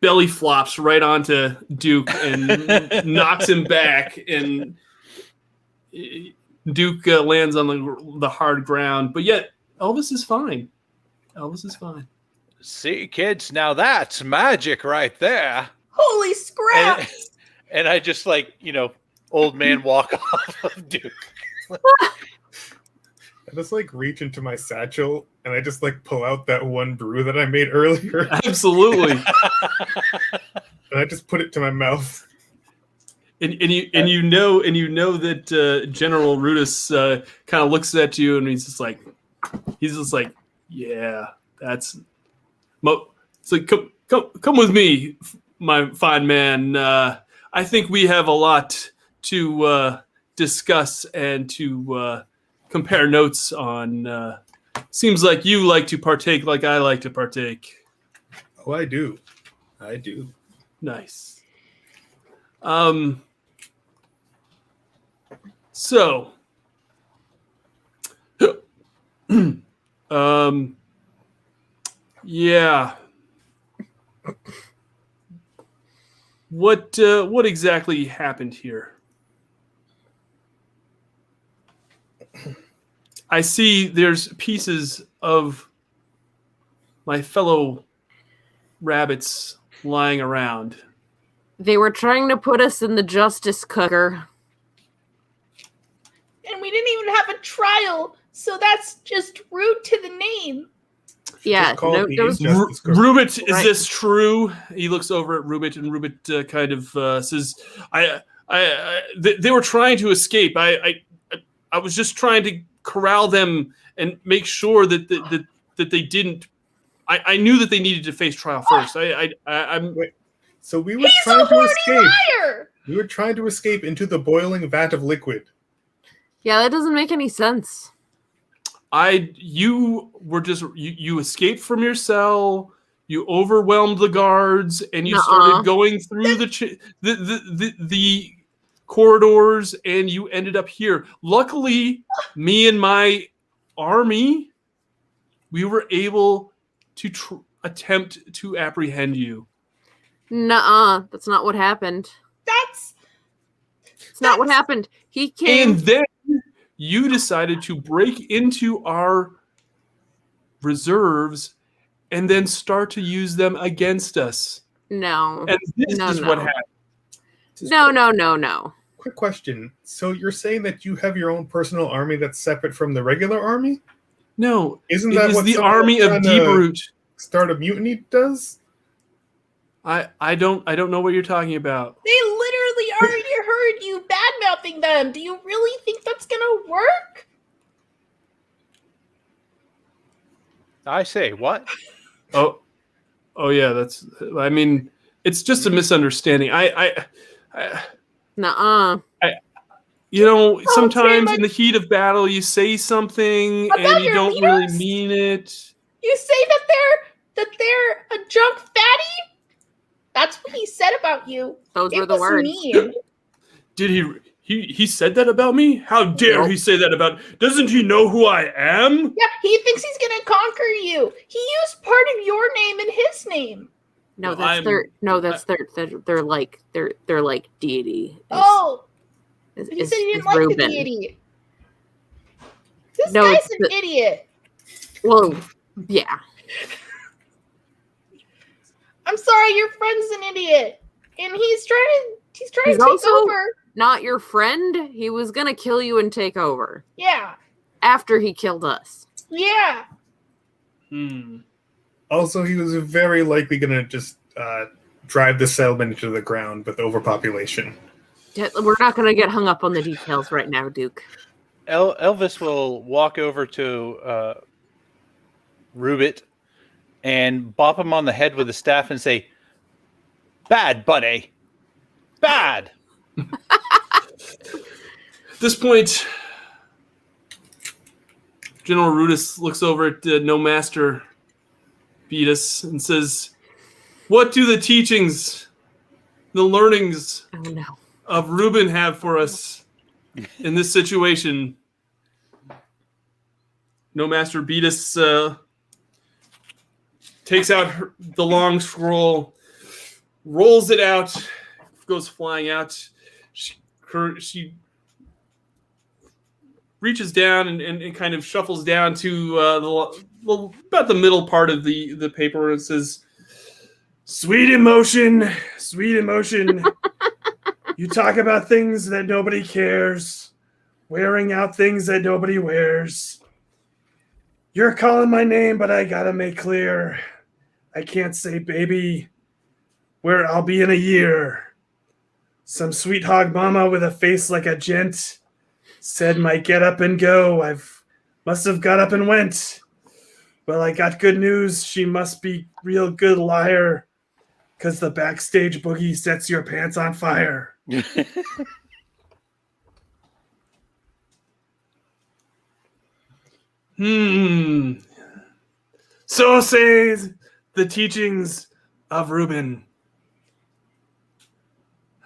S1: belly flops right onto Duke and knocks him back. And Duke lands on the hard ground. But yet, Elvis is fine.
S5: See, kids, now that's magic right there.
S2: Holy scrap!
S5: And I just old man walk off of Duke.
S4: I just reach into my satchel and I just pull out that one brew that I made earlier.
S1: Absolutely.
S4: And I just put it to my mouth.
S1: And you know that General Rudis kind of looks at you and he's just like, yeah, So come with me, my fine man. I think we have a lot to discuss and to compare notes on. Seems like you like to partake like I like to partake.
S4: Oh, I do.
S1: Nice. So, yeah. What exactly happened here? I see there's pieces of my fellow rabbits lying around.
S3: They were trying to put us in the justice cooker.
S2: And we didn't even have a trial, so that's just rude to the name.
S3: Yeah,
S4: call the
S3: those
S4: injustice cooker.
S1: Rubit, is
S3: Right.
S1: this true? He looks over at Rubit, and Rubit kind of says, they were trying to escape. I was just trying to corral them and make sure that they didn't. I knew that they needed to face trial first. I'm.
S4: Wait, so we were
S2: He's a
S4: trying to
S2: horny
S4: escape.
S2: liar!
S4: We were trying to escape into the boiling vat of liquid.
S3: Yeah, that doesn't make any sense.
S1: You escaped from your cell. You overwhelmed the guards, and you started going through the corridors, and you ended up here. Luckily, me and my army, we were able to attempt to apprehend you.
S3: Nuh-uh, that's not what happened. It's not what happened. He came.
S1: And then you decided to break into our reserves and then start to use them against us.
S3: No.
S1: And this
S3: No,
S1: is
S3: no.
S1: what happened.
S3: No.
S4: Quick question. So you're saying that you have your own personal army that's separate from the regular army?
S1: No,
S4: Isn't
S1: it
S4: that
S1: is
S4: what
S1: the
S4: someone
S1: army of
S4: trying to
S1: Deeproot.
S4: start a mutiny does?
S1: I don't know what you're talking about.
S2: They literally already heard you bad-mouthing them. Do you really think that's gonna work?
S5: I say, what?
S1: Oh yeah, I mean, it's just a misunderstanding.
S3: Nuh-uh.
S1: Sometimes
S2: Tim,
S1: in the heat of battle, you say something
S2: About
S1: and you
S2: your
S1: don't really
S2: leaders?
S1: mean it.
S2: You say that they're a junk fatty? That's what he said about you.
S3: Those were
S2: It
S3: the
S2: was
S3: words.
S2: mean.
S1: Did he said that about me? How dare he say that about? Doesn't he know who I am?
S2: Yeah, he thinks he's gonna conquer you. He used part of your name and his name.
S3: No,
S1: No,
S3: that's
S1: I'm-
S3: their. No, that's they're like deity.
S2: Oh,
S3: Is-
S2: he
S3: is-
S2: said he
S3: is
S2: didn't like the
S3: Reuben.
S2: deity. This
S3: No,
S2: guy's
S3: it's
S2: an idiot.
S3: Well, yeah.
S2: I'm sorry, your friend's an idiot, and he's trying to
S3: He's
S2: take
S3: also-
S2: over.
S3: Not your friend. He was gonna kill you and take over
S2: Yeah,
S3: after he killed us.
S2: yeah.
S4: Also, he was very likely going to just drive the settlement into the ground with overpopulation.
S3: Yeah, we're not gonna get hung up on the details right now, Duke.
S5: Elvis will walk over to Rubit and bop him on the head with a staff and say, "Bad, buddy. Bad."
S1: At this point, General Rudis looks over at No Master Beatus and says, "What do the teachings, the learnings
S3: Oh no.
S1: of Reuben have for us in this situation?" No Master Beatus takes out the long scroll, rolls it out, goes flying out. She reaches down and kind of shuffles down to about the middle part of the paper and says, sweet emotion. You talk about things that nobody cares, wearing out things that nobody wears. You're calling my name, but I gotta make clear, I can't say baby, where I'll be in a year. Some sweet hog mama with a face like a gent said my get up and go. Must have got up and went. Well, I got good news. She must be real good liar, because the backstage boogie sets your pants on fire. So says the teachings of Reuben.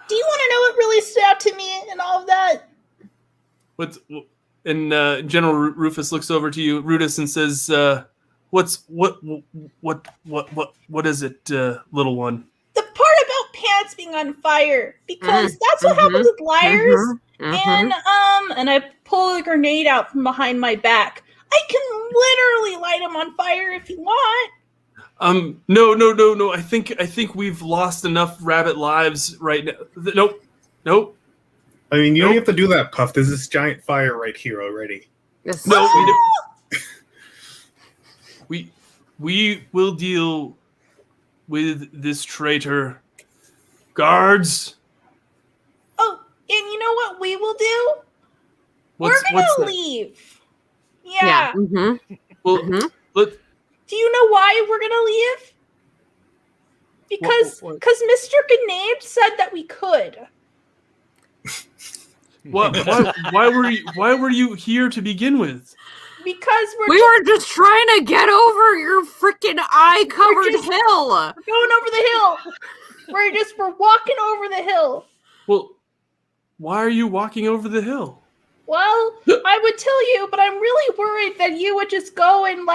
S2: Do you want to know what really stood out to me in all of that?
S1: General Rufus looks over to you, Rudis, and says, what is it, little one?
S2: The part about pants being on fire, because that's what happens with liars. And I pull a grenade out from behind my back. I can literally light them on fire if you want.
S1: No. I think we've lost enough rabbit lives right now. Nope.
S4: I mean, you don't have to do that, Puff. There's this giant fire right here already.
S3: Yes.
S1: No, we will deal with this traitor. Guards.
S2: Oh, and you know what we will do?
S1: What's
S2: We're gonna
S1: that?
S2: leave. Yeah.
S1: Well,
S2: Do you know why we're gonna leave? Because Mr. Genlab said that we could.
S1: Why were you here to begin with?
S2: Because
S3: we were just trying to get over your freaking eye-covered hill.
S2: We're going over the hill. We're walking over the hill.
S1: Well, why are you walking over the hill?
S2: Well, I would tell you, but I'm really worried that you would just go and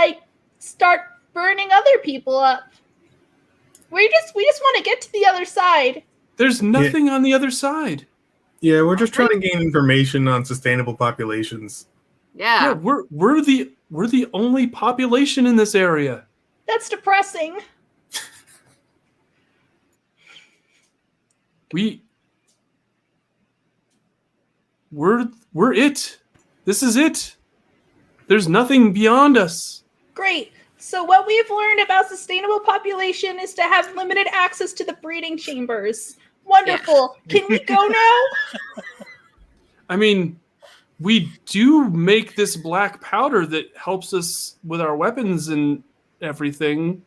S2: start burning other people up. We just want to get to the other side.
S1: There's nothing on the other side.
S4: Yeah, we're just trying to gain information on sustainable populations.
S3: Yeah,
S1: we're the only population in this area.
S2: That's depressing.
S1: We're it. This is it. There's nothing beyond us.
S2: Great. So what we've learned about sustainable population is to have limited access to the breeding chambers. Wonderful. Yeah. Can we go now?
S1: I mean, we do make this black powder that helps us with our weapons and everything.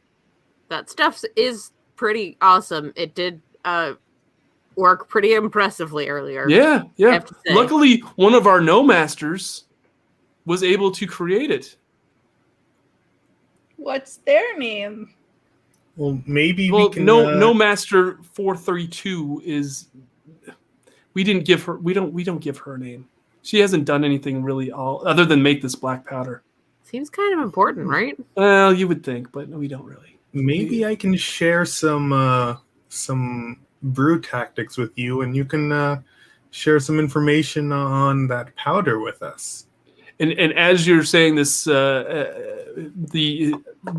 S3: That stuff is pretty awesome. It did work pretty impressively earlier.
S1: Yeah. Luckily, one of our No Masters was able to create it.
S2: What's their name?
S4: Well, maybe we can.
S1: No Master 432 is. We don't give her a name. She hasn't done anything really other than make this black powder.
S3: Seems kind of important, right?
S1: Well, you would think, but we don't really.
S4: Maybe I can share some brew tactics with you, and you can share some information on that powder with us.
S1: And as you're saying this, the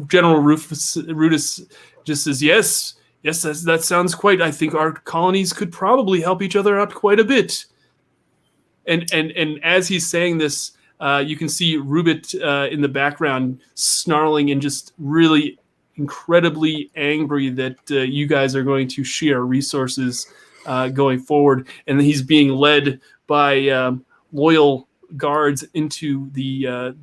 S1: General Rudis just says, yes, that sounds quite. I think our colonies could probably help each other out quite a bit. And as he's saying this, you can see Rubit in the background snarling and just really incredibly angry that you guys are going to share resources going forward. And he's being led by loyal guards into the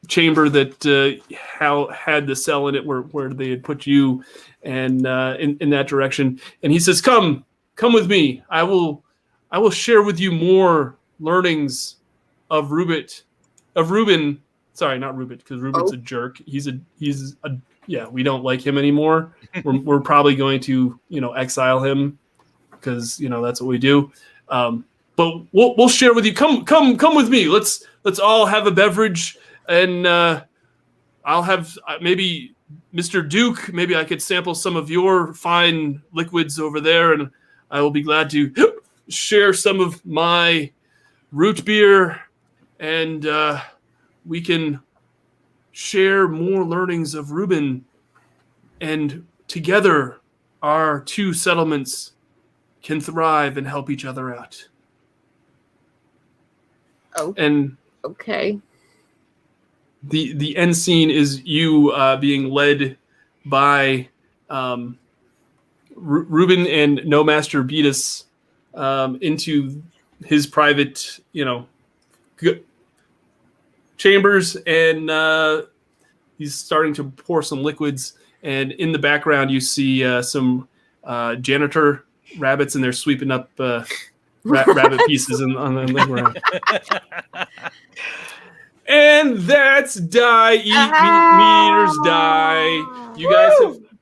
S1: chamber that had the cell in it where they had put you, and in that direction. And he says, come with me. I will share with you more learnings of Reuben. Sorry, not Rubit, because Rubit's a jerk. He's a we don't like him anymore. we're probably going to exile him, because that's what we do. But we'll share with you. Come with me. Let's all have a beverage, and I'll have maybe Mr. Duke. Maybe I could sample some of your fine liquids over there, and I will be glad to share some of my root beer, and we can share more learnings of Reuben, and together our two settlements can thrive and help each other out.
S3: Oh,
S1: and
S3: okay.
S1: The end scene is you being led by Reuben and No Master Beatus into his private, chambers, and he's starting to pour some liquids. And in the background, you see some janitor rabbits, and they're sweeping up rabbit pieces on the ground. And that's Die, Eat Meat, Meateaters, Die. You guys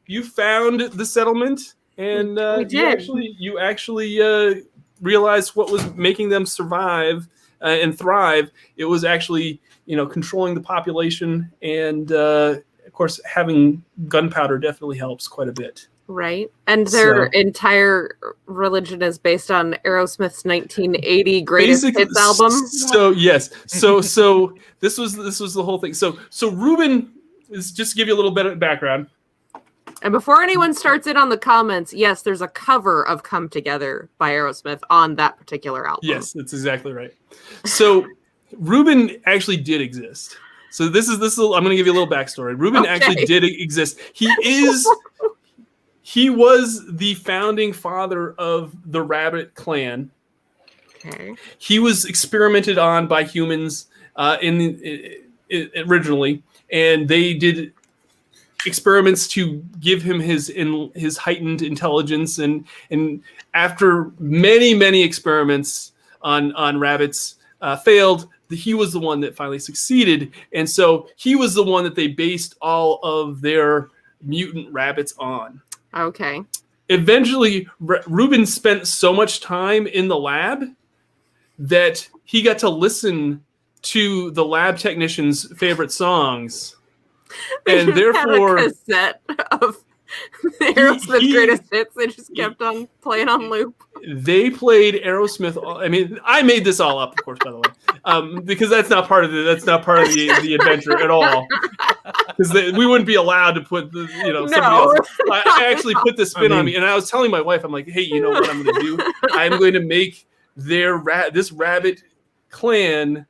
S1: you found the settlement, and
S3: We did.
S1: you actually realized what was making them survive and thrive. It was actually controlling the population, and of course having gunpowder definitely helps quite a bit.
S3: Right. And their entire religion is based on Aerosmith's 1980 greatest hits album.
S1: So yes. So this was the whole thing. So Ruben is just to give you a little bit of background.
S3: And before anyone starts in on the comments, yes, there's a cover of Come Together by Aerosmith on that particular album.
S1: Yes, that's exactly right. So Ruben actually did exist. So this is I'm going to give you a little backstory. Ruben actually did exist. He was the founding father of the Rabbit clan.
S3: Okay.
S1: He was experimented on by humans originally, and they did experiments to give him his heightened intelligence. And after many experiments on rabbits failed, he was the one that finally succeeded. And so he was the one that they based all of their mutant rabbits on.
S3: Okay.
S1: Eventually, Ruben spent so much time in the lab that he got to listen to the lab technician's favorite songs. And therefore,
S3: had a cassette of Aerosmith greatest hits. They just kept on playing on loop.
S1: They played Aerosmith. I mean, I made this all up, of course, by the way, because that's not part of the adventure at all. Because we wouldn't be allowed to put somebody else. I actually put this spin on me, and I was telling my wife, I'm like, hey, you know what I'm going to do? I'm going to make this rabbit clan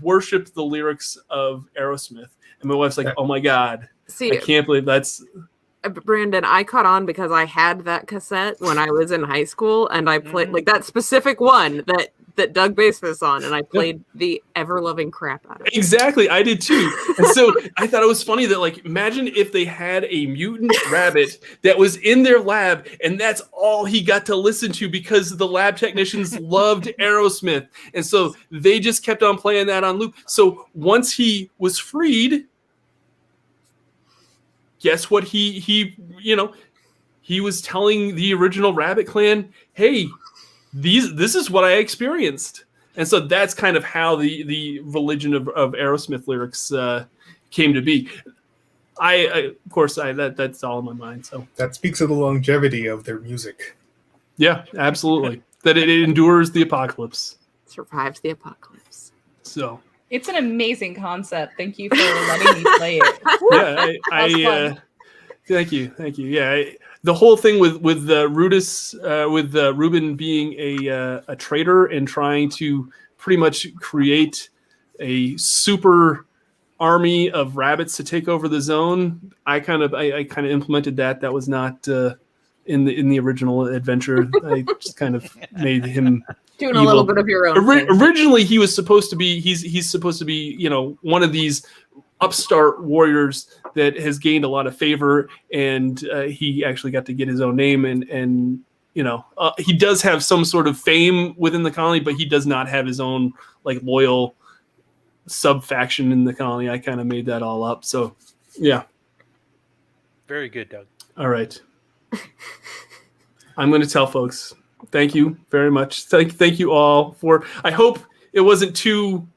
S1: worship the lyrics of Aerosmith. And my wife's like, oh my God.
S3: See,
S1: I can't believe that's...
S3: Brandon, I caught on because I had that cassette when I was in high school, and I played like that specific one that Doug based this on, and I played the ever-loving crap out of it.
S1: Exactly, I did too. And so I thought it was funny that, like, imagine if they had a mutant rabbit that was in their lab, and that's all he got to listen to because the lab technicians loved Aerosmith. And so they just kept on playing that on loop. So once he was freed, guess what he was telling the original Rabbit clan, hey, this is what I experienced. And so that's kind of how the religion of Aerosmith lyrics came to be. That's all in my mind. So
S4: that speaks of the longevity of their music.
S1: Yeah, absolutely. That it endures the apocalypse.
S3: Survives the apocalypse.
S1: So
S2: it's an amazing concept. Thank you for letting me play it.
S1: Yeah, thank you. Yeah, the whole thing with Ruben being a traitor and trying to pretty much create a super army of rabbits to take over the zone. I kind of implemented that. That was not in the original adventure. I just kind of made him
S3: doing evil. A little bit of your own.
S1: Originally, he was supposed to be. He's supposed to be, one of these upstart warriors that has gained a lot of favor, and he actually got to get his own name, and he does have some sort of fame within the colony, but he does not have his own like loyal sub faction in the colony. I kind of made that all up. So yeah,
S5: very good, Doug.
S1: All right. I'm going to tell folks, thank you very much. Thank you all for, I hope it wasn't too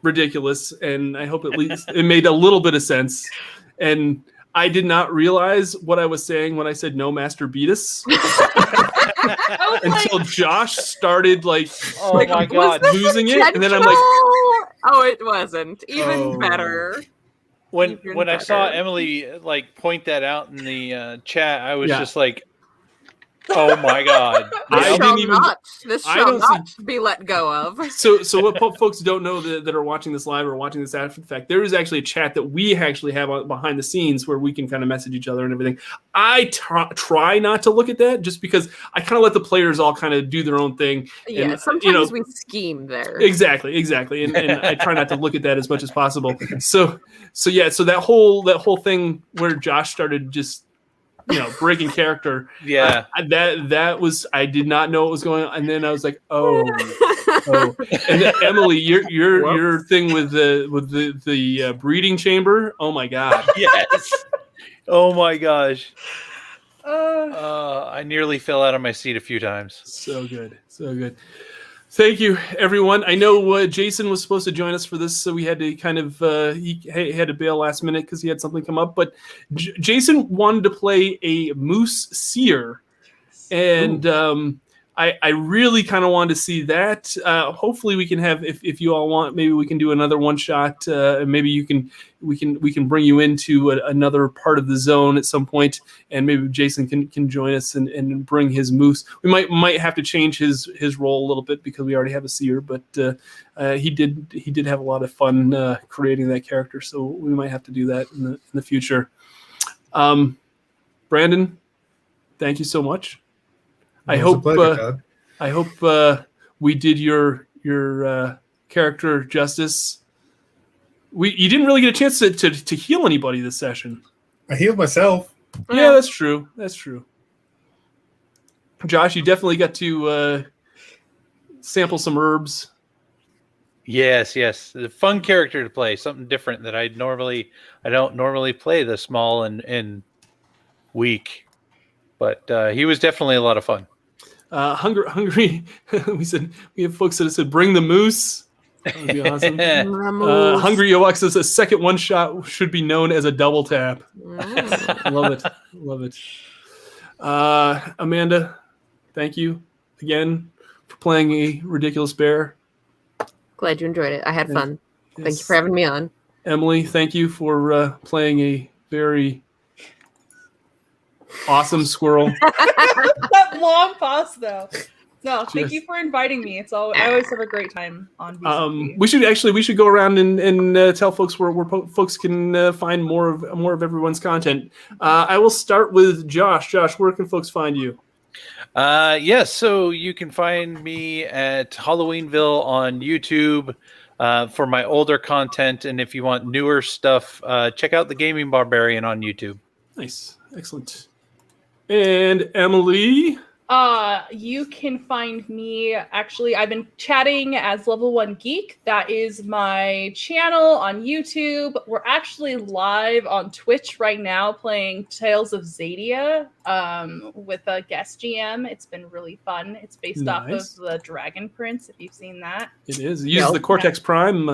S1: ridiculous, and I hope at least it made a little bit of sense. And I did not realize what I was saying when I said no Master Beatus until Josh started
S5: my God,
S1: losing it, and then I'm like,
S3: oh, it wasn't. Even better.
S5: When I saw Emily point that out in the chat, I was just like, Oh my god.
S1: I
S3: This
S1: didn't
S3: shall
S1: even-
S3: not. This
S1: I
S3: shall
S1: don't
S3: not be let go of.
S1: So what folks don't know that are watching this live or watching this after the fact, there is actually a chat that we actually have behind the scenes where we can kind of message each other and everything. I try not to look at that just because I kind of let the players all kind of do their own thing.
S3: Yeah,
S1: And,
S3: sometimes we scheme there.
S1: Exactly, and I try not to look at that as much as possible. So that whole thing where Josh started just breaking character.
S5: Yeah.
S1: That was, I did not know what was going on, and then I was like, oh. And then, Emily, your thing with the breeding chamber. Oh my god.
S5: Yes. Oh my gosh.
S2: Uh,
S5: I nearly fell out of my seat a few times.
S1: So good. Thank you, everyone. I know Jason was supposed to join us for this, so we had to kind of he had to bail last minute because he had something come up. But Jason wanted to play a moose seer, and I really kind of wanted to see that. Hopefully, we can have, if you all want, maybe we can do another one shot. Maybe we can bring you into another part of the zone at some point, and maybe Jason can join us and bring his moose. We might have to change his role a little bit because we already have a seer, but he did have a lot of fun creating that character, so we might have to do that in the future. Brandon, thank you so much. I hope we did your character justice. You didn't really get a chance to heal anybody this session.
S4: I healed myself.
S1: Yeah, that's true. Josh, you definitely got to sample some herbs.
S5: Yes. A fun character to play, something different that I don't normally play the small and weak. But he was definitely a lot of fun.
S1: Hungry. We have folks that said, "Bring the moose." That would be awesome. Hungry Yowak says a second one shot should be known as a double tap. Love it. Amanda, thank you again for playing a ridiculous bear.
S3: Glad you enjoyed it. I had fun.
S1: Yes.
S3: Thank you for having me on.
S1: Emily, thank you for playing a very awesome squirrel.
S2: that long pause, though. No, thank you for inviting me. I always have a great time on VCG.
S1: We should go around and tell folks where folks can find more of everyone's content. I will start with Josh. Josh, where can folks find you?
S5: Yes, so you can find me at Halloweenville on YouTube for my older content, and if you want newer stuff, check out the Gaming Barbarian on YouTube.
S1: Nice, excellent. And Emily?
S2: You can find me, actually, I've been chatting as Level 1 Geek. That is my channel on YouTube. We're actually live on Twitch right now playing Tales of Zadia with a guest GM. It's been really fun. It's based off of the Dragon Prince, if you've seen that.
S1: It is. It uses the Cortex Prime.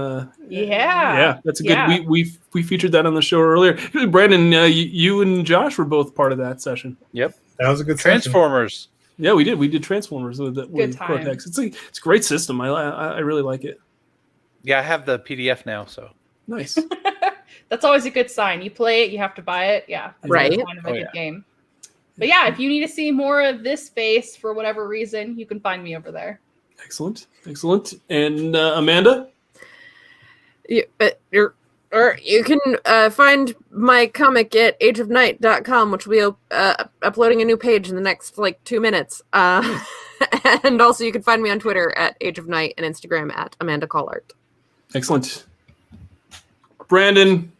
S1: Yeah, that's a good.
S2: Yeah.
S1: We featured that on the show earlier. Brandon, you and Josh were both part of that session.
S5: Yep.
S4: That was a good
S5: Transformers.
S4: session.
S1: Yeah, we did. We did Transformers with Cortex. It's a great system. I really like it.
S5: Yeah, I have the PDF now, so.
S1: Nice.
S2: That's always a good sign. You play it, you have to buy it. Yeah. That's
S3: Right.
S2: a sign of a good game. But yeah, if you need to see more of this face for whatever reason, you can find me over there.
S1: Excellent. And Amanda?
S3: You can find my comic at ageofnight.com, which will be uploading a new page in the next 2 minutes. And also you can find me on Twitter at ageofnight and Instagram at Amanda Collart.
S1: Excellent. Brandon?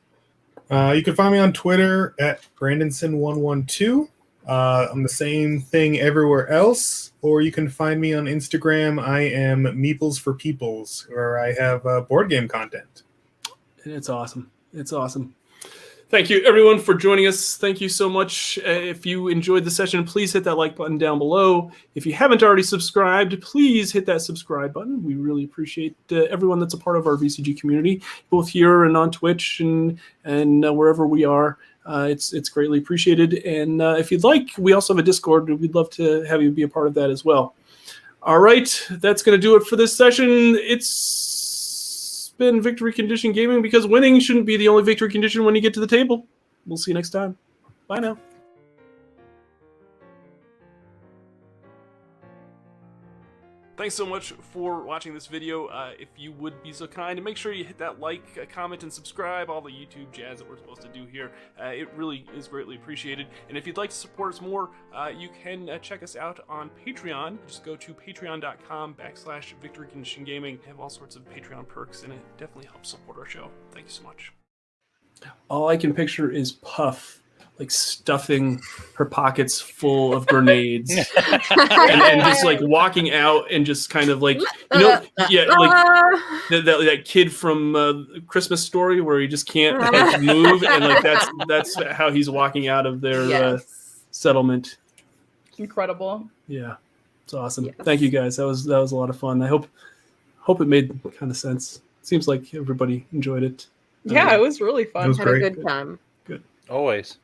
S4: You can find me on Twitter at Brandonson112. I'm the same thing everywhere else. Or you can find me on Instagram. I am Meeples for Peoples, where I have board game content.
S1: It's awesome. Thank you, everyone, for joining us. Thank you so much. If you enjoyed the session, please hit that like button down below. If you haven't already subscribed, please hit that subscribe button. We really appreciate everyone that's a part of our VCG community, both here and on Twitch and wherever we are. It's greatly appreciated. And if you'd like, we also have a Discord. We'd love to have you be a part of that as well. All right, that's going to do it for this session. It's been Victory Condition Gaming, because winning shouldn't be the only victory condition when you get to the table. We'll see you next time. Bye now. Thanks so much for watching this video. If you would be so kind, and make sure you hit that like, comment, and subscribe, all the YouTube jazz that we're supposed to do here. It really is greatly appreciated. And if you'd like to support us more, you can check us out on Patreon. Just go to patreon.com/VictoryConditionGaming. Have all sorts of Patreon perks, and it definitely helps support our show. Thank you so much. All I can picture is Puff, like stuffing her pockets full of grenades and just like walking out and just kind of like, like that kid from Christmas Story where he just can't like, move, and like that's how he's walking out of their settlement.
S6: Incredible.
S1: Yeah, it's awesome.
S3: Yes.
S1: Thank you guys. That was a lot of fun. I hope it made kind of sense. Seems like everybody enjoyed it.
S6: Yeah, it was really fun.
S4: It was
S3: Had
S4: great.
S3: a good time.
S5: Always.